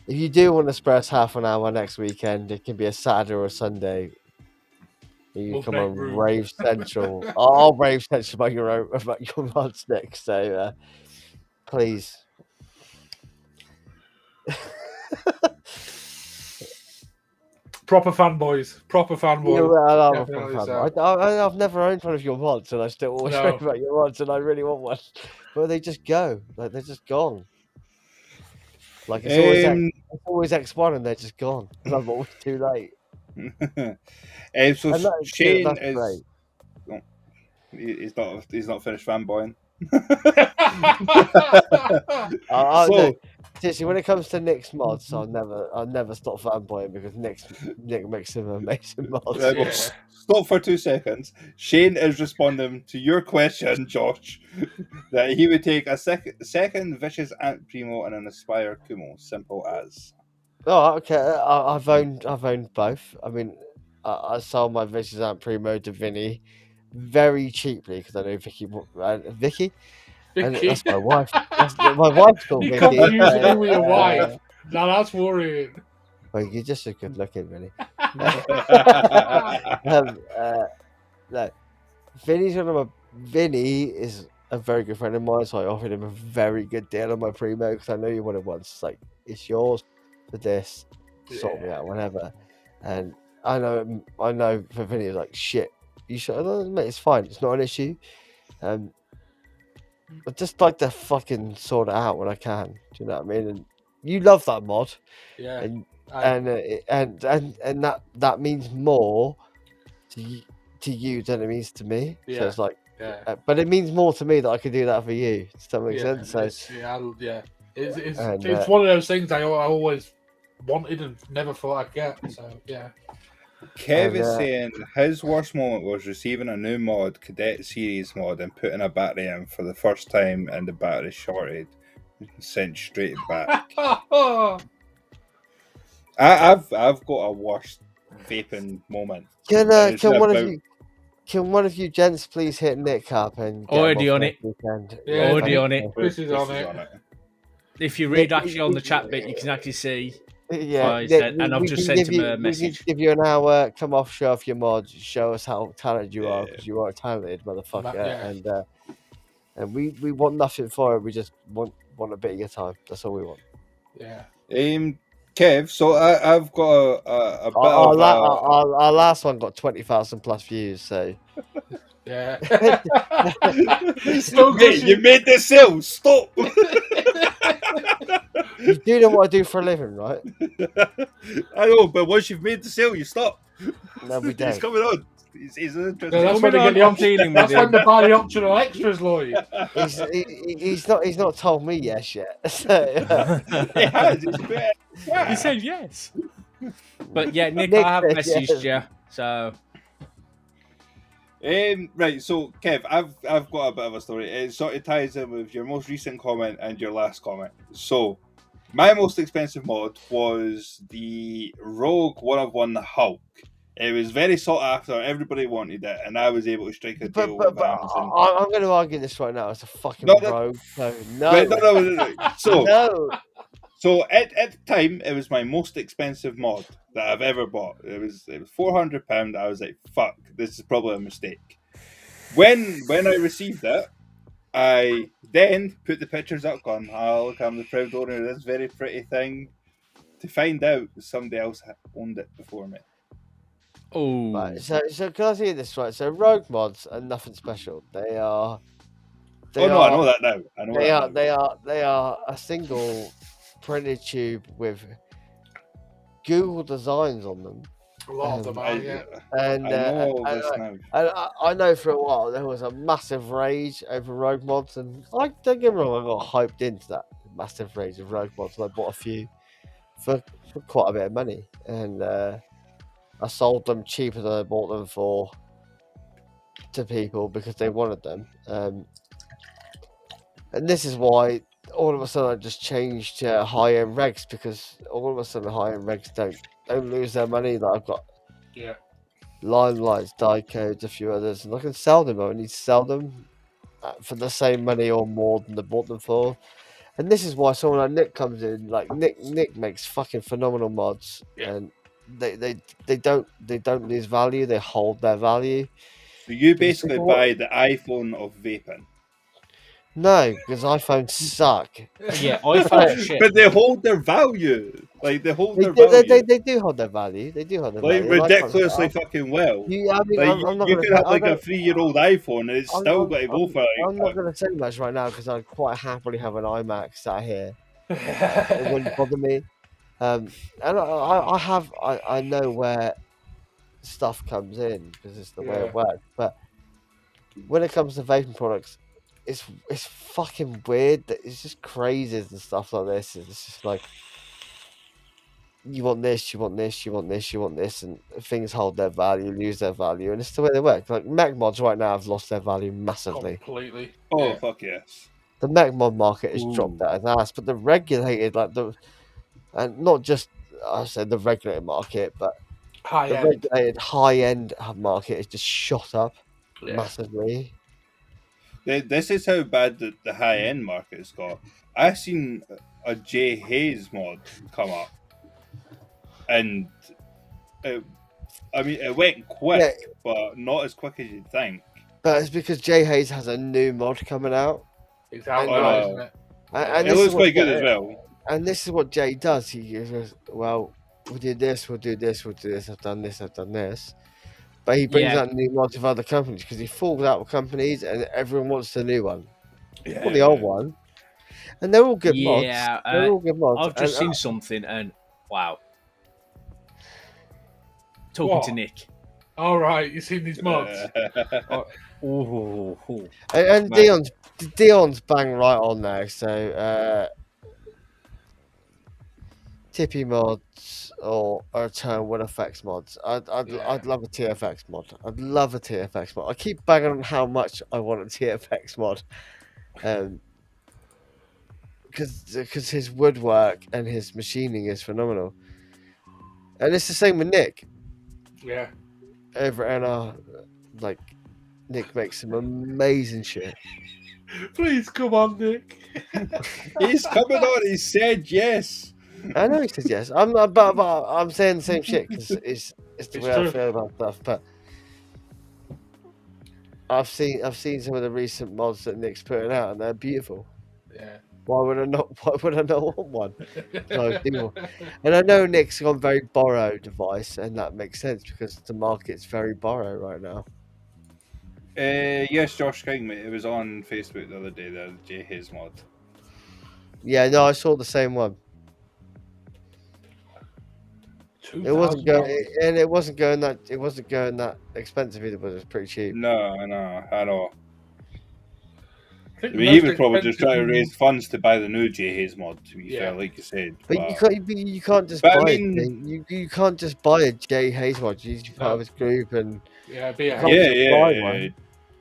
if you do want to spare us half an hour next weekend, it can be a Saturday or a Sunday. You We'll come make on room. Rave Central. I'll Rave Central about your mods, Nick. So please. Proper fanboys. Proper fanboys. Yeah, well, I'm a Definitely fan. so. I've never owned one of your mods, and I still always No. rave about your mods, and I really want one. But they just go, like they're just gone. Like it's always X1, and they're just gone. And I'm always too late. So And Shane that's is. great. He's not finished fanboying. No, So- seriously, when it comes to Nick's mods, I'll never stop fanboying because Nick makes some amazing mods. Right, well, Yeah. stop for 2 seconds. Shane is responding to your question, Josh, that he would take a second Vicious Ant Primo and an Aspire Kumo. Simple as. Oh, okay. I've owned both. I mean, I sold my Vicious Ant Primo to Vinny very cheaply because I know Vicky. Vicky? And Vicky. that's my wife. My wife's called You Vicky. confusing me with your Uh, wife. Now that's worrying. Well, you're just a good looking, Vinny. That's No, Vinny is a very good friend of mine, so I offered him a very good deal on my Primo because I know you wanted once. It's like, it's yours for this, sort me out whenever. And I know for Vinny, it's like, shit, you should, mate, it's fine, it's not an issue. I just like to fucking sort it out when I can. Do you know what I mean? And you love that mod, Yeah. and and that means more to you than it means to me. So Yeah. it's like, Yeah. but it means more to me that I could do that for you. Does that make sense? So It's one of those things I always wanted and never thought I'd get. So yeah. Kev is saying his worst moment was receiving a new mod, Cadet Series mod, and putting a battery in for the first time, and the battery shorted, sent straight back. I've got a worst vaping moment. Can one of you gents please hit Nick up and get Already him off on it. weekend? Yeah, Already on it. Chris is on it. If you read actually on the chat bit, you can actually see. Yeah, and I've just sent him a message. We can give you an hour. Come off, show off your mods, show us how talented you are, because you are a talented motherfucker. Yeah. And we want nothing for it. We just want a bit of your time. That's all we want. Yeah. Kev, so I've got a bit our last one got 20,000 plus views. So yeah. You made this sale. Stop. You do know what I do for a living, right? I know, but once you've made the sale, you stop. No, we don't. He's coming on. He's interested. No, that's when they get the option. That's when they buy the optional extras, Lloyd. He's not told me yes yet. So, he has. He said yes. But yeah, Nick, I have messaged you. So right, so Kev, I've got a bit of a story. It sort of ties in with your most recent comment and your last comment. So my most expensive mod was the Rogue 1 Hulk. It was very sought after. Everybody wanted it, and I was able to strike a deal with Amazon. I'm going to argue this right now. It's a fucking Rogue. So no. No. So no. So at the time, it was my most expensive mod that I've ever bought. It was £400. I was like, fuck, this is probably a mistake. When I received it, I then put the pictures up, going, oh, look, I'm the proud owner of this very pretty thing, to find out somebody else owned it before me. Oh. Right, so can I say this right? So Rogue mods are nothing special. They are. I know that now. They are a single printed tube with Google designs on them. A lot of them are, yeah. And I know for a while there was a massive rage over Rogue mods, and like, don't get me wrong, I got hyped into that massive rage of Rogue mods, and I bought a few for quite a bit of money, and I sold them cheaper than I bought them for to people because they wanted them. And this is why all of a sudden I just changed to high-end regs, because all of a sudden high-end regs don't lose their money. That I've got Limelights, Die Codes, a few others, and I can sell them. I need to sell them for the same money or more than I bought them for. And this is why someone like Nick comes in. Like Nick makes fucking phenomenal mods, and they don't lose value. They hold their value. So you basically buy the iPhone of vaping. No, because iPhones suck. Yeah, iPhones shit. But they hold their value. Like, they hold their value. They do hold their value. They do hold their value. Like, ridiculously fucking well. You can have like a 3-year-old iPhone and it's still got to go for it. I'm not going to say much right now because I'd quite happily have an iMac sat here. It wouldn't bother me. And I know where stuff comes in because it's the way it works. But when it comes to vaping products, it's fucking weird. It's just crazes and stuff like this. It's just like, you want this, you want this, you want this, you want this, and things hold their value, lose their value, and it's the way they work. Like, mech mods right now have lost their value massively. Completely. Oh, fuck yes. The mech mod market has dropped out of ass, but the regulated, and not just, I said the regulated market, but the regulated high-end market has just shot up massively. This is how bad the high-end market has got. I've seen a Jay Hayes mod come up, and it went quick, but not as quick as you'd think. But it's because Jay Hayes has a new mod coming out. It's out now, isn't it? And it looks quite good as well. And this is what Jay does. He goes, well, we'll do this, we'll do this, we'll do this, I've done this. But he brings out new mods of other companies because he falls out with companies and everyone wants the new one. Yeah. Or the old one. And they're all good mods. Yeah, they're all good mods. I've just seen something and wow. talking What? to Nick. All right, you seen these mods? Oh, And mate. Dion's bang right on there. So Tippy mods or a turn will effects mods. I'd love a TFX mod. I'd love a TFX mod. I keep banging on how much I want a TFX mod, because his woodwork and his machining is phenomenal. And it's the same with Nick Yeah. over at NR. Like Nick makes some amazing shit. Please come on, Nick. He's coming on. He said yes. I know he says yes. I'm not, but I'm saying the same shit because it's the It's way I true. feel about stuff. But I've seen some of the recent mods that Nick's putting out, and they're beautiful. Yeah. Why would I not? Why would I not want one? So people, and I know Nick's gone very borrow device, and that makes sense because the market's very borrow right now. Yes, Josh King, mate. It was on Facebook the other day. The J Hayes mod. Yeah, no, I saw the same one. It wasn't going, and it wasn't going that expensive either, but it was pretty cheap. No, I know. I think I mean, he was probably just trying to raise funds to buy the new J Hayes mod. To be fair, like you said, But you can't just but I buy mean- you can't just buy a Jay Hayes mod. You need to be part of his group and be a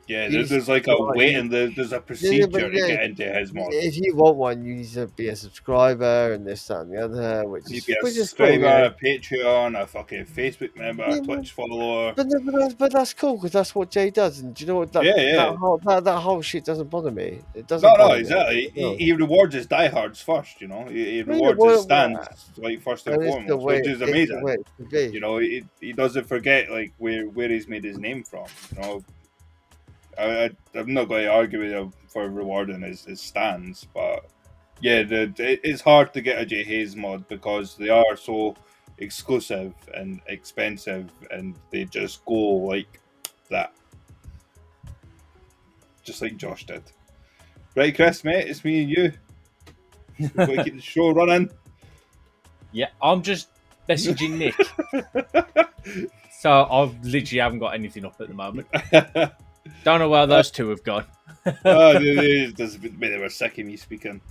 yeah. You There's like a subscribe, wait, and there's a procedure to get into his mod. if you want one, you need to be a subscriber and this, that, and the other, which You is be a cool, subscriber, yeah. a Patreon, a fucking Facebook member, a Twitch follower. But that's cool because that's what Jay does. And do you know what? That whole shit doesn't bother me. It doesn't. No, bother me. exactly. No. He rewards his diehards first. You know, he rewards his stands like first and foremost, which is amazing. You know, he doesn't forget like where he's made his name from. You know, I'm not going to argue with him for rewarding his stands, but yeah, it's hard to get a J Hayes mod because they are so exclusive and expensive, and they just go like that, just like Josh did. Right, Chris, mate, it's me and you. We've got to keep the show running. Yeah, I'm just messaging Nick. So I literally haven't got anything up at the moment. Don't know where those two have gone. They were sick of me speaking.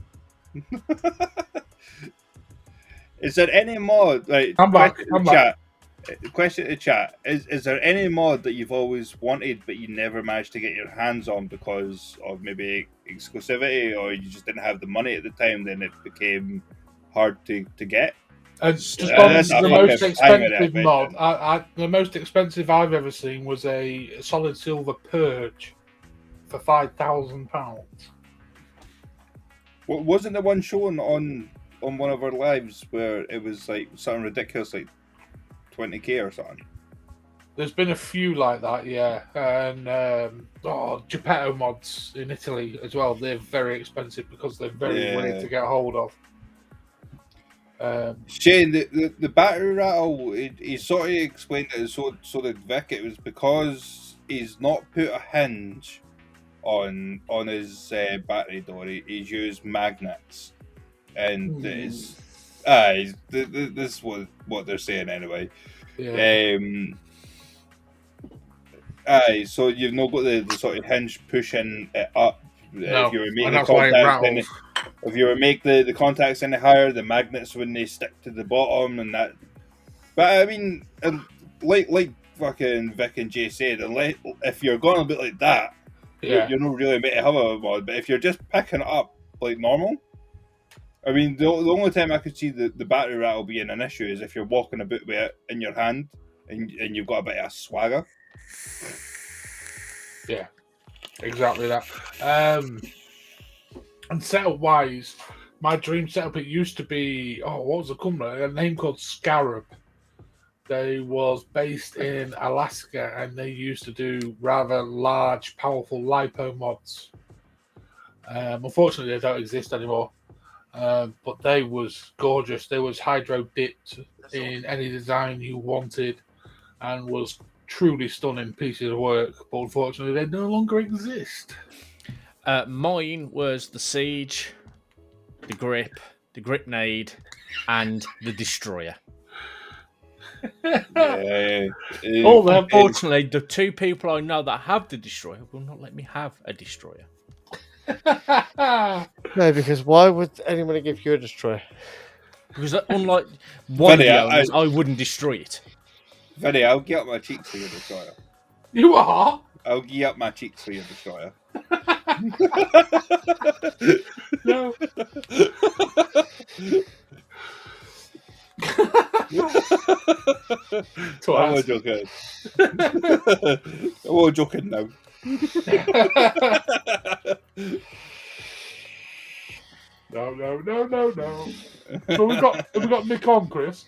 Is there any mod? Like, I'm back. Question to chat: Is there any mod that you've always wanted but you never managed to get your hands on because of maybe exclusivity, or you just didn't have the money at the time? Then it became hard to get. Just on the most expensive mod, the most expensive I've ever seen was a solid silver purge for £5,000. Wasn't the one shown on one of our lives where it was like something ridiculous, like 20k or something? There's been a few like that, yeah. And Geppetto mods in Italy as well. They're very expensive because they're very weird to get hold of. Shane, the battery rattle, he sort of explained it, so did Vic. It was because he's not put a hinge on his battery door. He's used magnets, and this is what they're saying anyway. Yeah. So you've not got the sort of hinge pushing it up. No, if you were making and that's why it rattles. If you were make the contacts any higher, the magnets wouldn't they stick to the bottom and that. But I mean, like fucking Vic and Jay said, if you're going a bit like that, you're not really meant to have a mod. But if you're just picking it up like normal, I mean, the only time I could see the battery rattle being an issue is if you're walking about with it in your hand and you've got a bit of swagger. Yeah, exactly that. And setup wise, my dream setup, it used to be, what was the company? A name called Scarab. They was based in Alaska, and they used to do rather large, powerful lipo mods. Unfortunately, they don't exist anymore. But they was gorgeous. They was hydro dipped in any design you wanted, and was truly stunning pieces of work. But unfortunately, they no longer exist. Mine was the Siege, the Grip, the Gripnade, and the Destroyer. Yeah. All them. Unfortunately, the two people I know that have the destroyer will not let me have a destroyer. No, because why would anybody give you a destroyer? Because unlike one of Vinny, the owners, I wouldn't destroy it. Vinny, I'll get up my cheeks for your destroyer. You are? I'll get up my cheeks for your destroyer. No. I'm not joking. I'm not joking now. No. So we got Mick on, Chris.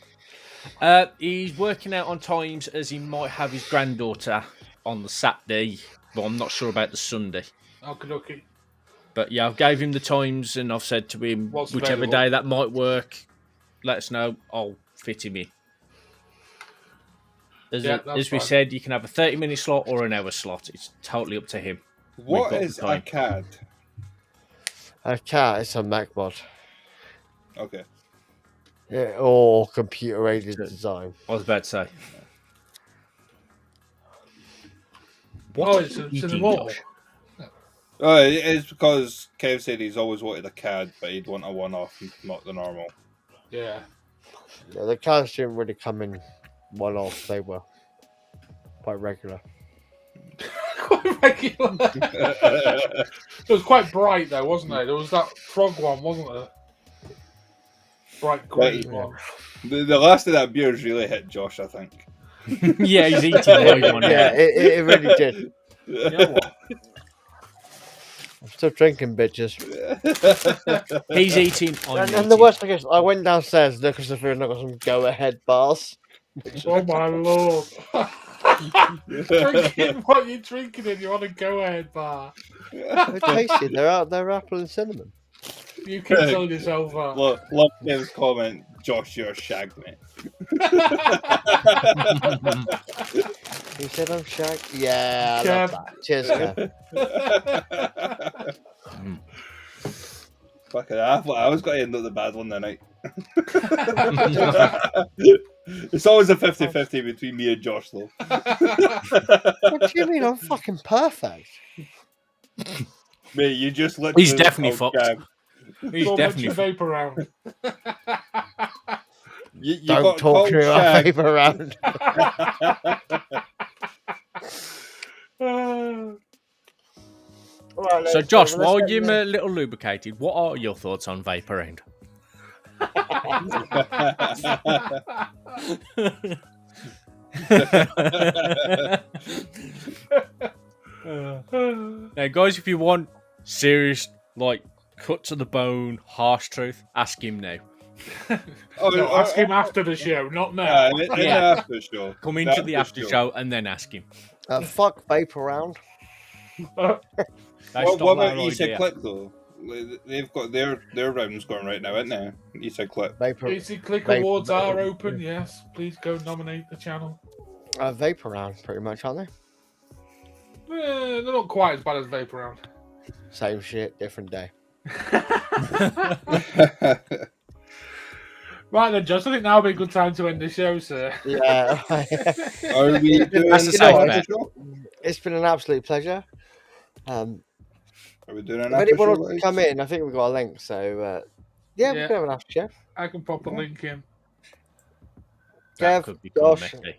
He's working out on times as he might have his granddaughter on the Saturday, but I'm not sure about the Sunday. Okay. But yeah, I've gave him the times and I've said to him, What's whichever available? day that might work, let us know. I'll fit him in. As we fine. said, you can have a 30-minute slot or an hour slot. It's totally up to him. What We've got is the a time. CAD? A cat is a Mac mod. Okay. Yeah, or computer aided design. I was about to say. Oh, it's an immortal. It's because Kev said he's always wanted a CAD, but he'd want a one-off, not the normal. Yeah. Yeah, the cats didn't really come in one off. They were quite regular. Quite regular. It was quite bright though, wasn't it? There was that frog one, wasn't there? Bright green Right. one. The last of that beer's really hit Josh, I think. Yeah, he's eating live on Yeah, it. it really did. You know what? I'm still drinking, bitches. He's eating. And the worst thing is, I went downstairs to look at Sophia and I got some go-ahead bars. Oh my lord. Drinking what you're drinking and you're on a go-ahead bar. They're tasty. They're apple and cinnamon. You keep telling yourself that. Love Kev's comment, Josh, you're shagged, mate. He said I'm shag. Yeah, I Kev. love that. Cheers, Kev. Fucking hell, I was going to end up the bad one tonight. It's always a 50-50 between me and Josh, though. What do you mean? I'm fucking perfect. Mate, you just literally... He's definitely fucked. He's Don't definitely mention vape around. You Don't got talk called to me about shag. paper around. Right, So, let's Josh, go. while Let's you're get a little lubricated, what are your thoughts on Vapor Round? Now, guys, if you want serious, like, cut to the bone, harsh truth, ask him now. No, ask him after the show, not now. In the Yeah. after show. Come into the after show and then ask him. fuck vape around. What That's about not our Easy idea. Click, though? They've got their rounds going right now, isn't they? Easy Click. Vapor. Easy Click Vape- Awards vape- are open, yes. Please go nominate the channel. Vape around, pretty much, aren't They're not quite as bad as Vape Around. they? Same shit, different day. Right then, Josh, I think now would be a good time to end the show, sir. Yeah. Are we doing That's the an safe after bet. show? It's been an absolute pleasure. Are we doing an If after anyone show? wants to come in, I think we've got a link. So, yeah, we Yeah. can have an after show. I can pop a link in. That Kev, could become Josh, messy.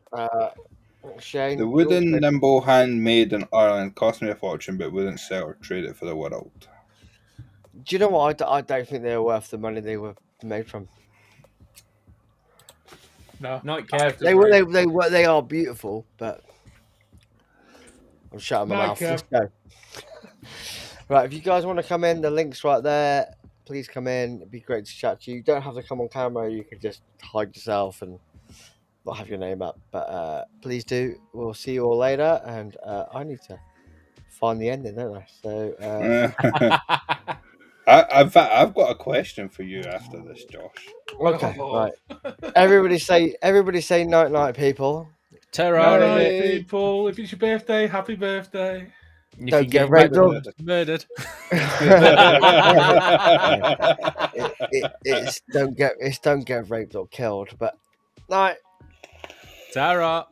Shane. The wooden nimble hand made in Ireland cost me a fortune, but wouldn't sell or trade it for the world. Do you know what? I don't think they're worth the money they were made from. No. Night, Kev. They are beautiful, but I'm shutting my Night, mouth. Kev. Let's go. Right, if you guys want to come in, the link's right there. Please come in. It'd be great to chat to you. You don't have to come on camera. You can just hide yourself and not have your name up. But please do. We'll see you all later. And I need to find the ending, don't I? So In fact, I've got a question for you after this, Josh. okay, Oh. right. Everybody say night night, people. Terror. All Alright. right, people. If it's your birthday, happy birthday. If Don't you get raped or murdered. it's don't get raped or killed. But night. Tara.